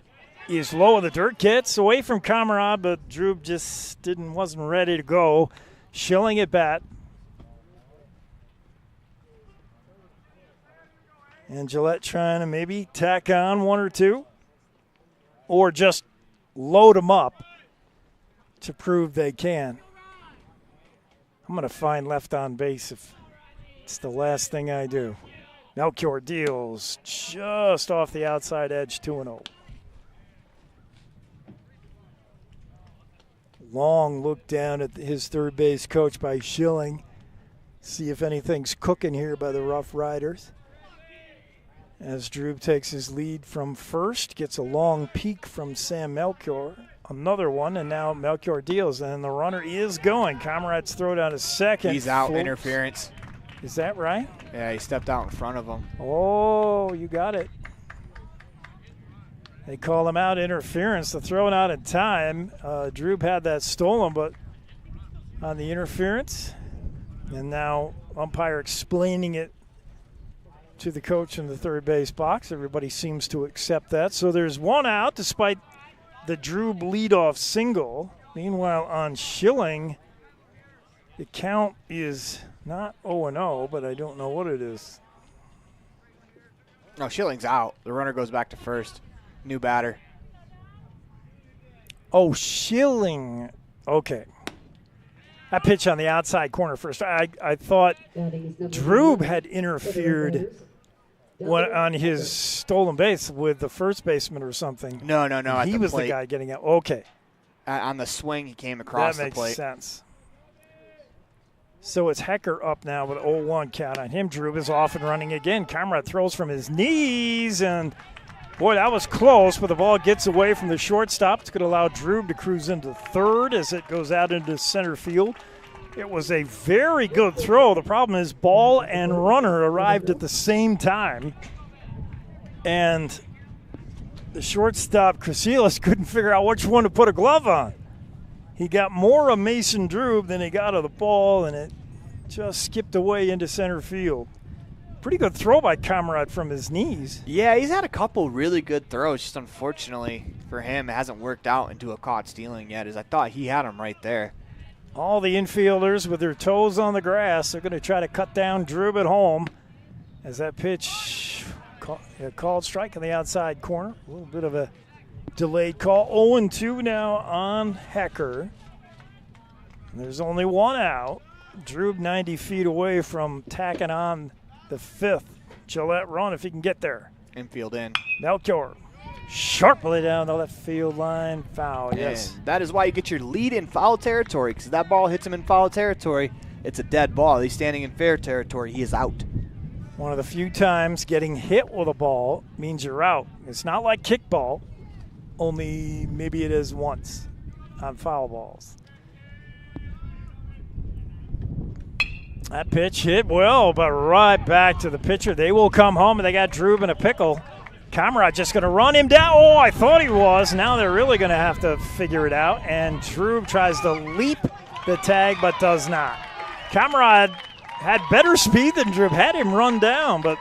is low in the dirt. Gets away from Kamerad, but Drube just wasn't ready to go. Schilling at bat. And Gillette trying to maybe tack on 1 or 2, or just load them up to prove they can. I'm going to find left on base if it's the last thing I do. Melchior deals just off the outside edge, 2-0. Long look down at his third base coach by Schilling. See if anything's cooking here by the Rough Riders. As Drube takes his lead from first, gets a long peek from Sam Melchior. Another one, and now Melchior deals, and the runner is going. Comrade's throw down to second.
He's out, interference.
Is that right?
Yeah, he stepped out in front of him.
Oh, you got it. They call him out, interference. The throw out in time. Drube had that stolen, but on the interference. And now umpire explaining it to the coach in the third base box. Everybody seems to accept that. So there's 1 out despite the Drube leadoff single. Meanwhile, on Schilling, the count is not 0-0, but I don't know what it is.
No, Schilling's out. The runner goes back to first. New batter.
Oh, Schilling. Okay. That pitch on the outside corner first. I thought Drube had interfered on his stolen base with the first baseman or something.
No.
He was the guy getting out. Okay.
On the swing, he came across the plate.
That makes sense. So it's Hecker up now with 0-1 count on him. Drube is off and running again. Comrade throws from his knees, and boy, that was close, but the ball gets away from the shortstop. It's going to allow Drube to cruise into third as it goes out into center field. It was a very good throw. The problem is ball and runner arrived at the same time, and the shortstop, Krasilis, couldn't figure out which one to put a glove on. He got more of Mason Drube than he got of the ball, and it just skipped away into center field. Pretty good throw by Comrade from his knees.
Yeah, he's had a couple really good throws. Just unfortunately for him, it hasn't worked out into a caught stealing yet, as I thought he had him right there.
All the infielders with their toes on the grass. They're going to try to cut down Drube at home as that pitch called strike on the outside corner. A little bit of a delayed call. 0-2 now on Hecker. There's only 1 out. Drube 90 feet away from tacking on the 5th Gillette run if he can get there.
Infield in.
Melchior sharply down the left field line. Foul, yes.
And that is why you get your lead in foul territory, because that ball hits him in foul territory. It's a dead ball. He's standing in fair territory. He is out.
One of the few times getting hit with a ball means you're out. It's not like kickball, only maybe it is once on foul balls. That pitch hit well, but right back to the pitcher. They will come home, and they got Drube in a pickle. Comrade just going to run him down. Oh, I thought he was. Now they're really going to have to figure it out, and Drube tries to leap the tag but does not. Comrade had better speed than Drube, had him run down, but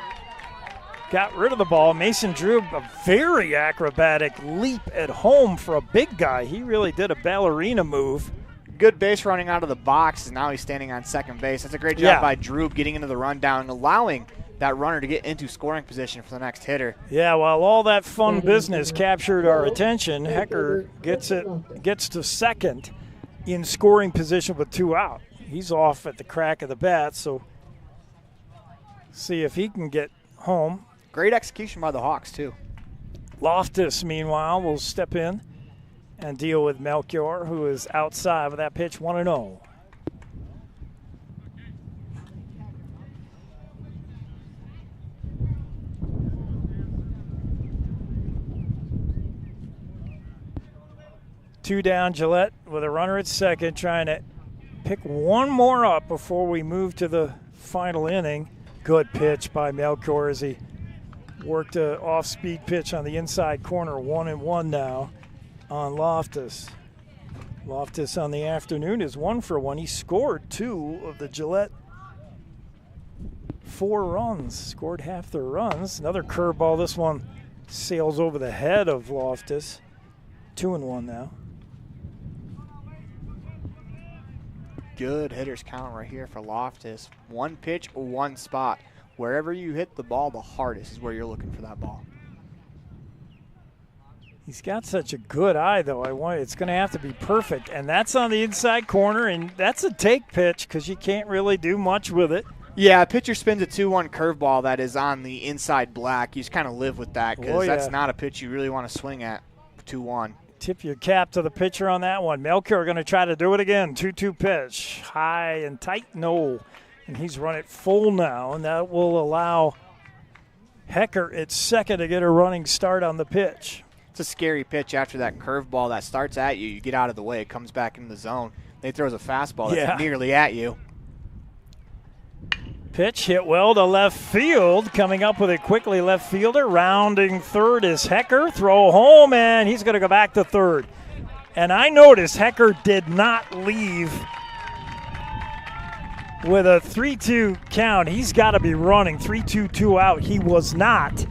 got rid of the ball. Mason Drube, a very acrobatic leap at home for a big guy. He really did a ballerina move.
Good base running out of the box, and now he's standing on second base. That's a great job by Drube getting into the rundown and allowing that runner to get into scoring position for the next hitter.
Yeah, while all that fun business captured our attention, Hecker gets to second in scoring position with 2 out. He's off at the crack of the bat, so see if he can get home.
Great execution by the Hawks, too.
Loftus, meanwhile, will step in and deal with Melchior, who is outside with that pitch, 1-0. Two down, Gillette with a runner at second, trying to pick one more up before we move to the final inning. Good pitch by Melchior as he worked an off-speed pitch on the inside corner, 1-1 now on Loftus. Loftus on the afternoon is 1 for 1. He scored 2 of the Gillette 4 runs, scored half their runs. Another curveball. This one sails over the head of Loftus. 2-1 now.
Good hitters count right here for Loftus. 1 pitch, 1 spot. Wherever you hit the ball the hardest is where you're looking for that ball.
He's got such a good eye, though. It's going to have to be perfect, and that's on the inside corner, and that's a take pitch because you can't really do much with it.
Yeah, pitcher spins a 2-1 curveball that is on the inside black. You just kind of live with that because that's not a pitch you really want to swing at 2-1.
Tip your cap to the pitcher on that one. Melchior going to try to do it again. 2-2 pitch. High and tight, no. And he's run it full now, and that will allow Hecker at second to get a running start on the pitch.
It's a scary pitch after that curveball that starts at you. You get out of the way. It comes back into the zone. Then he throws a fastball that's nearly at you.
Pitch hit well to left field. Coming up with it quickly, left fielder. Rounding third is Hecker. Throw home, and he's going to go back to third. And I noticed Hecker did not leave with a 3-2 count. He's got to be running 3-2, 2 out. He was not.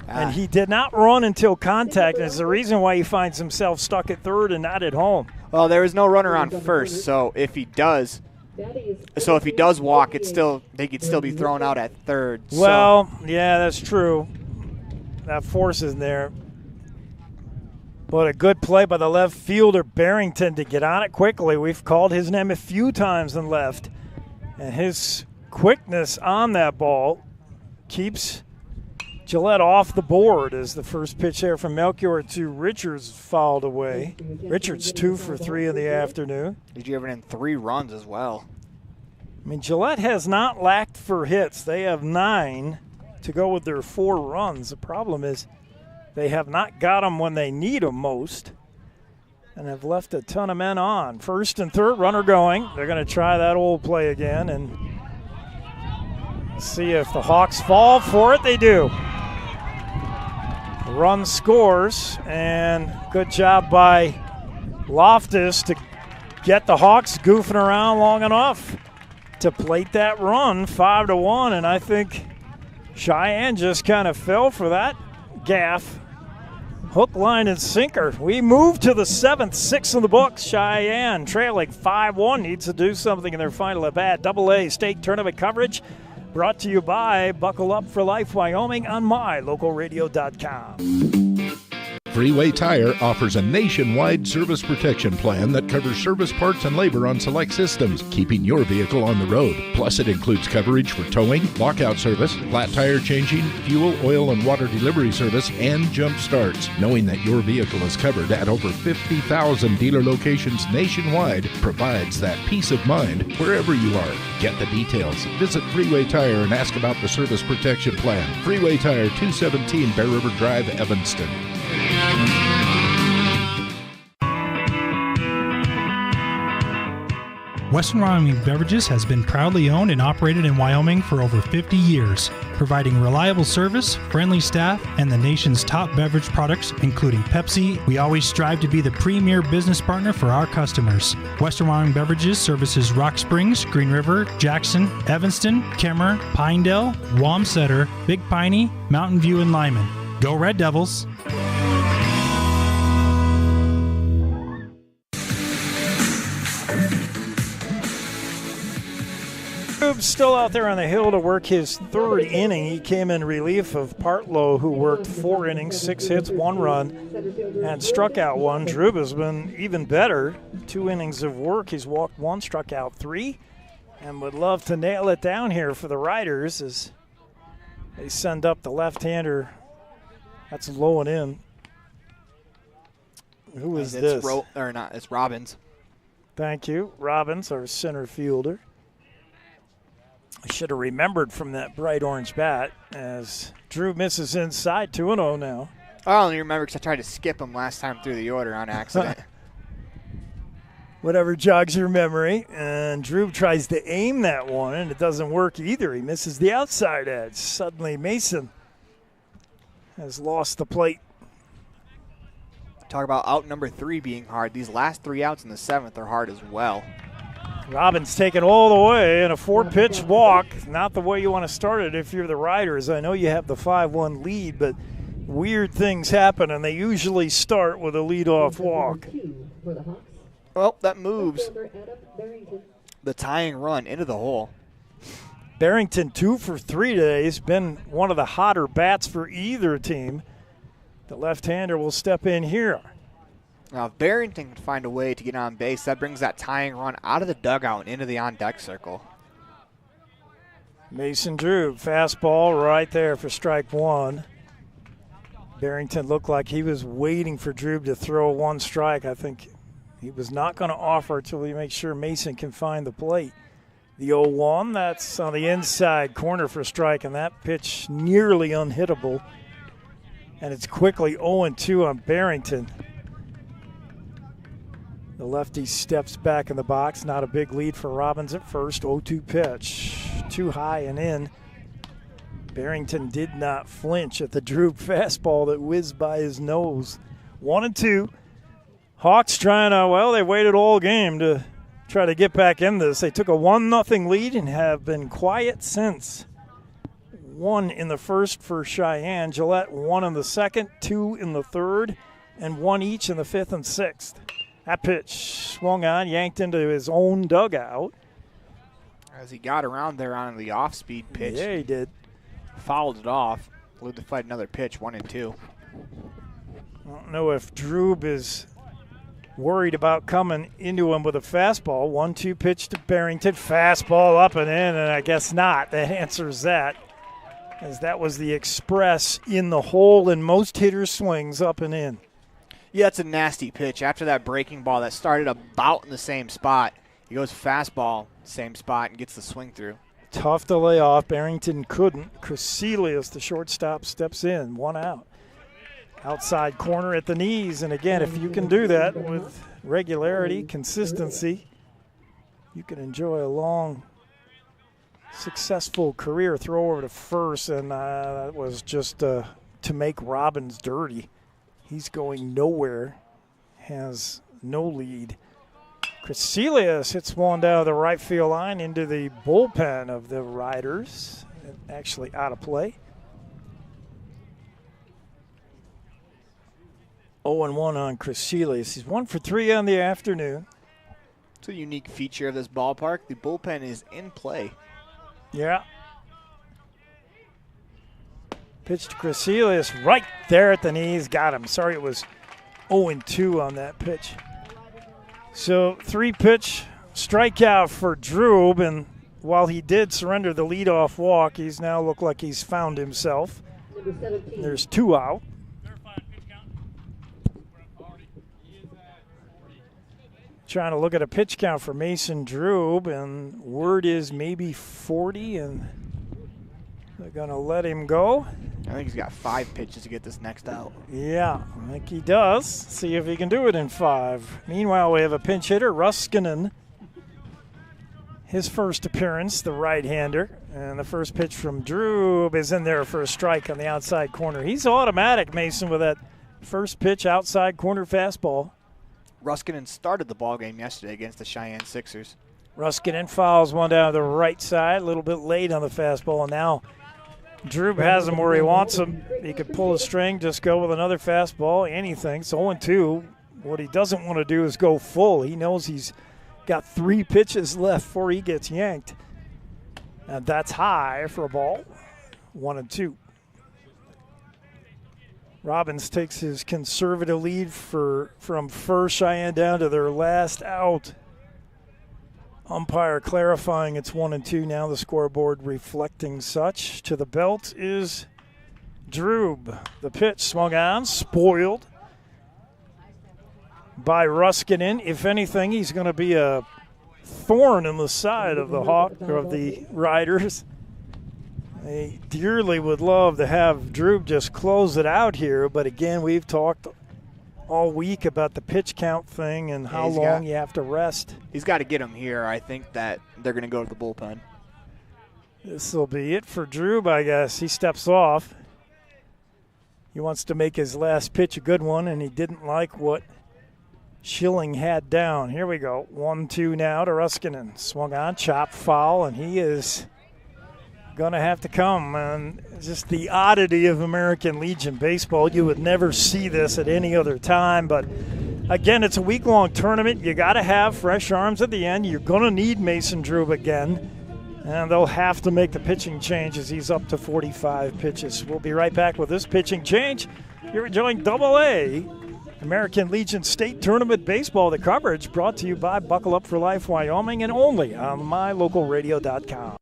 And he did not run until contact. That's the reason why he finds himself stuck at third and not at home.
Well, there is no runner on first, so if he does walk, they could still be thrown out at third.
Well, yeah, that's true. That force is there. But a good play by the left fielder, Barrington, to get on it quickly. We've called his name a few times in left. And his quickness on that ball keeps Gillette off the board as the first pitch there from Melchior to Richards fouled away. Richards 2 for 3 in the afternoon.
He's driven in 3 runs as well.
I mean, Gillette has not lacked for hits. They have 9 to go with their 4 runs. The problem is they have not got them when they need them most and have left a ton of men on. First and third, runner going. They're going to try that old play again and see if the Hawks fall for it. They do. Run scores, and good job by Loftus to get the Hawks goofing around long enough to plate that run 5-1, and I think Cheyenne just kind of fell for that gaffe. Hook, line, and sinker. We move to the 7th, 6 in the books. Cheyenne trailing 5-1, needs to do something in their final at bat. AA state tournament coverage brought to you by Buckle Up for Life Wyoming on mylocalradio.com.
Freeway Tire offers a nationwide service protection plan that covers service parts and labor on select systems, keeping your vehicle on the road. Plus, it includes coverage for towing, lockout service, flat tire changing, fuel, oil, and water delivery service, and jump starts. Knowing that your vehicle is covered at over 50,000 dealer locations nationwide provides that peace of mind wherever you are. Get the details. Visit Freeway Tire and ask about the service protection plan. Freeway Tire, 217 Bear River Drive, Evanston.
Western Wyoming Beverages has been proudly owned and operated in Wyoming for over 50 years, providing reliable service, friendly staff, and the nation's top beverage products, including Pepsi. We always strive to be the premier business partner for our customers. Western Wyoming Beverages services Rock Springs, Green River, Jackson, Evanston, Kemmer, Pinedale, Wamsutter, Big Piney, Mountain View, and Lyman. Go Red Devils!
Still out there on the hill to work his third inning. He came in relief of Partlow, who worked 4 innings, 6 hits, 1 run, and struck out 1. Drube has been even better. 2 innings of work. He's walked 1, struck out 3, and would love to nail it down here for the Riders as they send up the left-hander. That's low and in. Who is this?
It's Robbins.
Thank you. Robbins, our center fielder. I should have remembered from that bright orange bat as Drew misses inside 2-0 now.
I only remember because I tried to skip him last time through the order on accident.
Whatever jogs your memory. And Drew tries to aim that one, and it doesn't work either. He misses the outside edge. Suddenly Mason has lost the plate.
Talk about out number 3 being hard. These last 3 outs in the 7th are hard as well.
Robbins taken all the way in a 4-pitch walk. Not the way you want to start it if you're the Riders. I know you have the 5-1 lead, but weird things happen, and they usually start with a leadoff walk.
Well, that moves the tying run into the hole.
Barrington 2 for 3 today. He's been one of the hotter bats for either team. The left-hander will step in here.
Now, if Barrington can find a way to get on base, that brings that tying run out of the dugout and into the on-deck circle.
Mason Drew, fastball right there for strike 1. Barrington looked like he was waiting for Drew to throw 1 strike. I think he was not going to offer until he makes sure Mason can find the plate. The 0-1, that's on the inside corner for strike, and that pitch nearly unhittable. And it's quickly 0-2 on Barrington. The lefty steps back in the box. Not a big lead for Robbins at first. 0-2 pitch. Too high and in. Barrington did not flinch at the Drew fastball that whizzed by his nose. 1-2. Hawks trying to, well, they waited all game to try to get back in this. They took a 1-0 lead and have been quiet since. 1 in the first for Cheyenne. Gillette 1 in the second, 2 in the third, and 1 each in the 5th and 6th. That pitch swung on, yanked into his own dugout.
As he got around there on the off-speed pitch.
Yeah, he did.
Fouled it off. Flew to fight another pitch, 1-2.
I don't know if Drube is worried about coming into him with a fastball. 1-2 pitch to Barrington. Fastball up and in, and I guess not. That answers that, as that was the express in the hole in most hitters' swings, up and in.
Yeah, it's a nasty pitch. After that breaking ball that started about in the same spot, he goes fastball, same spot, and gets the swing through.
Tough to lay off. Barrington couldn't. Crecelius, the shortstop, steps in. 1 out. Outside corner at the knees. And again, if you can do that with regularity, consistency, you can enjoy a long, successful career. Throw over to first, and that was just to make Robbins dirty. He's going nowhere, has no lead. Crecelius hits one down the right field line into the bullpen of the Riders, actually out of play. 0-1 on Crecelius. He's 1 for 3 on the afternoon.
It's a unique feature of this ballpark. The bullpen is in play.
Yeah. Pitch to Crecelius right there at the knees. Got him. Sorry it was 0-2 on that pitch. So 3-pitch strikeout for Drube, and while he did surrender the leadoff walk, he's now looked like he's found himself. There's 2 out. Trying to look at a pitch count for Mason Drube, and word is maybe 40, and they're going to let him go.
I think he's got 5 pitches to get this next out.
Yeah, I think he does. See if he can do it in 5. Meanwhile, we have a pinch hitter, Ruskinen. His first appearance, the right-hander. And the first pitch from Drube is in there for a strike on the outside corner. He's automatic, Mason, with that first pitch outside corner fastball.
Ruskinen started the ballgame yesterday against the Cheyenne Sixers.
Ruskinen fouls one down the right side, a little bit late on the fastball, and now Drube has him where he wants him. He could pull a string, just go with another fastball, anything. It's 0-2. What he doesn't want to do is go full. He knows he's got 3 pitches left before he gets yanked. And that's high for a ball. 1-2. Robbins takes his conservative lead from first Cheyenne down to their last out. Umpire clarifying it's 1-2 now, the scoreboard reflecting such. To the belt is Drube. The pitch swung on, spoiled by Ruskinen. If anything, he's going to be a thorn in the side of the the Riders. They dearly would love to have Drube just close it out here, but again, we've talked all week about the pitch count thing and how long you have to rest.
He's got to get him here. I think that they're going to go to the bullpen.
This will be it for Drube, I guess. He steps off. He wants to make his last pitch a good one, and he didn't like what Schilling had down. Here we go. 1-2 now to Ruskinen. Swung on, chopped foul, and he is going to have to come. And just the oddity of American Legion baseball, you would never see this at any other time. But again, it's a week-long tournament. You got to have fresh arms at the end. You're going to need Mason Drube again. And they'll have to make the pitching change as he's up to 45 pitches. We'll be right back with this pitching change. You're enjoying AA American Legion State Tournament Baseball. The coverage brought to you by Buckle Up for Life Wyoming and only on mylocalradio.com.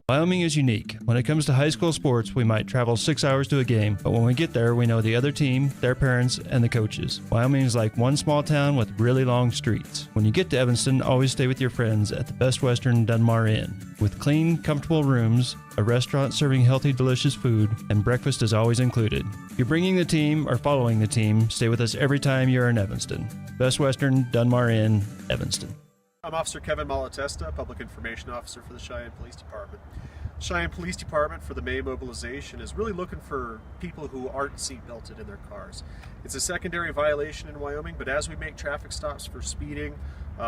Wyoming is unique. When it comes to high school sports, we might travel 6 hours to a game, but when we get there, we know the other team, their parents, and the coaches. Wyoming is like one small town with really long streets. When you get to Evanston, always stay with your friends at the Best Western Dunmar Inn. With clean, comfortable rooms, a restaurant serving healthy, delicious food, and breakfast is always included. If you're bringing the team or following the team, stay with us every time you're in Evanston. Best Western Dunmar Inn, Evanston.
I'm Officer Kevin Malatesta, Public Information Officer for the Cheyenne Police Department. Cheyenne Police Department for the May mobilization is really looking for people who aren't seatbelted in their cars. It's a secondary violation in Wyoming, but as we make traffic stops for speeding,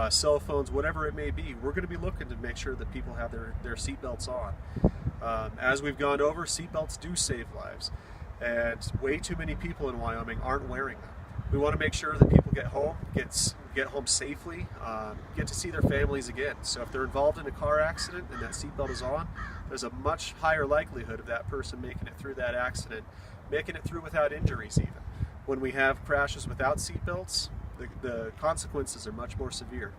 cell phones, whatever it may be, we're going to be looking to make sure that people have their seatbelts on. As we've gone over, seatbelts do save lives, and way too many people in Wyoming aren't wearing them. We want to make sure that people get home safely, get to see their families again. So if they're involved in a car accident and that seatbelt is on, there's a much higher likelihood of that person making it through that accident, making it through without injuries even. When we have crashes without seatbelts, the consequences are much more severe.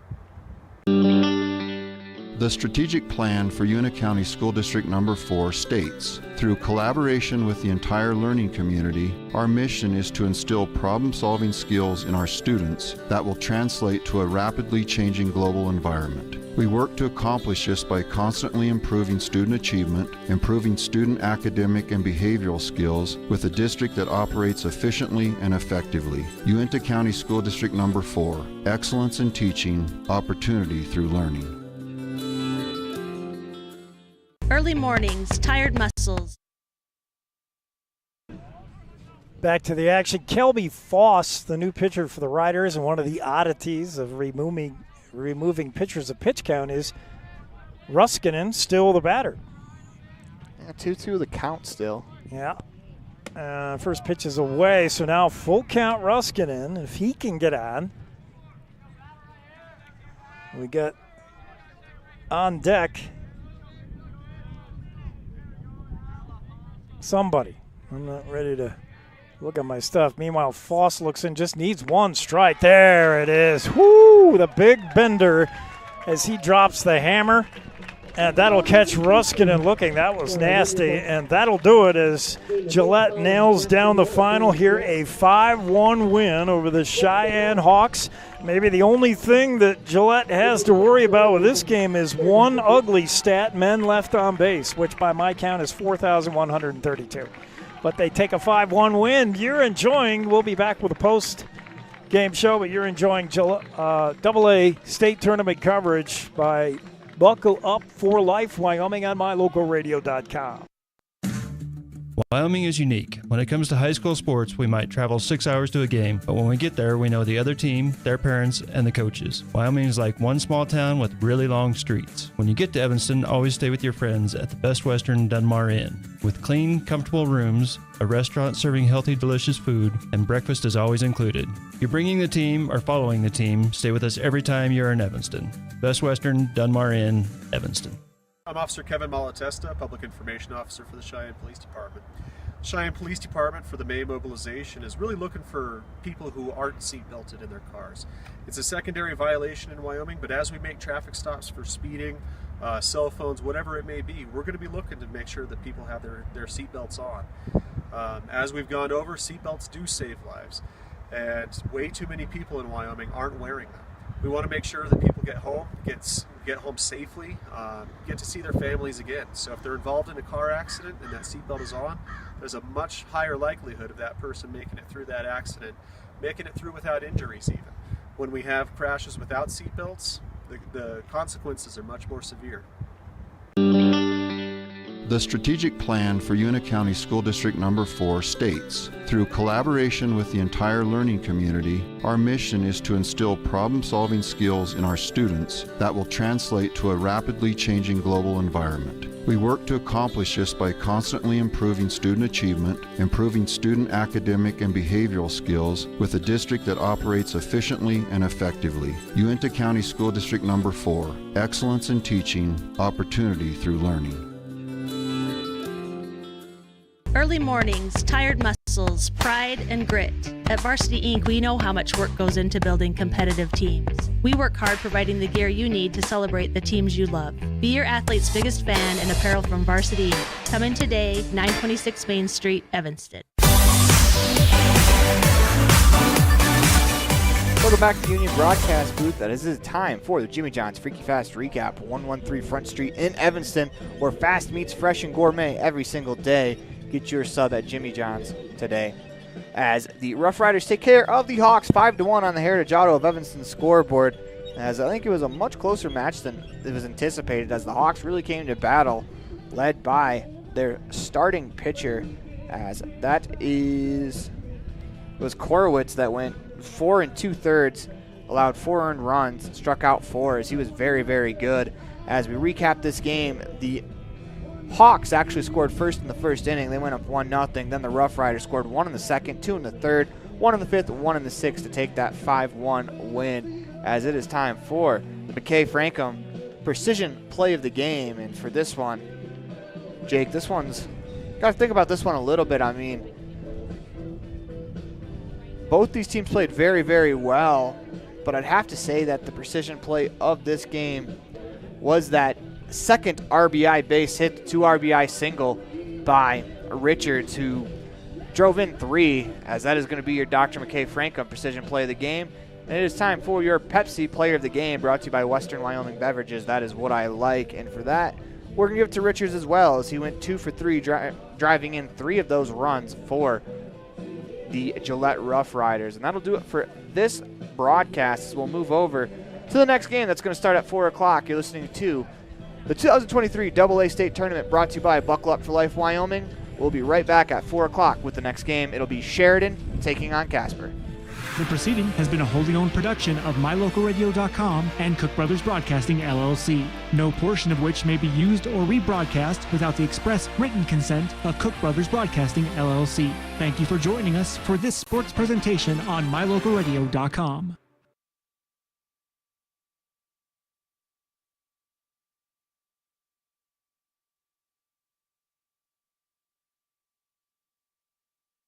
The strategic plan for Una County School District Number 4 states, through collaboration with the entire learning community, our mission is to instill problem-solving skills in our students that will translate to a rapidly changing global environment. We work to accomplish this by constantly improving student achievement, improving student academic and behavioral skills with a district that operates efficiently and effectively. Uinta County School District Number 4, excellence in teaching, opportunity through learning.
Early mornings, tired muscles.
Back to the action. Kelby Foss, the new pitcher for the Riders, and one of the oddities of removing pitchers of pitch count is Ruskinen, still the batter.
Yeah, 2-2 the count still.
Yeah. First pitch is away, so now full count Ruskinen. If he can get on. We got on deck somebody. I'm not ready to look at my stuff. Meanwhile, Foss looks in, just needs one strike. There it is. Whoo, the big bender as he drops the hammer. And that'll catch Ruskin and looking. That was nasty. And that'll do it as Gillette nails down the final here. A 5-1 win over the Cheyenne Hawks. Maybe the only thing that Gillette has to worry about with this game is one ugly stat, men left on base, which by my count is 4,132. But they take a 5-1 win. You're enjoying, we'll be back with a post-game show, but you're enjoying AA state tournament coverage by Buckle Up for Life, Wyoming on mylocalradio.com.
Wyoming is unique. When it comes to high school sports, we might travel 6 hours to a game, but when we get there, we know the other team, their parents, and the coaches. Wyoming is like one small town with really long streets. When you get to Evanston, always stay with your friends at the Best Western Dunmar Inn. With clean, comfortable rooms, a restaurant serving healthy, delicious food, and breakfast is always included. If you're bringing the team or following the team, stay with us every time you're in Evanston. Best Western Dunmar Inn, Evanston.
I'm Officer Kevin Malatesta, Public Information Officer for the Cheyenne Police Department. Cheyenne Police Department, for the May mobilization, is really looking for people who aren't seatbelted in their cars. It's a secondary violation in Wyoming, but as we make traffic stops for speeding, cell phones, whatever it may be, we're going to be looking to make sure that people have their seatbelts on. As we've gone over, seatbelts do save lives, and way too many people in Wyoming aren't wearing them. We want to make sure that people get home safely, get to see their families again. So if they're involved in a car accident and that seatbelt is on, there's a much higher likelihood of that person making it through that accident, making it through without injuries even. When we have crashes without seatbelts, the consequences are much more severe.
The strategic plan for Una County School District Number 4 states, through collaboration with the entire learning community, our mission is to instill problem-solving skills in our students that will translate to a rapidly changing global environment. We work to accomplish this by constantly improving student achievement, improving student academic and behavioral skills with a district that operates efficiently and effectively. Uinta County School District Number 4, excellence in teaching, opportunity through learning.
Early mornings, tired muscles, pride, and grit. At Varsity Inc., we know how much work goes into building competitive teams. We work hard providing the gear you need to celebrate the teams you love. Be your athlete's biggest fan in apparel from Varsity Inc. Come in today, 926 Main Street, Evanston.
Welcome back to the Union Broadcast Booth. That is the time for the Jimmy John's Freaky Fast Recap, 113 Front Street in Evanston, where fast meets fresh and gourmet every single day. Get your sub at Jimmy John's today. As the Rough Riders take care of the Hawks 5-1 on the Heritage Auto of Evanston scoreboard. As I think it was a much closer match than it was anticipated, as the Hawks really came to battle, led by their starting pitcher, as it was Korowitz that went 4 2/3, allowed 4 earned runs, struck out 4, as he was very, very good. As we recap this game, the Hawks actually scored first in the first inning. They went up 1-0. Then the Rough Riders scored 1 in the second, 2 in the third, 1 in the fifth, 1 in the sixth to take that 5-1 win. As it is time for the McKay-Frankham Precision Play of the Game. And for this one, Jake, got to think about this one a little bit. I mean, both these teams played very, very well, but I'd have to say that the precision play of this game was that second RBI base hit, 2 RBI single by Richards, who drove in 3, as that is going to be your Dr. McKay-Frankham Precision Play of the Game. And it is time for your Pepsi Player of the Game, brought to you by Western Wyoming Beverages. That is what I like. And for that, we're going to give it to Richards as well, as he went 2 for 3, driving in 3 of those runs for the Gillette Rough Riders. And that'll do it for this broadcast, as we'll move over to the next game that's going to start at 4 o'clock. You're listening to the 2023 AA State Tournament, brought to you by Buckle Up for Life Wyoming. We'll be right back at 4 o'clock with the next game. It'll be Sheridan taking on Casper.
The proceeding has been a wholly owned production of mylocalradio.com and Cook Brothers Broadcasting, LLC, no portion of which may be used or rebroadcast without the express written consent of Cook Brothers Broadcasting, LLC. Thank you for joining us for this sports presentation on mylocalradio.com.